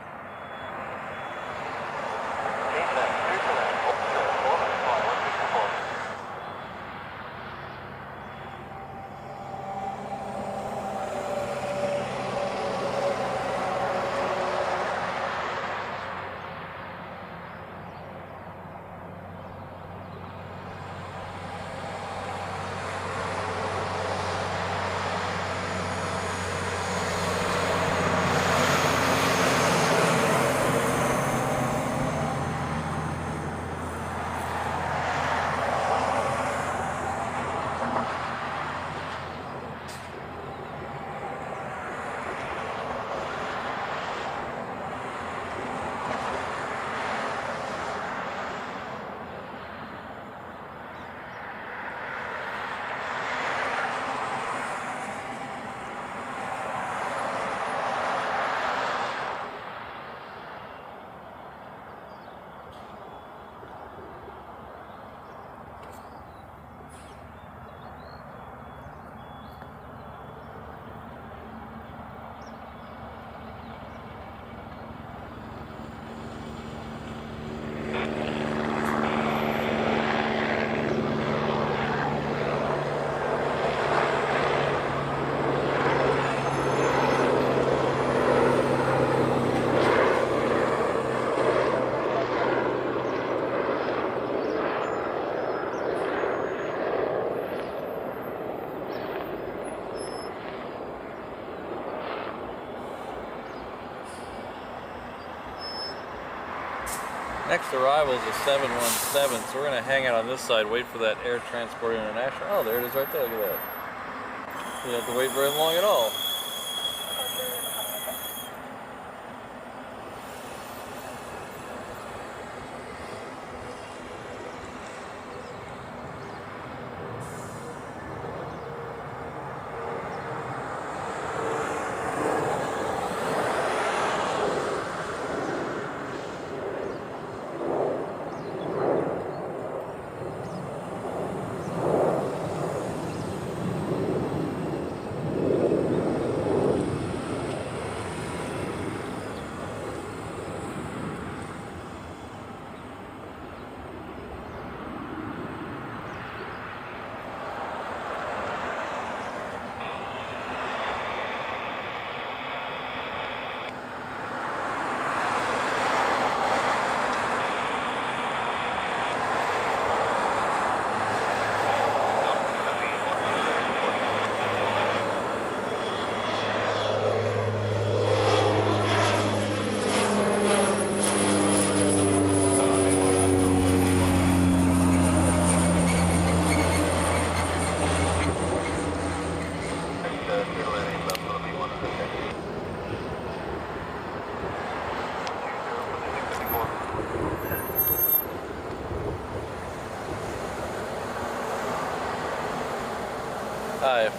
Next arrival is a 717, so we're going to hang out on this side, wait for that Air Transport International. Oh, there it is right there, look at that. You don't have to wait very long at all.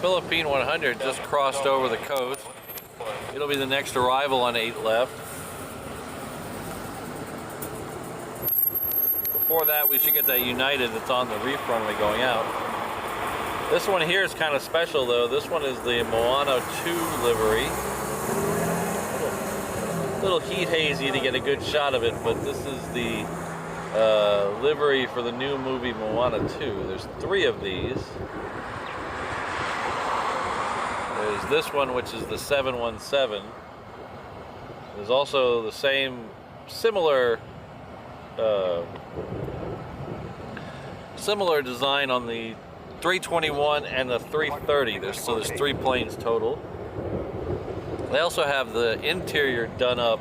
Philippine 100 just crossed over the coast. It'll be the next arrival on 8 left. Before that, we should get that United that's on the reef runway going out. This one here is kind of special though. This one is the Moana 2 livery. A little heat hazy to get a good shot of it, but this is the livery for the new movie Moana 2. There's 3 of these. There's this one, which is the 717. There's also the same, similar design on the 321 and the 330. So there's 3 planes total. They also have the interior done up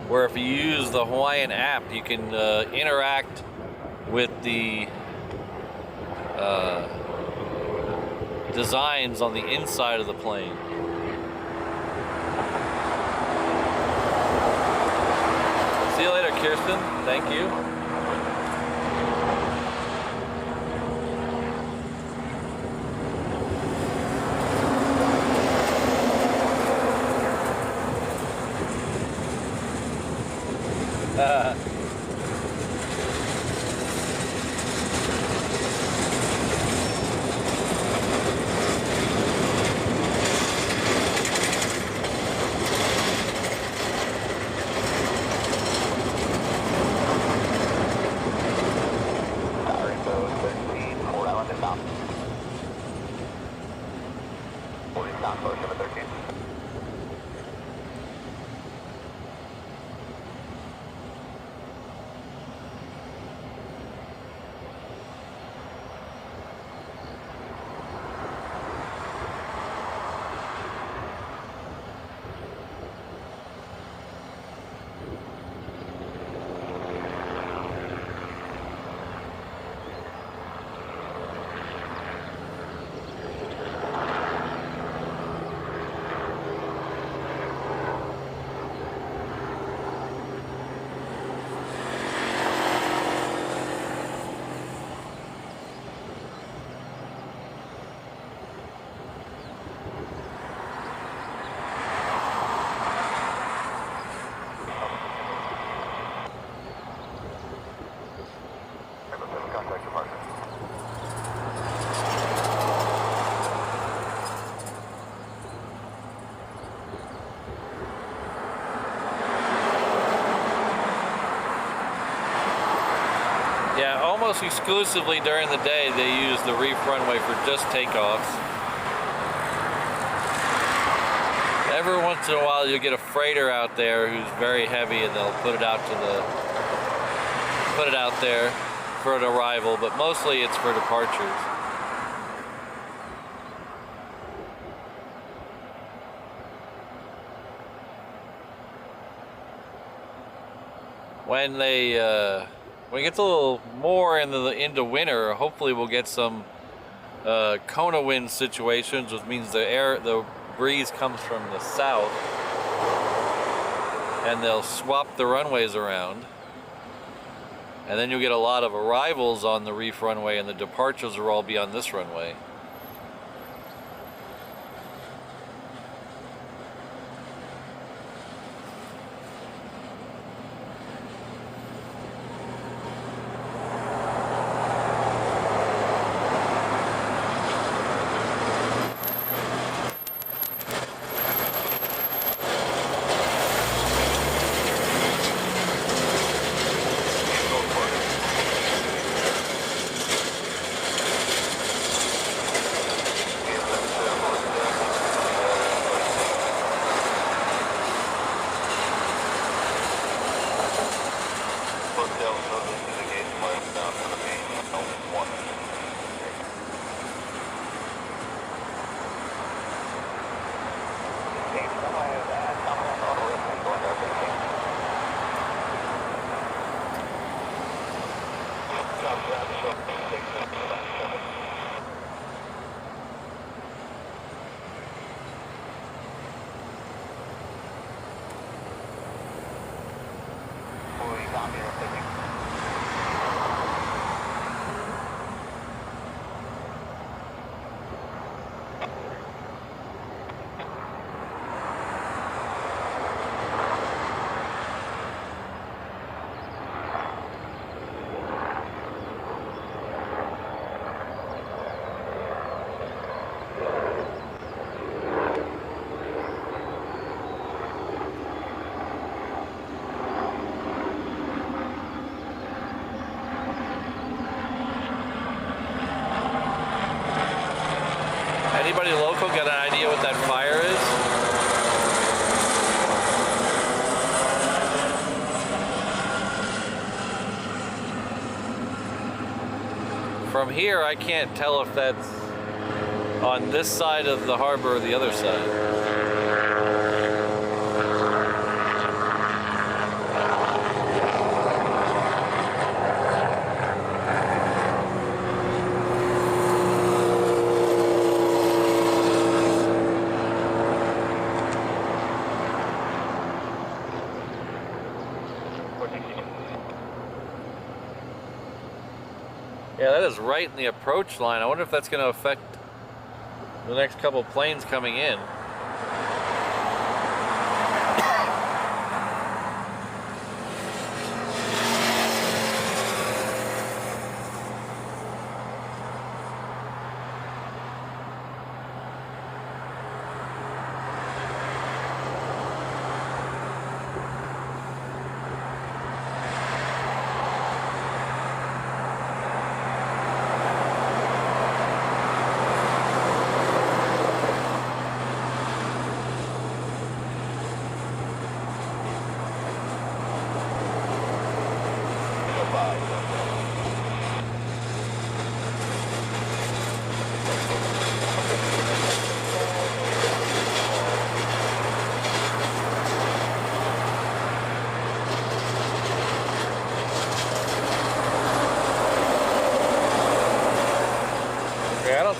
where if you use the Hawaiian app, you can interact with the designs on the inside of the plane. See you later, Kirsten. Thank you. 40 knots, 713. Yeah, almost exclusively during the day they use the reef runway for just takeoffs. Every once in a while you'll get a freighter out there who's very heavy and they'll put it out there for an arrival, but mostly it's for departures. When it gets a little more into winter, hopefully we'll get some Kona wind situations, which means the breeze comes from the south, and they'll swap the runways around, and then you'll get a lot of arrivals on the reef runway, and the departures will all be on this runway. Anybody local got an idea what that fire is? From here, I can't tell if that's on this side of the harbor or the other side. Yeah, that is right in the approach line. I wonder if that's going to affect the next couple planes coming in.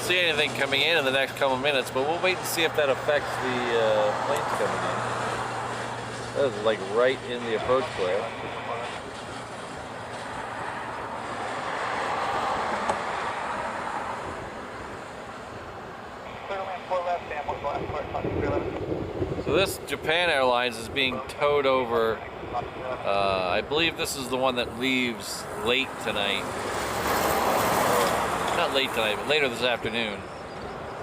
see anything coming in the next couple minutes, but we'll wait and see if that affects the planes coming in. That was like right in the approach flare. So this Japan Airlines is being towed over. I believe this is the one that leaves late tonight. Not late tonight, but later this afternoon.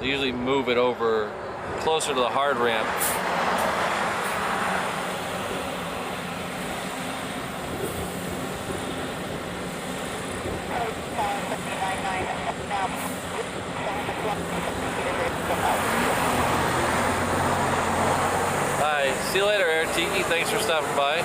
They usually move it over closer to the hard ramp. Hi, see you later, Air Tiki. Thanks for stopping by.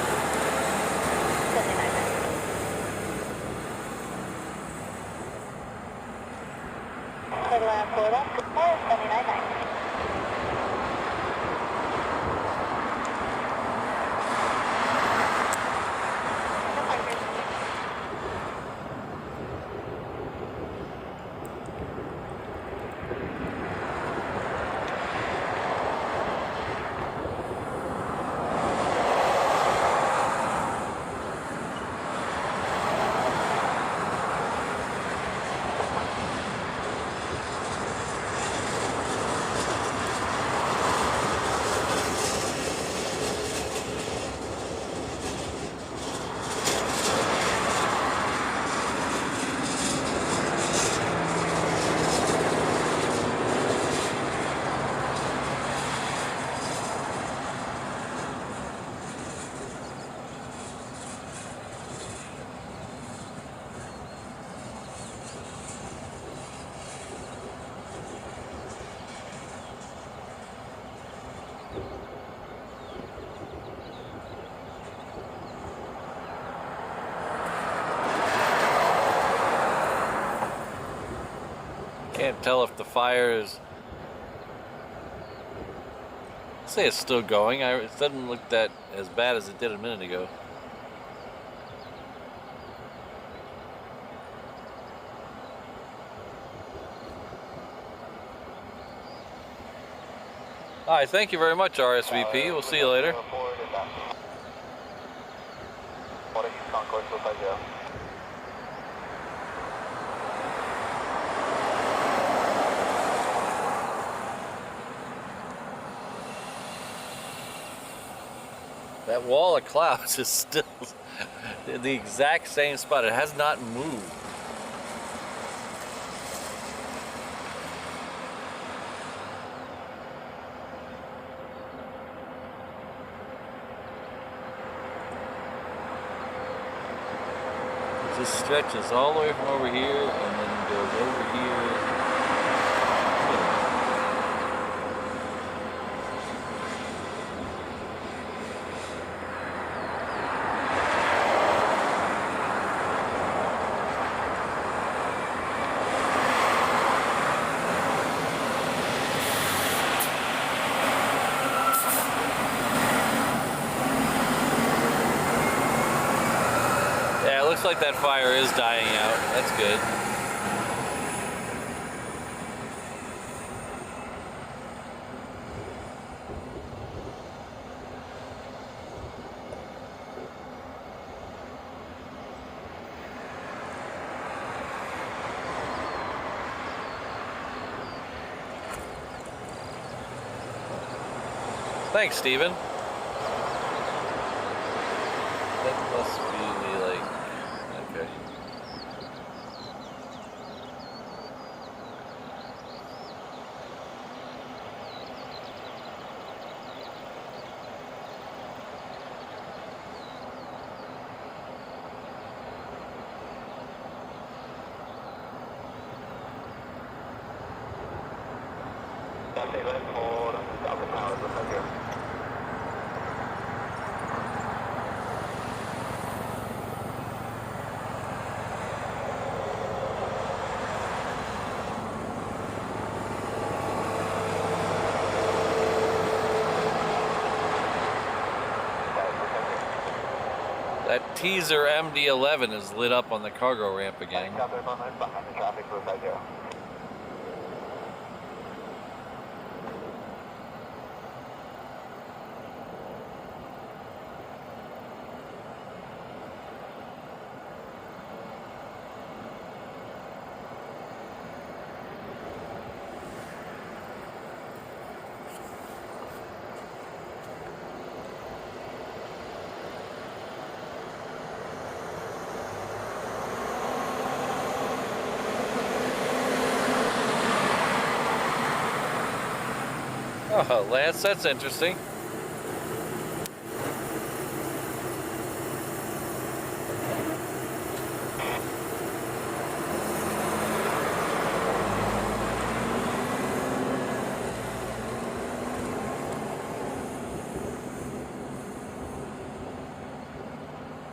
Can't tell if the fire is. I'd say it's still going. It doesn't look that as bad as it did a minute ago. All right, thank you very much, RSVP. We'll see you later. That wall of clouds is still in the exact same spot. It has not moved. It just stretches all the way from over here and then goes over here. Looks like that fire is dying out. That's good. Thanks, Steven. That must be the, like, okay. That teaser MD-11 is lit up on the cargo ramp again. Oh, Lance, that's interesting.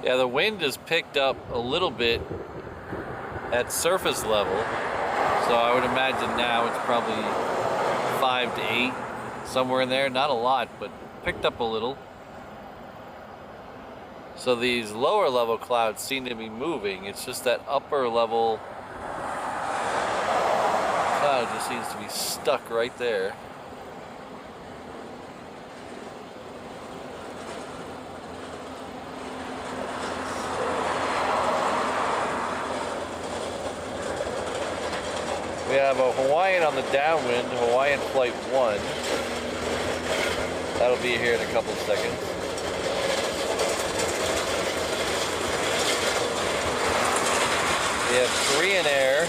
Yeah, the wind has picked up a little bit at surface level, so I would imagine now it's probably 5 to 8, somewhere in there. Not a lot, but picked up a little. So these lower level clouds seem to be moving. It's just that upper level cloud just seems to be stuck right there. We have a Hawaiian on the downwind, Hawaiian Flight 1. That'll be here in a couple of seconds. We have Korean Air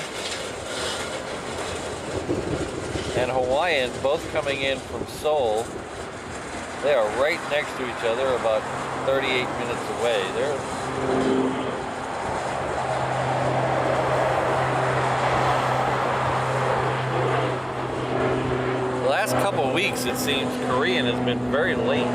and Hawaiian both coming in from Seoul. They are right next to each other, about 38 minutes away. The last couple of weeks, it seems Korean has been very late.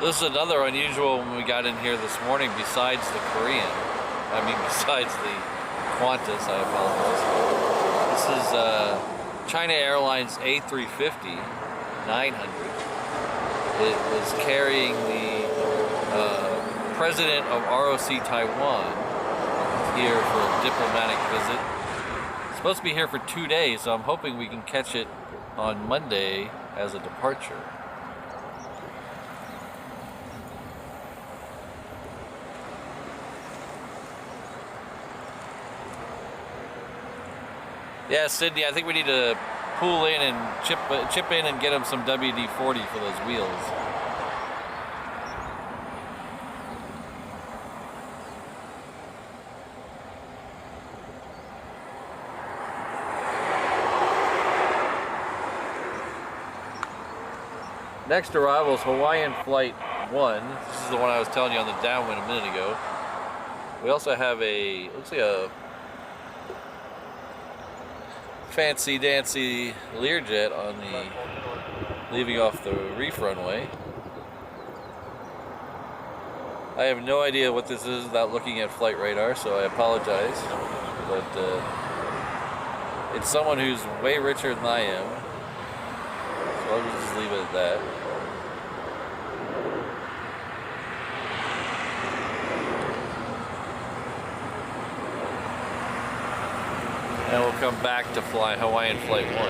This is another unusual one we got in here this morning besides the Korean. Besides the Qantas, I apologize. This is China Airlines A350 900. It was carrying the president of ROC Taiwan here for a diplomatic visit. It's supposed to be here for 2 days, so I'm hoping we can catch it on Monday as a departure. Yeah, Sydney, I think we need to pull in and chip in and get him some WD-40 for those wheels. Next arrival is Hawaiian Flight 1. This is the one I was telling you on the downwind a minute ago. We also have a, looks like a fancy dancy Learjet on the, leaving off the reef runway. I have no idea what this is without looking at flight radar, so I apologize. But it's someone who's way richer than I am. So I'll just leave it at that. And we'll come back to fly Hawaiian Flight 1.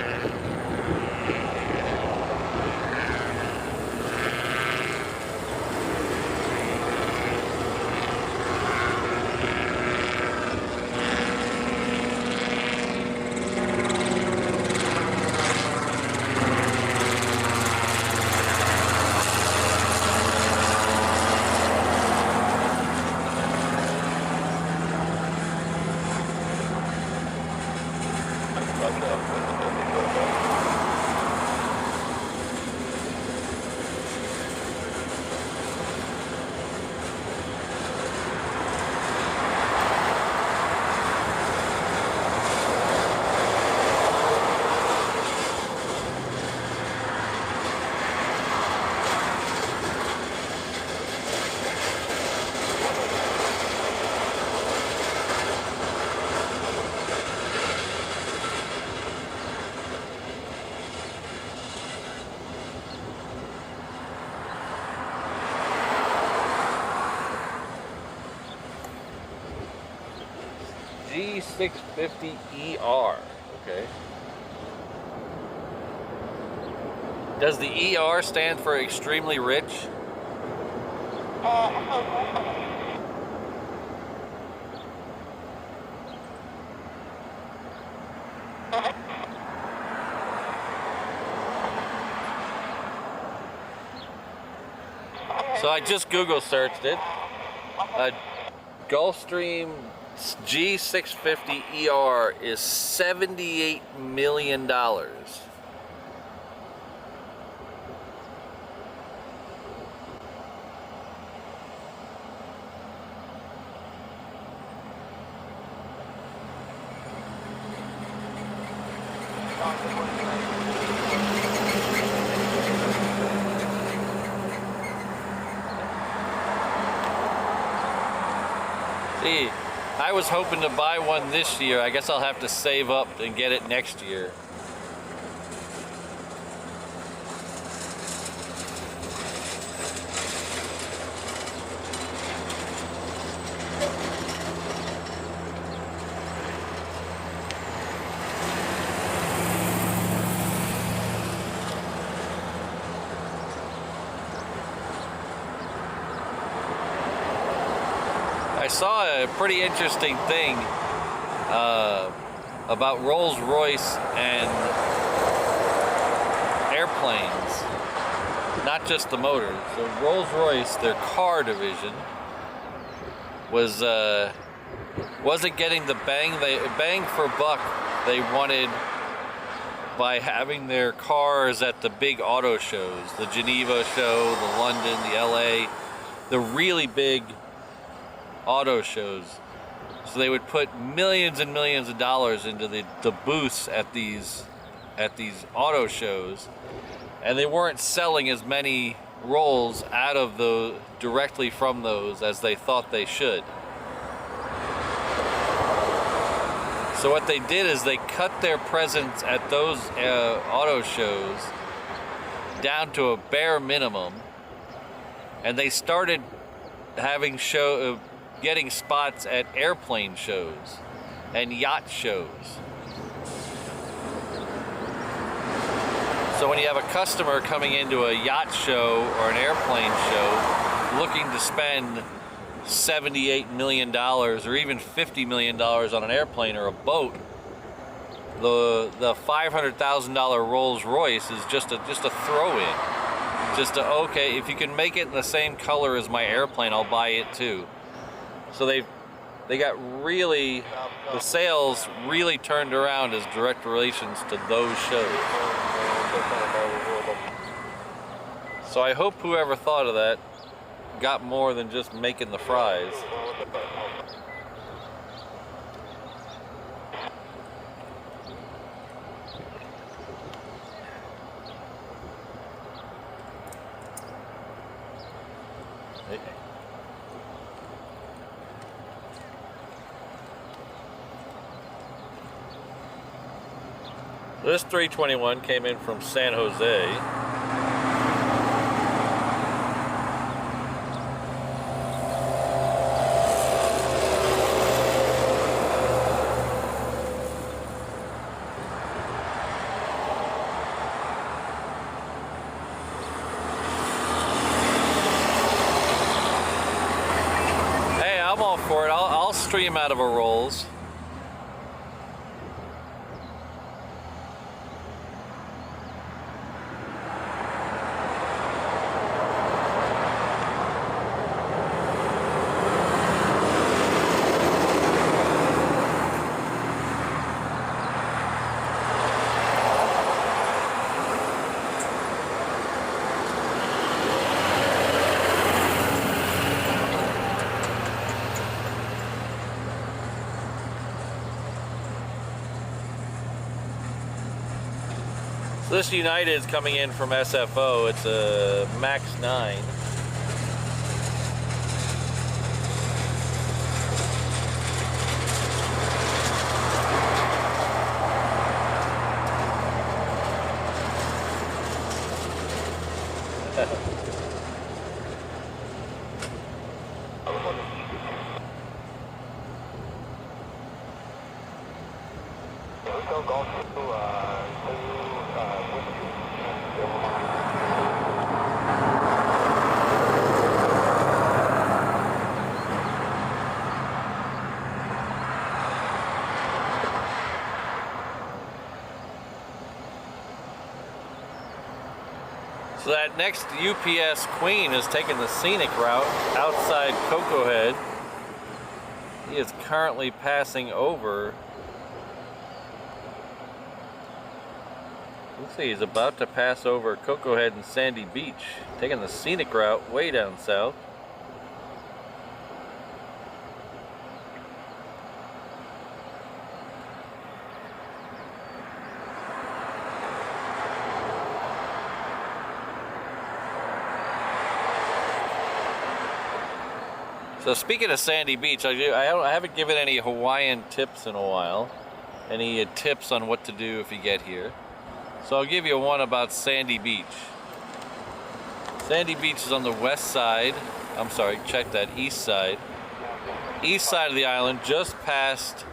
G650ER. Okay. Does the ER stand for extremely rich? So I just Google searched it. Gulfstream G650ER is $78 million. See, I was hoping to buy one this year. I guess I'll have to save up and get it next year. I saw a pretty interesting thing about Rolls-Royce and airplanes, not just the motors. So Rolls-Royce, their car division, wasn't getting the bang for buck they wanted by having their cars at the big auto shows, the Geneva show, the London, the LA, the really big auto shows. So they would put millions and millions of dollars into the booths at these auto shows, and they weren't selling as many rolls out of directly from those as they thought they should. So what they did is they cut their presence at those auto shows down to a bare minimum, and they started having getting spots at airplane shows and yacht shows. So when you have a customer coming into a yacht show or an airplane show looking to spend $78 million or even $50 million on an airplane or a boat, the $500,000 Rolls-Royce is just a throw-in. Okay, if you can make it in the same color as my airplane, I'll buy it too. So they got really, the sales really turned around as direct relations to those shows. So I hope whoever thought of that got more than just making the fries. This 321 came in from San Jose. Hey, I'm all for it. I'll stream out of a Rolls. So this United is coming in from SFO. It's a Max 9. So that next UPS Queen is taking the scenic route outside Cocoa Head. He is currently passing over. Looks like he's about to pass over Cocoa Head and Sandy Beach, taking the scenic route way down south. So speaking of Sandy Beach, I haven't given any Hawaiian tips in a while. Any tips on what to do if you get here. So I'll give you one about Sandy Beach. Sandy Beach is on the west side. I'm sorry, check that, east side. East side of the island, just past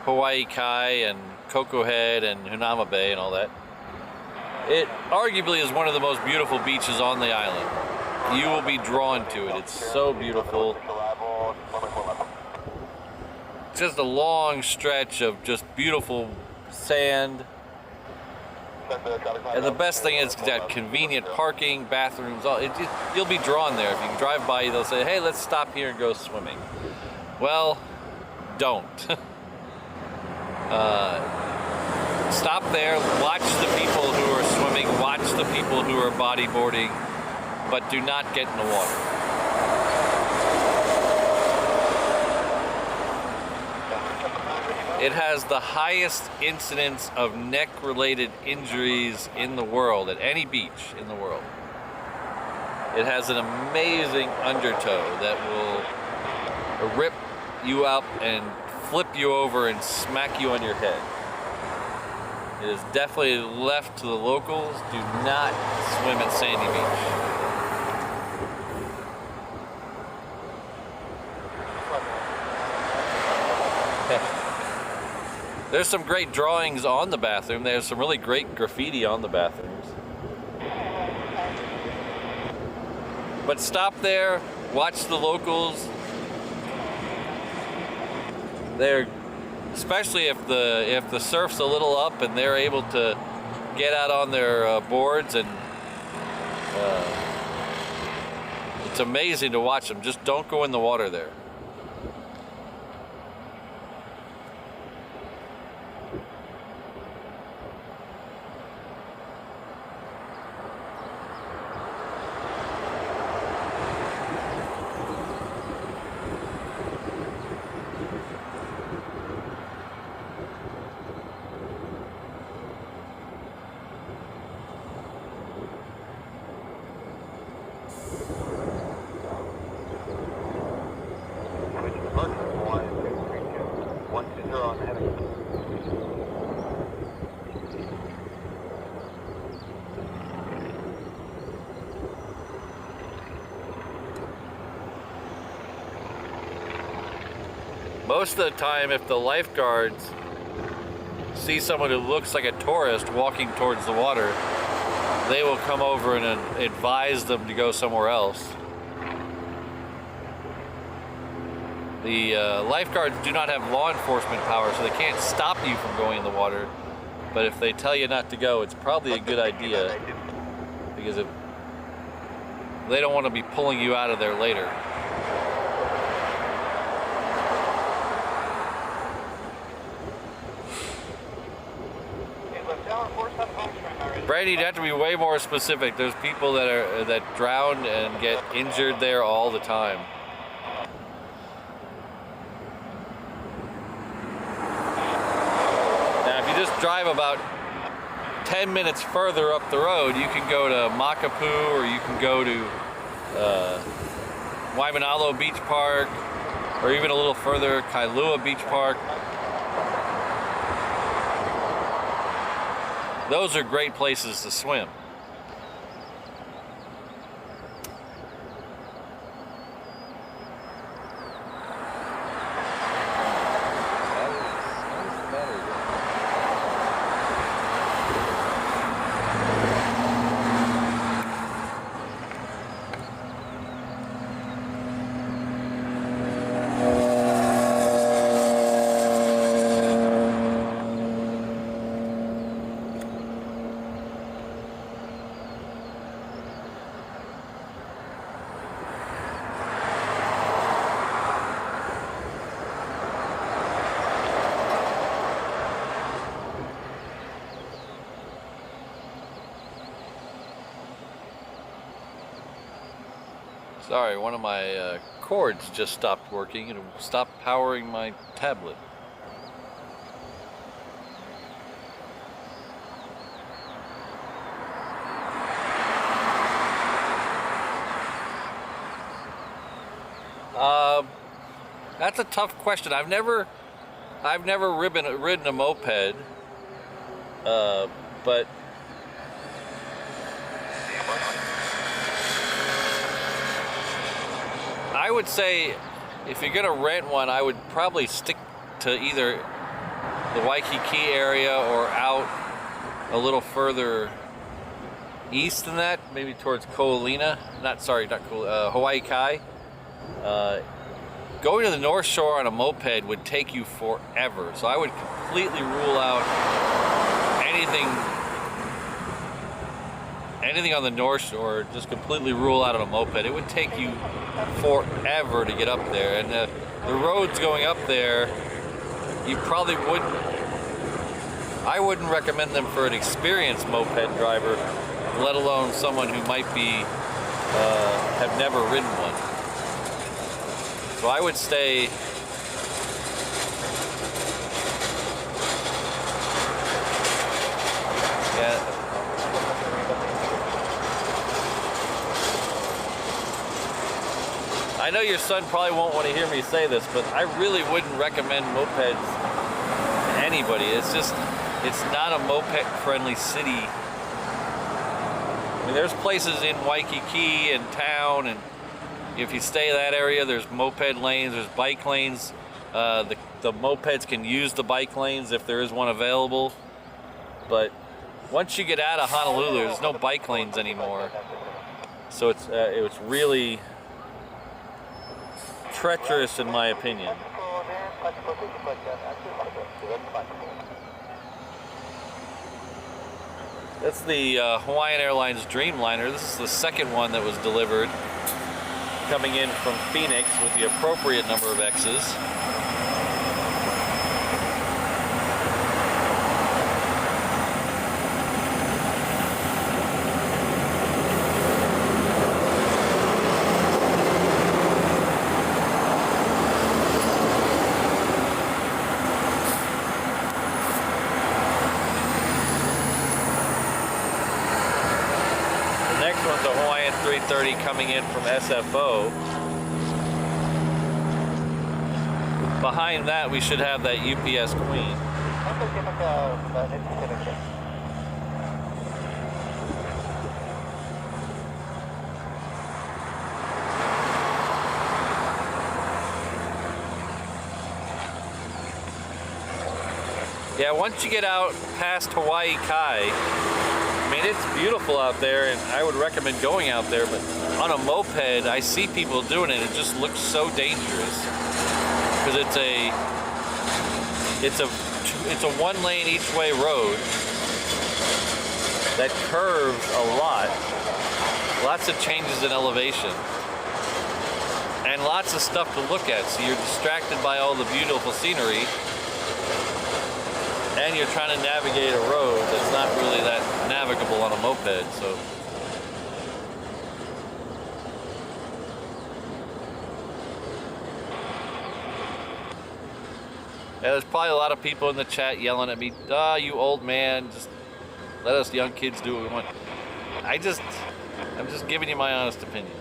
Hawaii Kai and Cocoa Head and Hanauma Bay and all that. It arguably is one of the most beautiful beaches on the island. You will be drawn to it. It's so beautiful. Just a long stretch of just beautiful sand. And the best thing is that convenient parking, bathrooms, you'll be drawn there. If you drive by, they'll say, hey, let's stop here and go swimming. Well, don't. Stop there, watch the people who are swimming, watch the people who are bodyboarding, but do not get in the water. It has the highest incidence of neck-related injuries in the world, at any beach in the world. It has an amazing undertow that will rip you up and flip you over and smack you on your head. It is definitely left to the locals. Do not swim at Sandy Beach. There's some great drawings on the bathroom. There's some really great graffiti on the bathrooms. But stop there, watch the locals. They're, especially if the surf's a little up and they're able to get out on their boards, and it's amazing to watch them. Just don't go in the water there. Most of the time, if the lifeguards see someone who looks like a tourist walking towards the water, they will come over and advise them to go somewhere else. The lifeguards do not have law enforcement power, so they can't stop you from going in the water. But if they tell you not to go, it's probably a good idea, because if they don't want to be pulling you out of there later. Brady, you'd have to be way more specific. There's people that drown and get injured there all the time. Now, if you just drive about 10 minutes further up the road, you can go to Makapu, or you can go to Waimanalo Beach Park, or even a little further, Kailua Beach Park. Those are great places to swim. Sorry, one of my cords just stopped working and stopped powering my tablet. That's a tough question. I've never ridden a moped, but I would say if you're gonna rent one, I would probably stick to either the Waikiki area or out a little further east than that, maybe towards Hawaii Kai. Going to the North Shore on a moped would take you forever, so I would completely rule out anything on the North Shore. Just completely rule out on a moped. It would take you forever to get up there, and the roads going up there, you probably wouldn't. I wouldn't recommend them for an experienced moped driver, let alone someone who might be have never ridden one. So I would stay. Yeah. I know your son probably won't want to hear me say this, but I really wouldn't recommend mopeds to anybody. It's not a moped-friendly city. I mean, there's places in Waikiki and town, and if you stay in that area, there's moped lanes, there's bike lanes. The mopeds can use the bike lanes if there is one available. But once you get out of Honolulu, there's no bike lanes anymore. So it's really treacherous in my opinion. That's the Hawaiian Airlines Dreamliner. This is the second one that was delivered, coming in from Phoenix with the appropriate number of X's. The Hawaiian 330 coming in from SFO. behind that we should have that UPS Queen. Yeah, once you get out past Hawaii Kai, I mean, it's beautiful out there, and I would recommend going out there, but on a moped, I see people doing it. It just looks so dangerous because it's a one-lane each-way road that curves a lot. Lots of changes in elevation and lots of stuff to look at. So you're distracted by all the beautiful scenery, and you're trying to navigate a road that's not really that navigable on a moped. So yeah, there's probably a lot of people in the chat yelling at me, you old man, just let us young kids do what we want. I'm just giving you my honest opinion.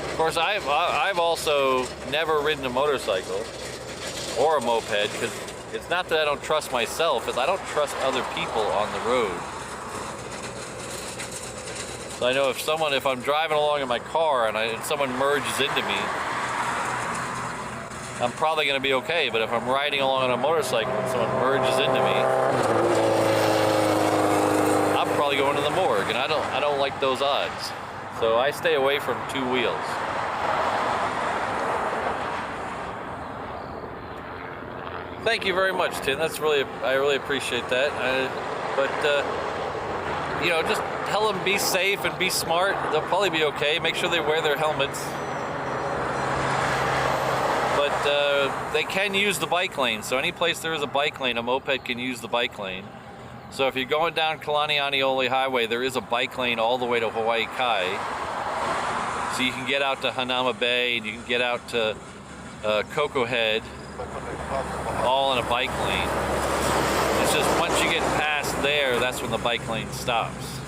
Of course, I've also never ridden a motorcycle or a moped, because it's not that I don't trust myself, it's I don't trust other people on the road. So I know if I'm driving along in my car and someone merges into me, I'm probably going to be okay. But if I'm riding along on a motorcycle and someone merges into me, I'm probably going to the morgue, and I don't like those odds. So I stay away from two wheels. Thank you very much, Tim. I really appreciate that. You know, just tell them be safe and be smart. They'll probably be okay. Make sure they wear their helmets. But they can use the bike lane. So any place there is a bike lane, a moped can use the bike lane. So if you're going down Kalanianiole Highway, there is a bike lane all the way to Hawaii Kai. So you can get out to Hanauma Bay, and you can get out to Cocoa Head, all in a bike lane. It's just once you get past there, that's when the bike lane stops.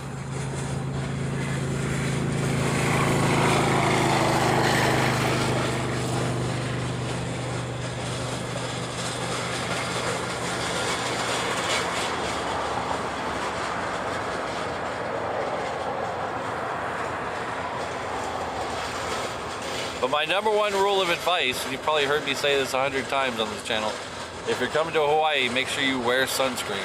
But my number one rule of advice, and you've probably heard me say this 100 times on this channel, if you're coming to Hawaii, make sure you wear sunscreen.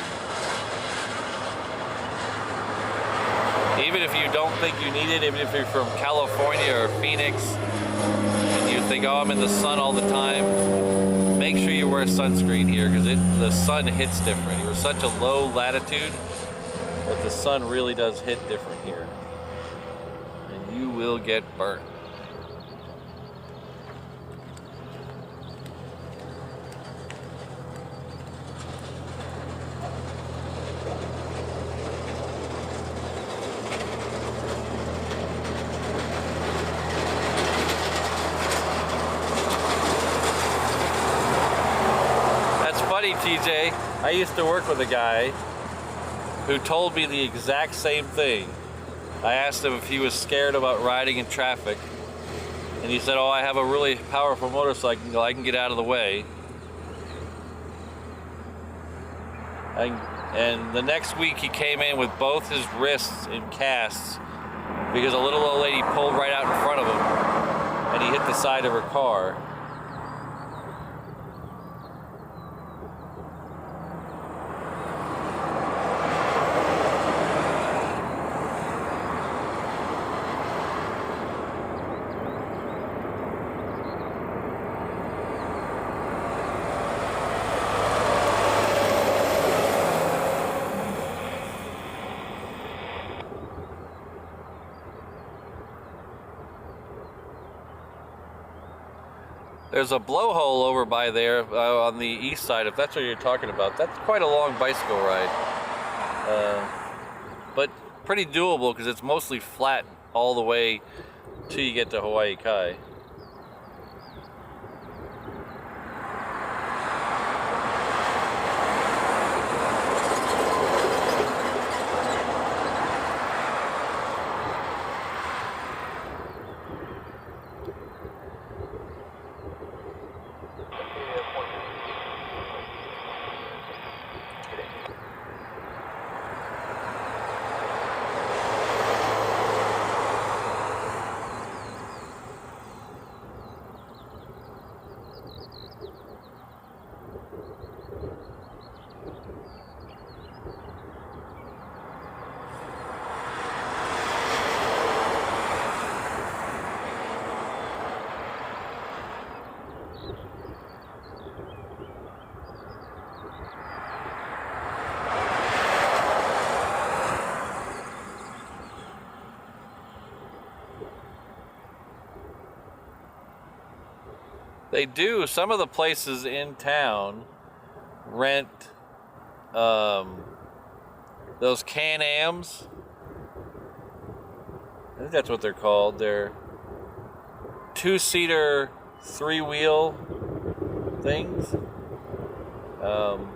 Even if you don't think you need it, even if you're from California or Phoenix, and you think, oh, I'm in the sun all the time, make sure you wear sunscreen here, because the sun hits different. You're such a low latitude that the sun really does hit different here. And you will get burnt. TJ, I used to work with a guy who told me the exact same thing. I asked him if he was scared about riding in traffic, and he said, oh, I have a really powerful motorcycle, I can get out of the way. And the next week he came in with both his wrists in casts because a little old lady pulled right out in front of him and he hit the side of her car. There's a blowhole over by there on the east side, if that's what you're talking about. That's quite a long bicycle ride. But pretty doable because it's mostly flat all the way till you get to Hawaii Kai. They do. Some of the places in town rent those Can-Ams. I think that's what they're called. They're two-seater, three-wheel things. So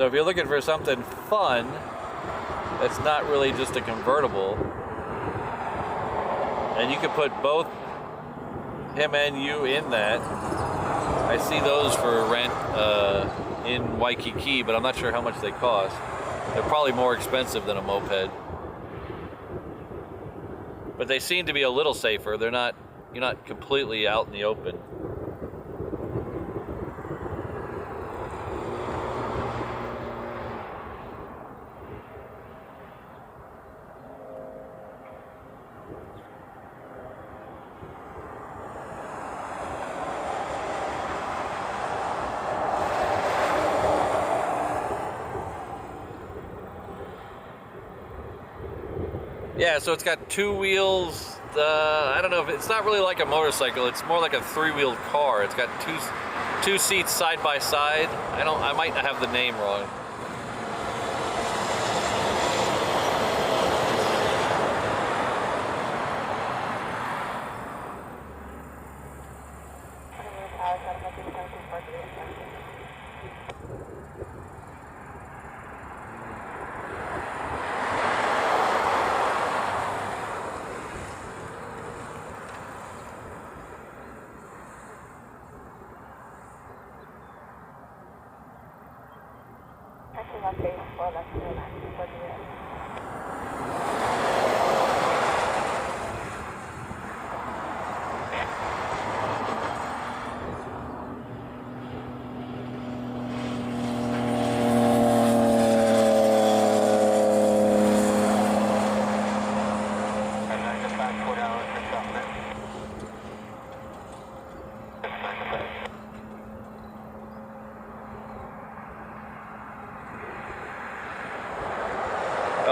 if you're looking for something fun, that's not really just a convertible, and you could put both him and you in that. I see those for rent in Waikiki, but I'm not sure how much they cost. They're probably more expensive than a moped, but they seem to be a little safer. They're not, you're not completely out in the open. Yeah, so it's got two wheels. I don't know if it's not really like a motorcycle. It's more like a three-wheeled car. It's got two seats side by side. I might have the name wrong.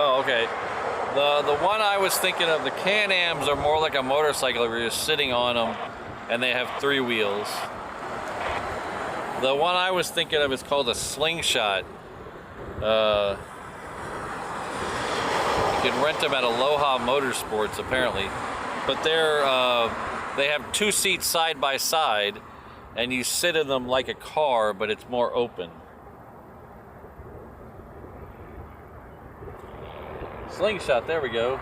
Oh, okay. The one I was thinking of, the Can-Ams are more like a motorcycle where you're sitting on them and they have three wheels. The one I was thinking of is called a Slingshot. You can rent them at Aloha Motorsports apparently, but they have two seats side by side and you sit in them like a car, but it's more open. Slingshot, there we go.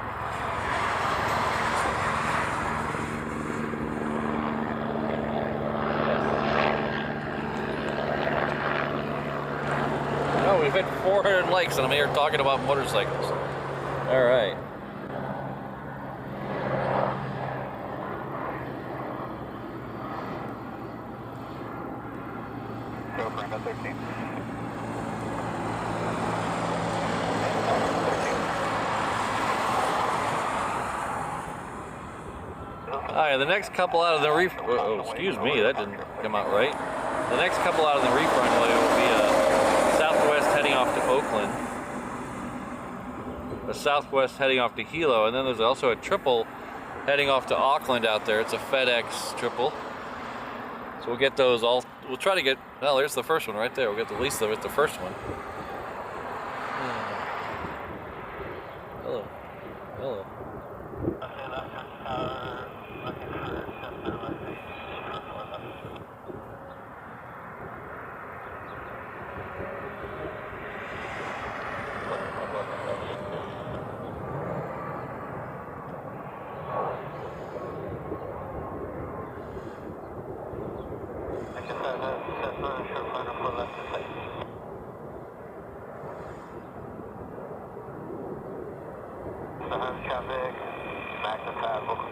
Oh, we've hit 400 likes and I'm here talking about motorcycles. All right. Go for number 13. Alright, the next couple out of the reef... Oh, excuse me, that didn't come out right. The next couple out of the reef runway will be a Southwest heading off to Oakland, a Southwest heading off to Hilo, and then there's also a triple heading off to Auckland out there. It's a FedEx triple. So we'll get those all... We'll try to get... Well, there's the first one right there. We'll get the least of it, the first one. Hello. Hello. Traffic, magnify local.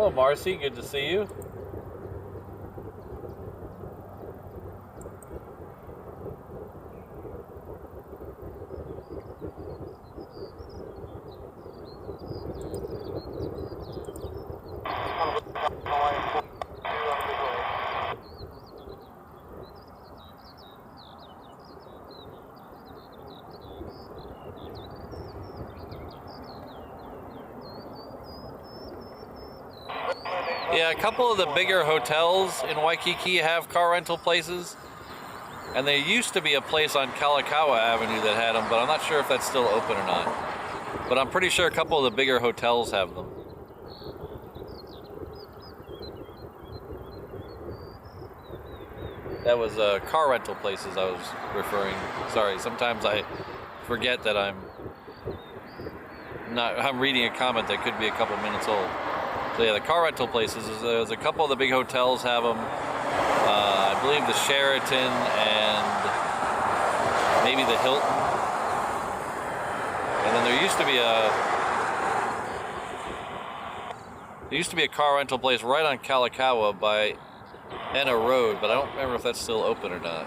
Hello, Marcy. Good to see you. Yeah, a couple of the bigger hotels in Waikiki have car rental places. And there used to be a place on Kalakaua Avenue that had them, but I'm not sure if that's still open or not. But I'm pretty sure a couple of the bigger hotels have them. That was car rental places I was referring. Sorry, sometimes I forget that I'm reading a comment that could be a couple minutes old. So yeah, the car rental places, there's a couple of the big hotels have them. I believe the Sheraton and maybe the Hilton. And then there used to be a car rental place right on Kalakaua by Ena Road, but I don't remember if that's still open or not.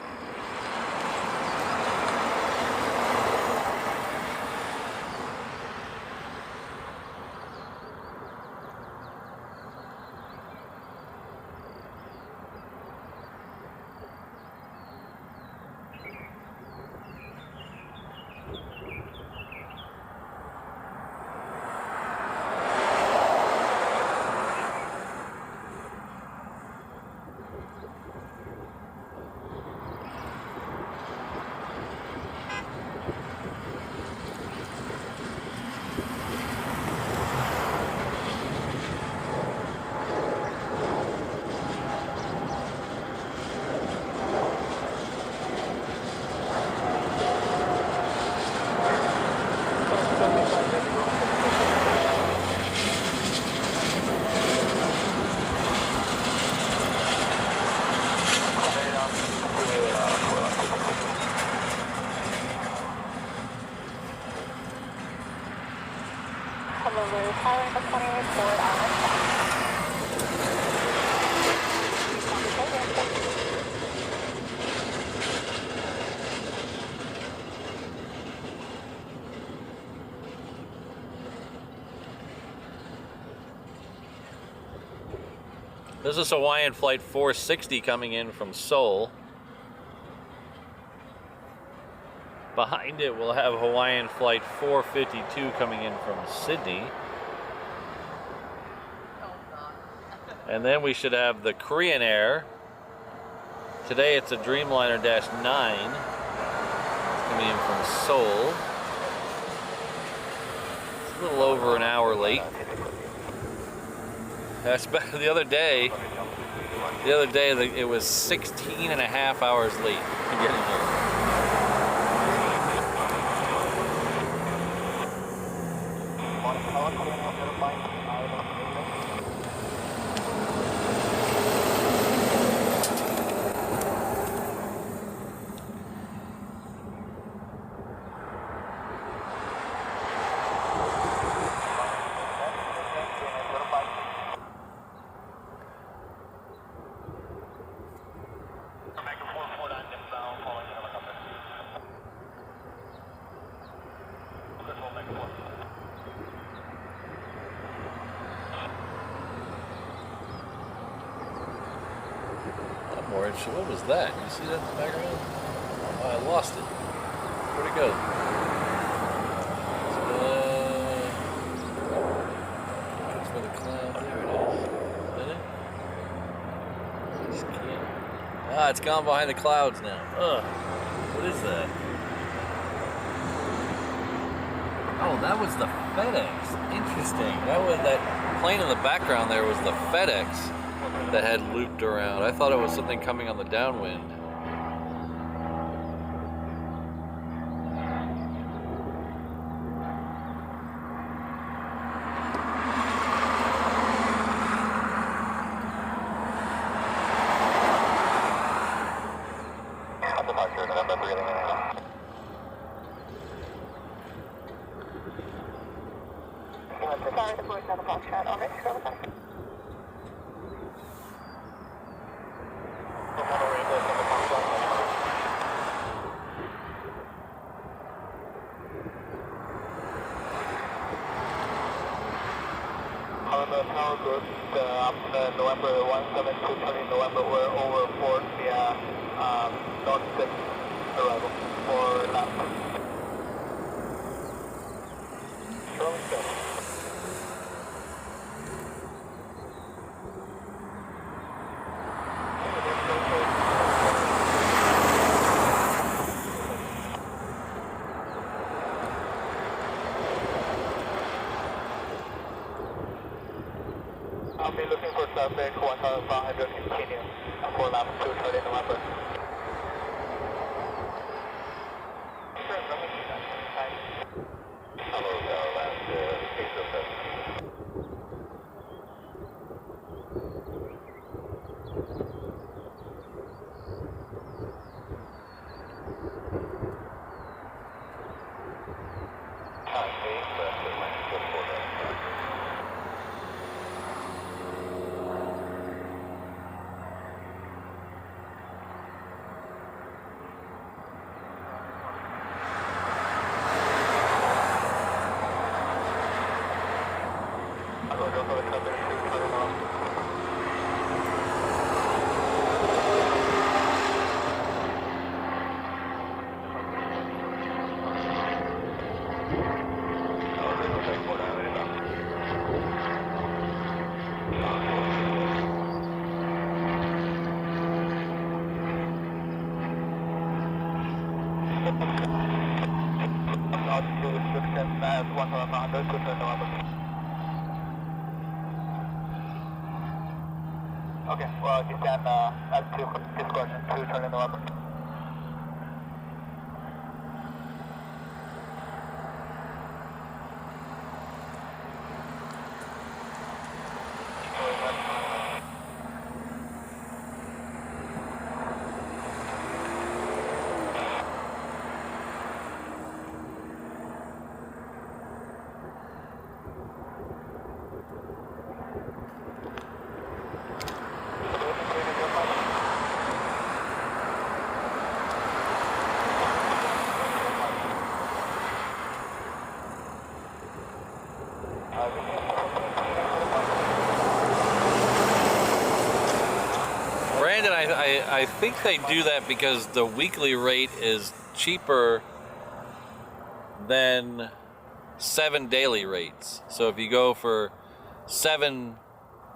This is Hawaiian Flight 460 coming in from Seoul. Behind it, we'll have Hawaiian Flight 452 coming in from Sydney. And then we should have the Korean Air. Today it's a Dreamliner -9. It's coming in from Seoul. It's a little over an hour late. That's better. The other day it was 16 and a half hours late to get in here. What was that? You see that in the background? Oh, I lost it. Where'd it go? Looking for the cloud. There it is. Is it? I just can't. Ah, it's gone behind the clouds now. Ugh. What is that? Oh, that was the FedEx. Interesting. That plane in the background there was the FedEx that had looped around. I thought it was something coming on the downwind. Tower Group, November 17230, November, we're over Fort via North 6 arrival for lap. Rolling step. I'll be looking for traffic 1500 continue for lap 230 November. Sure, let me see that. Hello, last 807. Time 8, left of my 44. Okay, well, you can add to discussion to turn in November. Brandon, I think they do that because the weekly rate is cheaper than 7 daily rates. So if you go for 7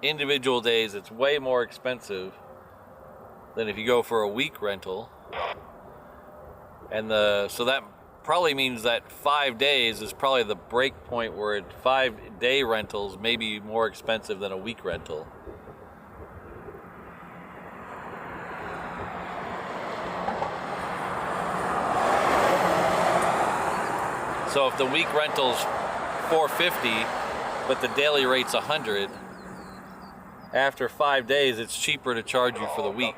individual days, it's way more expensive than if you go for a week rental. And so that probably means that 5 days is probably the break point where 5-day rentals may be more expensive than a week rental. So if the week rental's $450, but the daily rate's $100, after 5 days, it's cheaper to charge you for the week.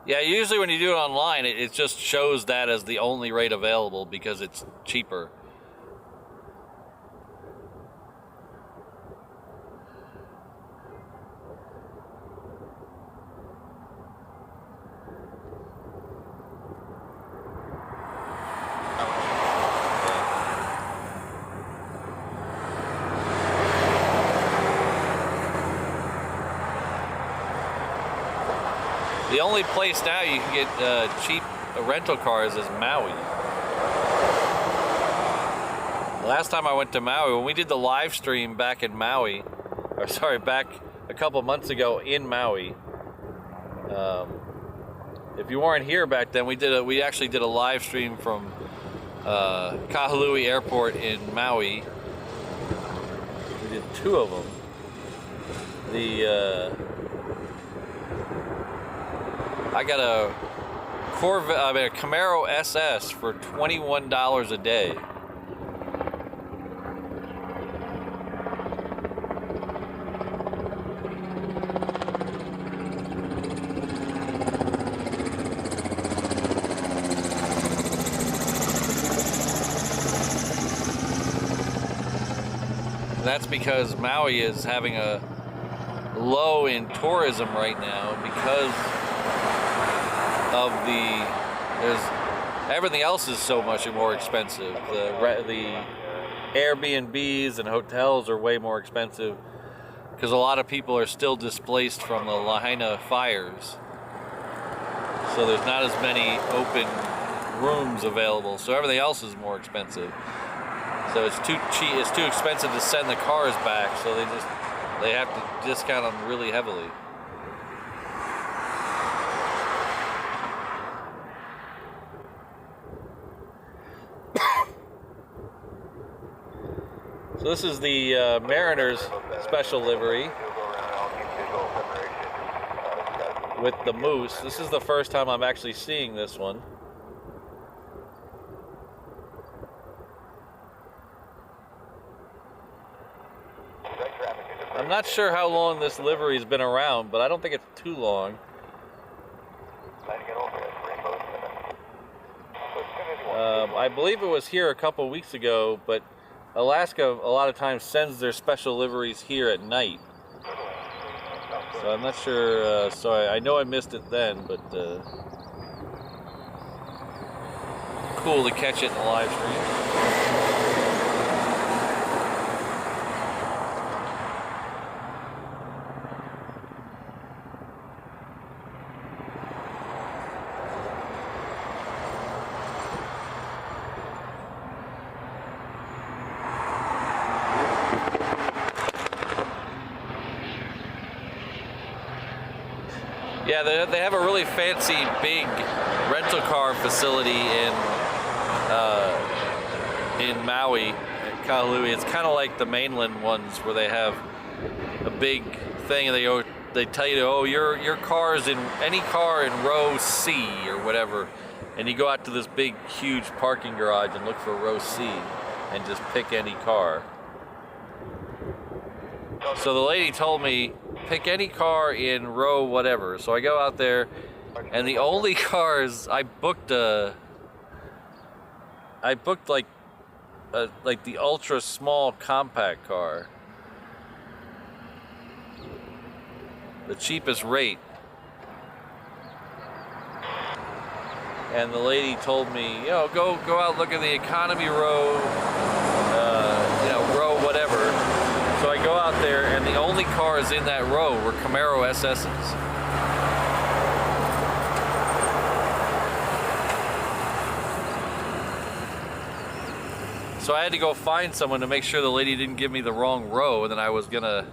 Yeah, usually when you do it online, it just shows that as the only rate available because it's cheaper. The only place now you can get cheap rental cars is Maui. Last time I went to Maui, when we did the live stream back in Maui, or sorry, back a couple months ago in Maui. If you weren't here back then, we actually did a live stream from Kahului Airport in Maui. We did 2 of them. I got a Camaro SS for $21 a day. that's because Maui is having a low in tourism right now because of everything else is so much more expensive. The Airbnbs and hotels are way more expensive because a lot of people are still displaced from the Lahaina fires. So there's not as many open rooms available. So everything else is more expensive. So it's too cheap. It's too expensive to send the cars back. So they have to discount them really heavily. So this is the Mariners special livery with the moose. This is the first time I'm actually seeing this one. I'm not sure how long this livery's been around, but I don't think it's too long. I believe it was here a couple weeks ago, but Alaska a lot of times sends their special liveries here at night. So I'm not sure, sorry, I know I missed it then, but cool to catch it in the live stream. Yeah, they have a really fancy big rental car facility in Maui, at Honolulu. It's kind of like the mainland ones where they have a big thing and they tell you, oh, your car's in any car in row C or whatever, and you go out to this big huge parking garage and look for row C and just pick any car. So the lady told me, pick any car in row whatever. So I go out there, and the only cars I booked like the ultra small compact car, the cheapest rate. And the lady told me, you know, go out, look at the economy row, row whatever. So I go out there, and the only cars in that row were Camaro SS's. So I had to go find someone to make sure the lady didn't give me the wrong row, and then I was gonna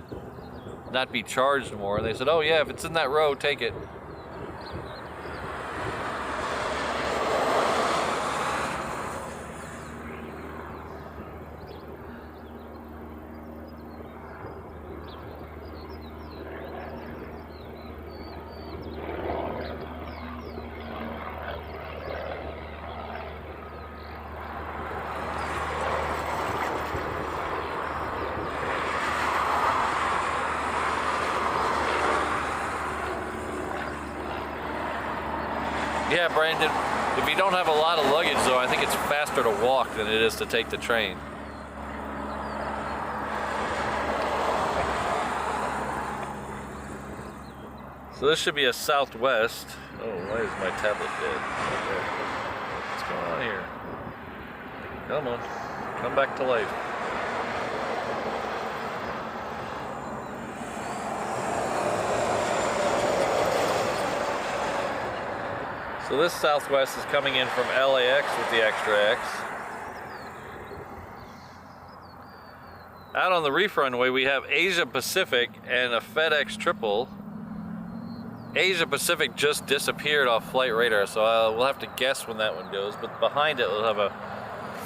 not be charged more. And they said, oh yeah, if it's in that row, take it. Yeah, Brandon, if you don't have a lot of luggage, though, I think it's faster to walk than it is to take the train. So this should be a Southwest. Oh, why is my tablet dead? Okay. What's going on here? Come on, come back to life. So this Southwest is coming in from LAX with the extra X. Out on the reef runway we have Asia Pacific and a FedEx triple. Asia Pacific just disappeared off flight radar, so we'll have to guess when that one goes. But behind it we'll have a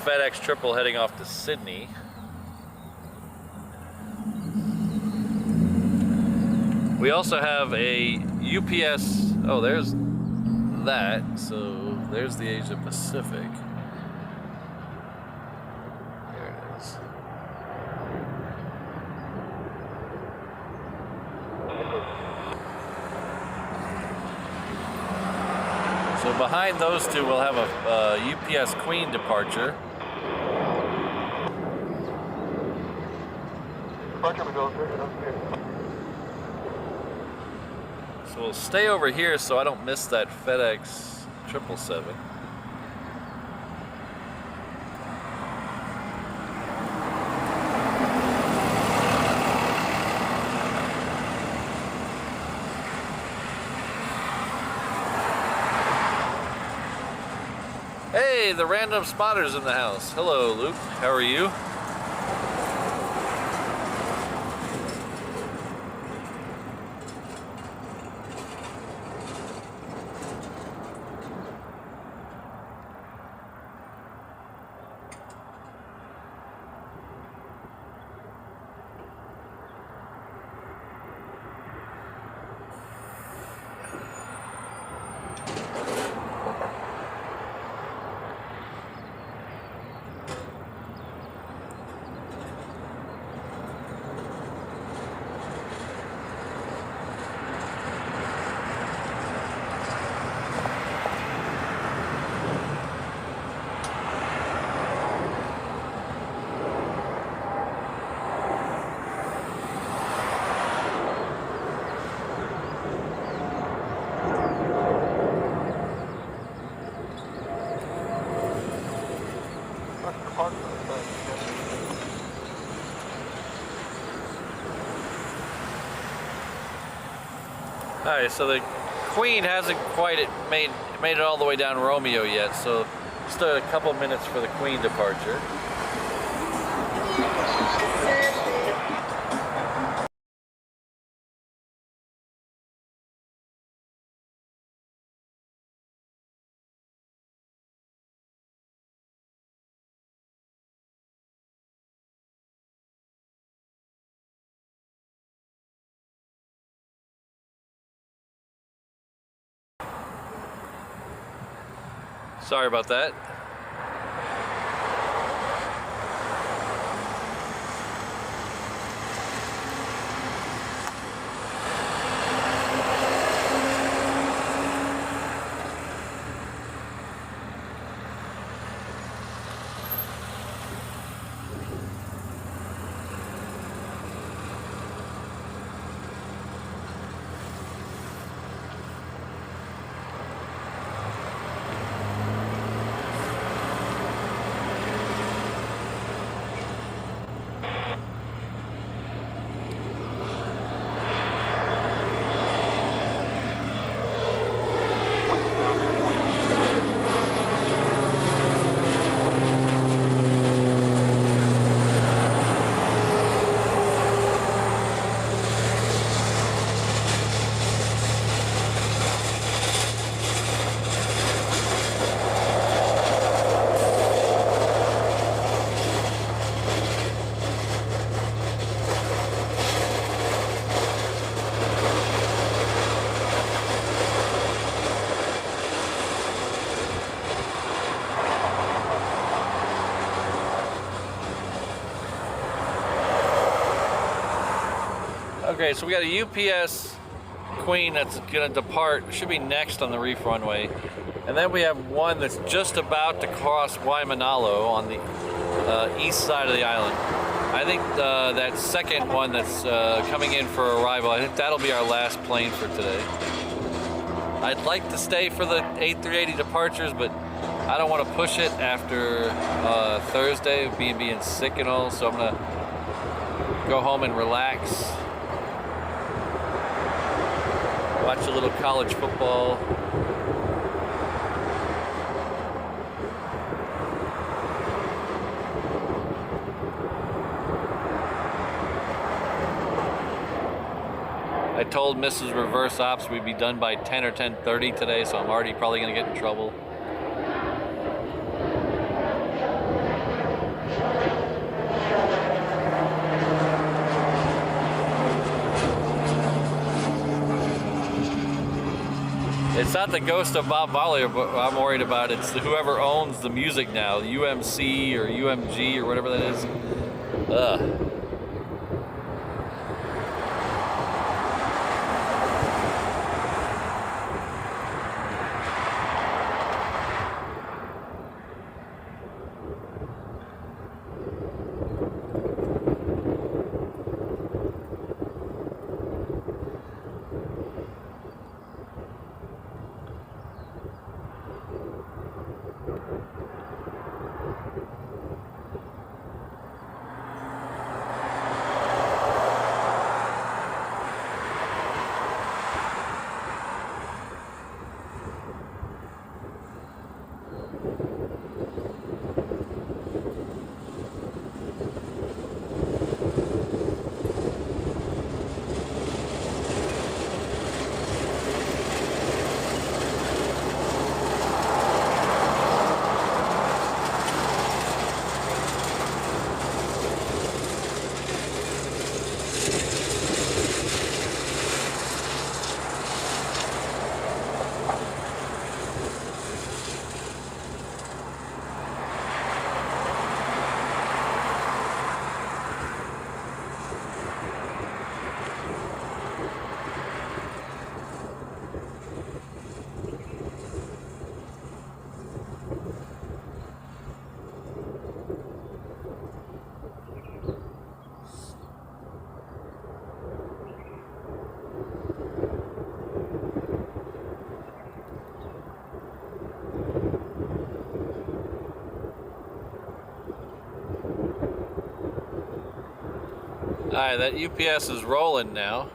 FedEx triple heading off to Sydney. We also have a UPS, oh there's that, so there's the Asia Pacific. There it is. So behind those two we'll have a UPS Queen departure. So we'll stay over here so I don't miss that FedEx 777. Hey, the random spotter's in the house. Hello, Luke. How are you? Alright, so the Queen hasn't quite made it all the way down Romeo yet, so still a couple minutes for the Queen departure. Sorry about that. Okay, so we got a UPS Queen that's gonna depart, should be next on the reef runway. And then we have one that's just about to cross Waimanalo on the east side of the island. I think that second one that's coming in for arrival, I think that'll be our last plane for today. I'd like to stay for the A380 departures, but I don't want to push it after Thursday, being sick and all, so I'm gonna go home and relax. Watch a little college football. I told Mrs. Reverse Ops we'd be done by 10 or 10:30 today, so I'm already probably gonna get in trouble. It's not the ghost of Bob Marley I'm worried about, it's whoever owns the music now, UMC or UMG or whatever that is. Ugh. Alright, that UPS is rolling now.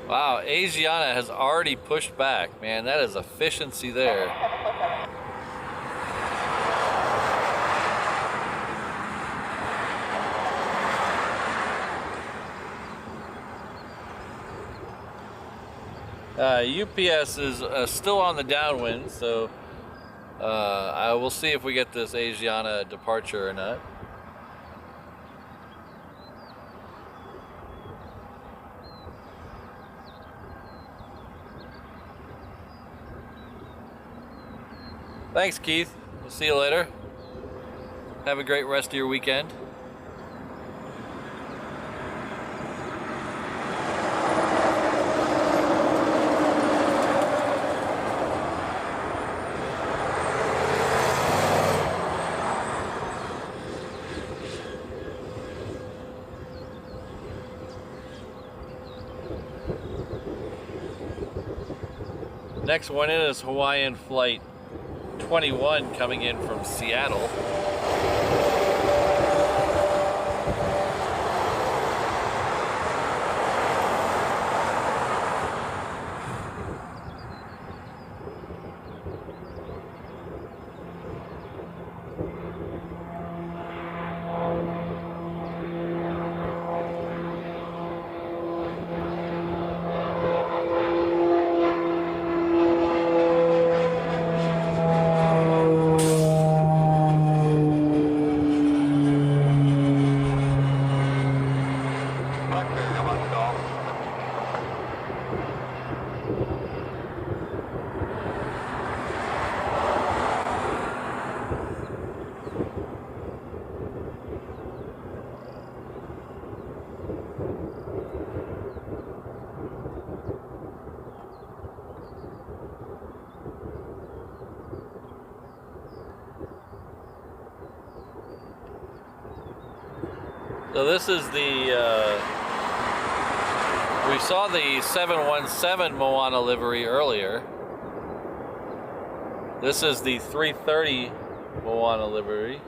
Wow, Asiana has already pushed back. Man, that is efficiency there. UPS is still on the downwind, so I will see if we get this Asiana departure or not. Thanks, Keith. We'll see you later. Have a great rest of your weekend. Next one in is Hawaiian Flight 21 coming in from Seattle. So this is the, we saw the 717 Moana livery earlier. This is the 330 Moana livery.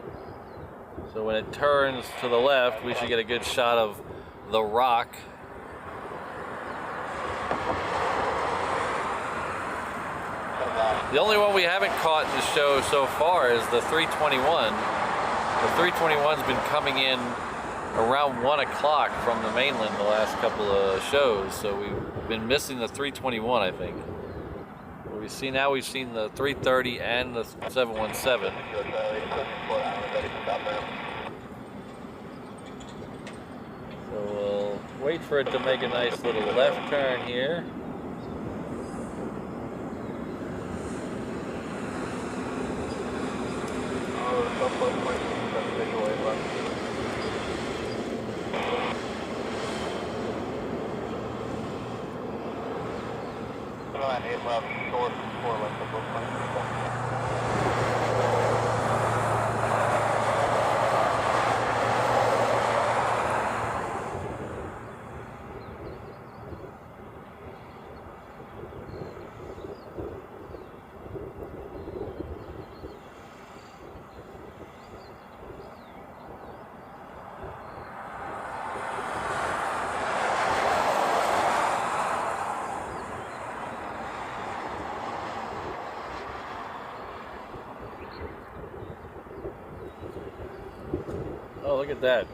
So when it turns to the left, we should get a good shot of the rock. The only one we haven't caught in the show so far is the 321. The 321's been coming in around 1 o'clock from the mainland the last couple of shows, so we've been missing the 321, I think. We've seen the 330 and the 717. So we'll wait for it to make a nice little left turn here. Oh, look at that.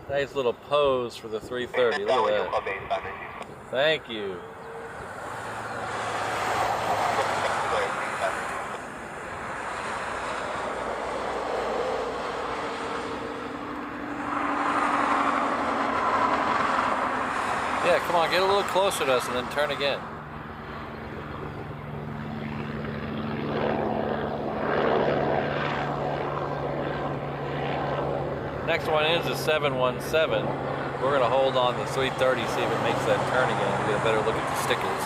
Nice little pose for the 330. Look at that. Thank you. Yeah, come on, get a little closer to us and then turn again. Next one is the 717. We're going to hold on the 330, see if it makes that turn again. We'll get a better look at the stickers.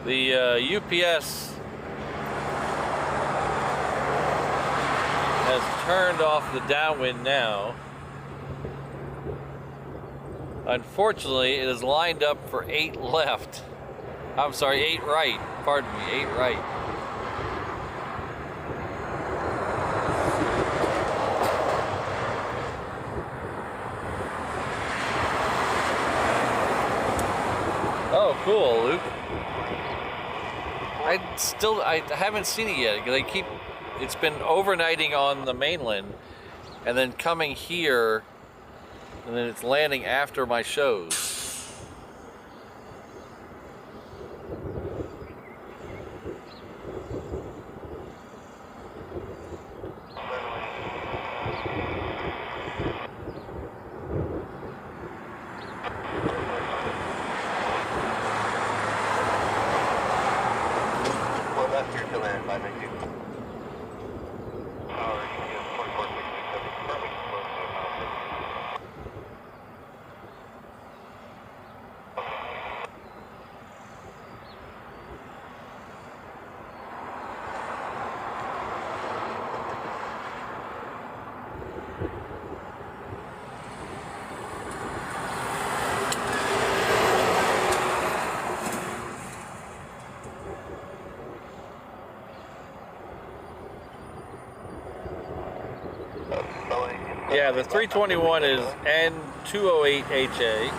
The UPS has turned off the downwind now. Unfortunately, it is lined up for 8 left. I'm sorry, 8 right. Pardon me, 8 right. Oh, cool, Luke. I haven't seen it yet. It's been overnighting on the mainland and then coming here, and then it's landing after my shows. Yeah, the 321 is N208HA.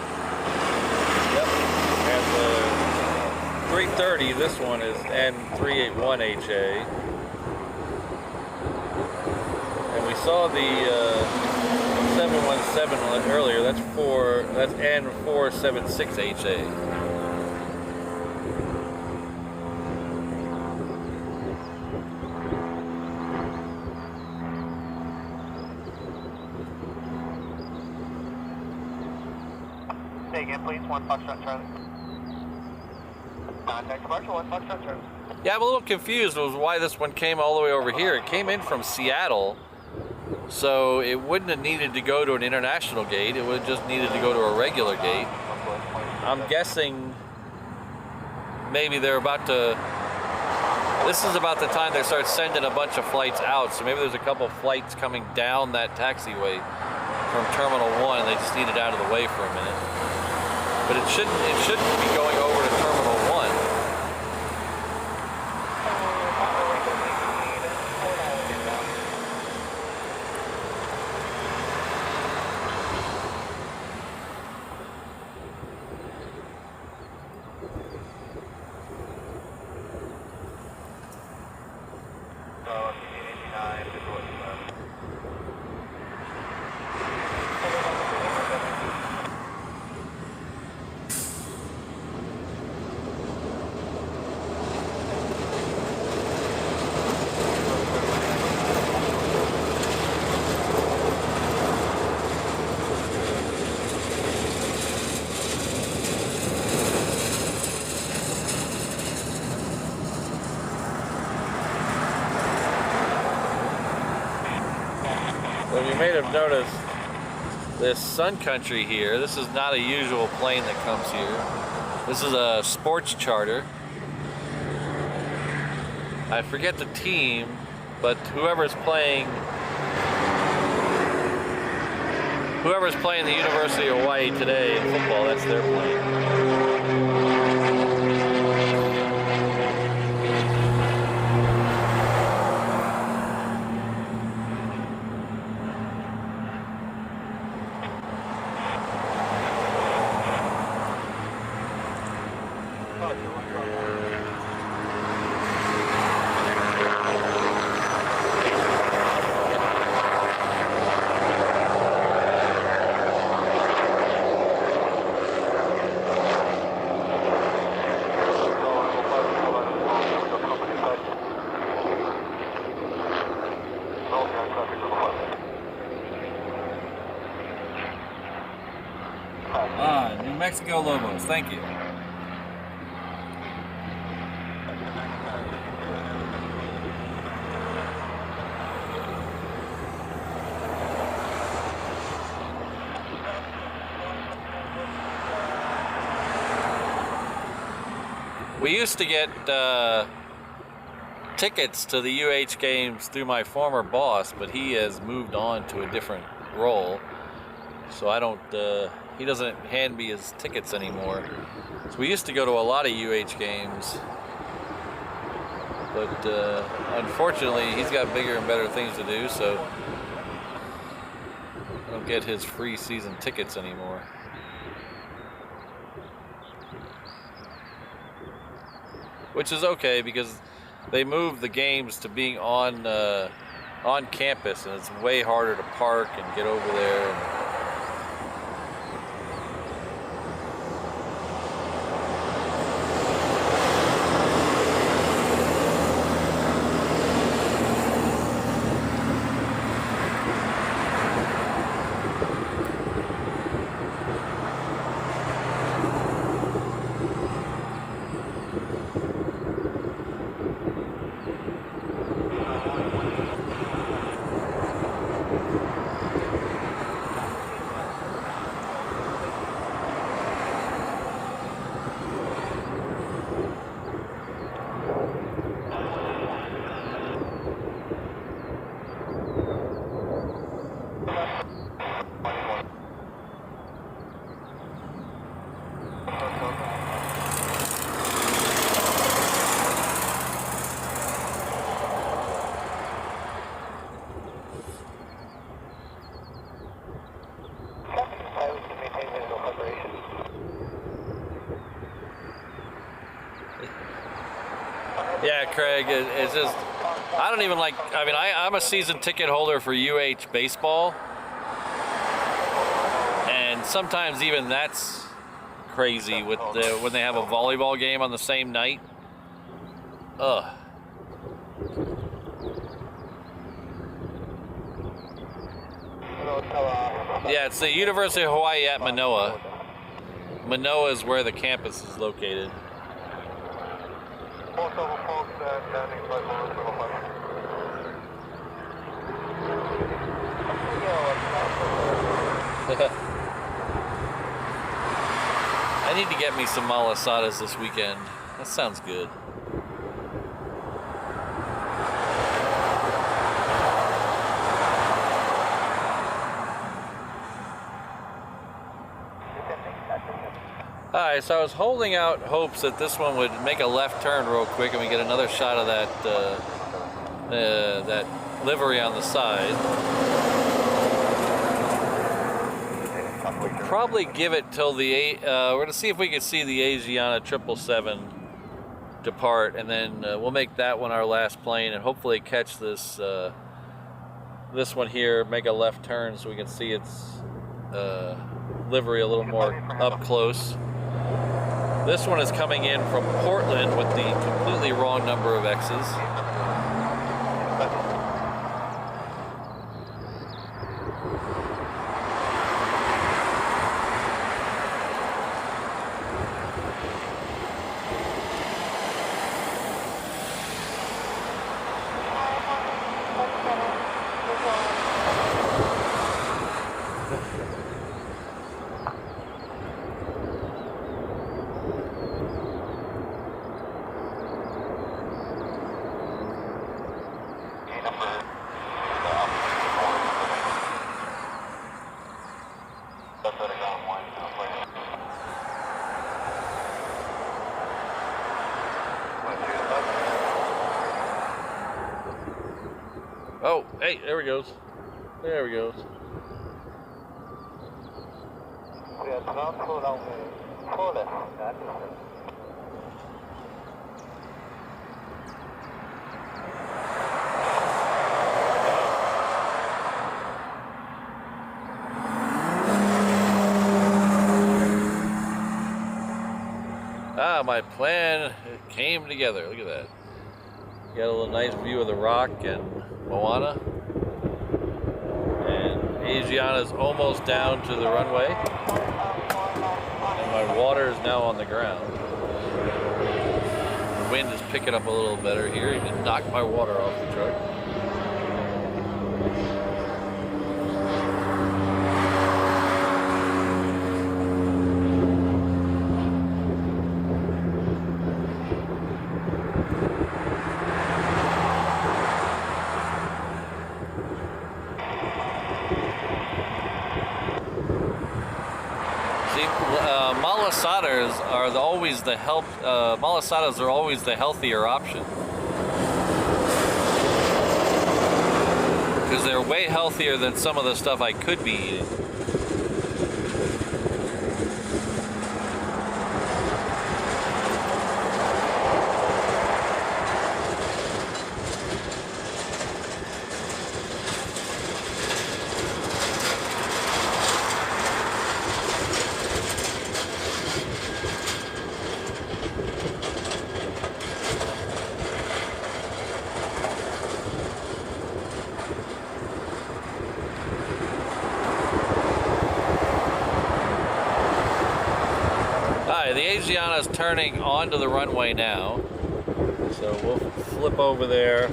Yep. And the 330, this one is N381HA. And we saw the 717 earlier. That's N476HA. Say again, please. 1 Foxtrot Charlie. Contact departure, 1 Foxtrot Charlie. Yeah, I'm a little confused as why this one came all the way over here. It came in from Seattle, so it wouldn't have needed to go to an international gate. It would have just needed to go to a regular gate. I'm guessing maybe they're about to... This is about the time they start sending a bunch of flights out, so maybe there's a couple flights coming down that taxiway from Terminal 1, and they just need it out of the way for a minute. But it shouldn't be going over to Terminal 1. you may have noticed this Sun Country here. This is not a usual plane that comes here. This is a sports charter. I forget the team, but whoever's playing the University of Hawaii today in football, that's their plane. New Mexico Lobos, thank you. We used to get tickets to the UH games through my former boss, but he has moved on to a different role. So I don't, he doesn't hand me his tickets anymore. So we used to go to a lot of UH games, but unfortunately he's got bigger and better things to do, so I don't get his free season tickets anymore. Which is okay, because they moved the games to being on campus, and it's way harder to park and get over there. Yeah, Craig, it's just, I don't even like, I mean, I'm a season ticket holder for UH baseball, and sometimes even that's crazy with when they have a volleyball game on the same night. Ugh. Yeah, it's the University of Hawaii at Manoa. Manoa is where the campus is located. I need to get me some malasadas this weekend. That sounds good. Alright, so I was holding out hopes that this one would make a left turn real quick and we get another shot of that livery on the side. Probably give it till the we're gonna see if we can see the Asiana 777 depart, and then we'll make that one our last plane, and hopefully catch this this one here, make a left turn so we can see its livery a little more up close. This one is coming in from Portland with the completely wrong number of X's. number, that's at a ground one. Oh, hey, there he goes. There he goes. We are ground to runway 4 left, that is it. Ah, my plan came together. Look at that. You got a little nice view of the rock and Moana. And Asiana is almost down to the runway. And my water is now on the ground. The wind is picking up a little better here. You can knock my water off the truck. Malasadas are always the malasadas are always the healthier option because they're way healthier than some of the stuff I could be eating. The Asiana is turning onto the runway now, so we'll flip over there.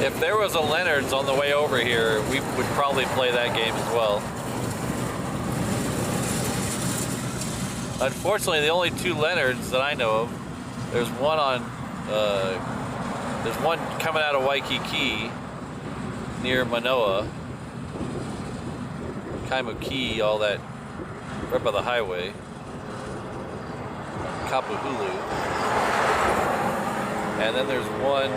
If there was a Leonard's on the way over here, we would probably play that game as well. Unfortunately, the only two Leonard's that I know of, there's one coming out of Waikiki near Manoa, Kaimuki, all that, right by the highway, Kapuhulu. And then there's one,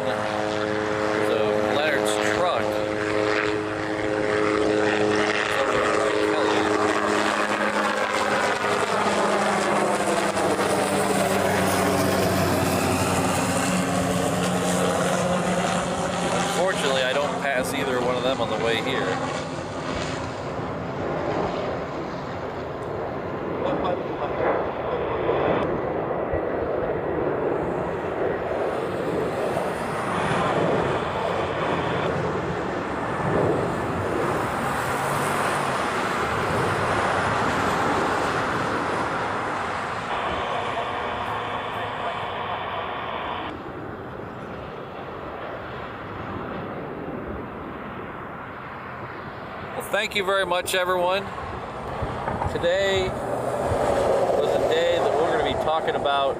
the Leonard's truck. Unfortunately, I don't pass either one of them on the way here. Thank you very much, everyone. Today was a day that we're going to be talking about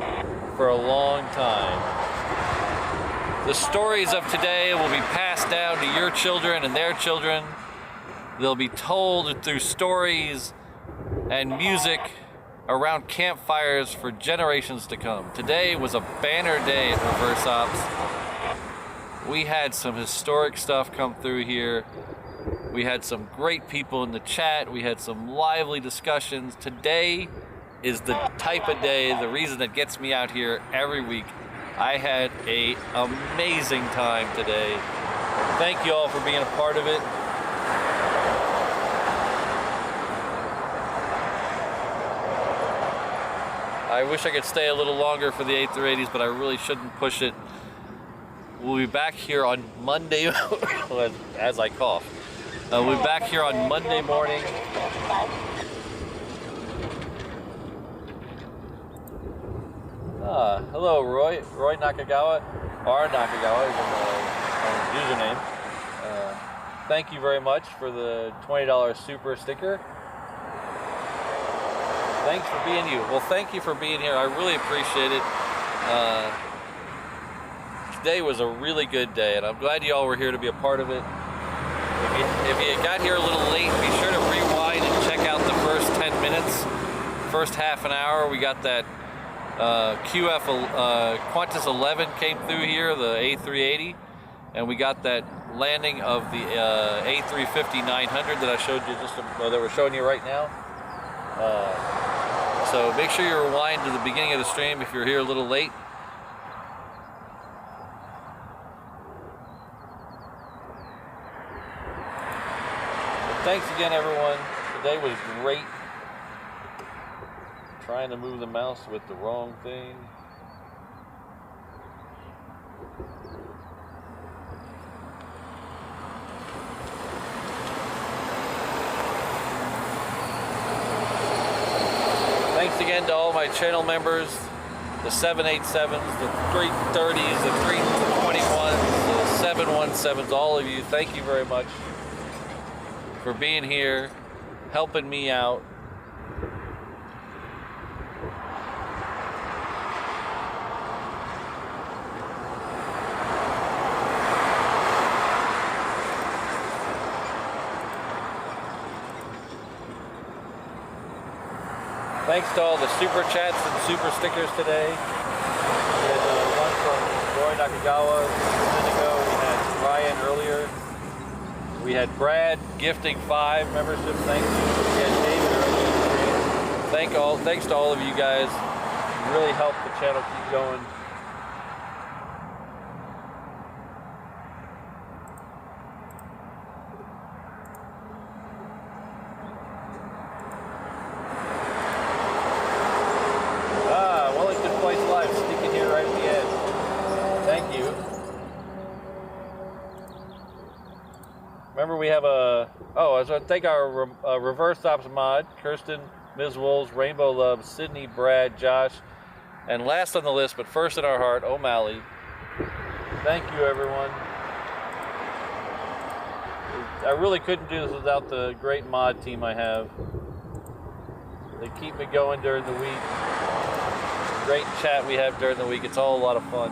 for a long time. The stories of today will be passed down to your children and their children. They'll be told through stories and music around campfires for generations to come. Today was a banner day at Reverse Ops. We had some historic stuff come through here. We had some great people in the chat. We had some lively discussions. Today is the type of day, the reason that gets me out here every week. I had an amazing time today. Thank you all for being a part of it. I wish I could stay a little longer for the A380s, but I really shouldn't push it. We'll be back here on Monday, as I cough. We'll be back here on Monday morning. Hello, Roy. Roy Nakagawa, or Nakagawa is on his username. Thank you very much for the $20 super sticker. Thanks for being you. Well, thank you for being here. I really appreciate it. Today was a really good day, and I'm glad you all were here to be a part of it. If you got here a little late, be sure to rewind and check out the first 10 minutes, first half an hour. We got that QF Qantas 11 came through here, the A380, and we got that landing of the A350-900 that I showed you that we're showing you right now. So make sure you rewind to the beginning of the stream if you're here a little late. But thanks again, everyone. Today was great. Trying to move the mouse with the wrong thing. Thanks again to all my channel members, the 787s, the 330s, the 321s, the 717s, all of you. Thank you very much for being here, helping me out. Thanks to all the super chats and super stickers today. We had one from Roy Nakagawa a minute ago. We had Ryan earlier. We had Brad gifting 5 memberships. Thank you. We had David earlier. Thanks to all of you guys. You really helped the channel keep going. Remember, we have I want to thank our reverse ops mod, Kirsten, Ms. Wolves, Rainbow Love, Sydney, Brad, Josh, and last on the list, but first in our heart, O'Malley. Thank you, everyone. I really couldn't do this without the great mod team I have. They keep me going during the week. Great chat we have during the week. It's all a lot of fun.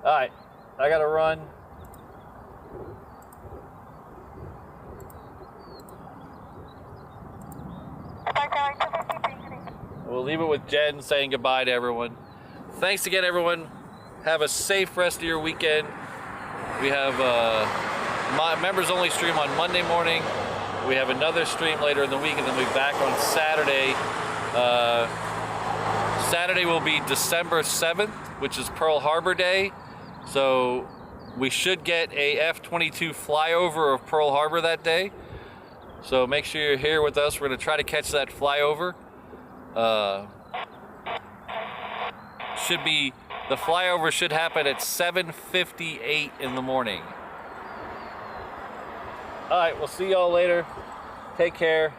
Alright, I gotta run. We'll leave it with Jen saying goodbye to everyone. Thanks again, everyone. Have a safe rest of your weekend. We have my members only stream on Monday morning. We have another stream later in the week, and then we'll be back on Saturday. Saturday will be December 7th, which is Pearl Harbor Day. So we should get a F-22 flyover of Pearl Harbor that day. So make sure you're here with us. We're going to try to catch that flyover. The flyover should happen at 7:58 in the morning. All right, we'll see y'all later. Take care.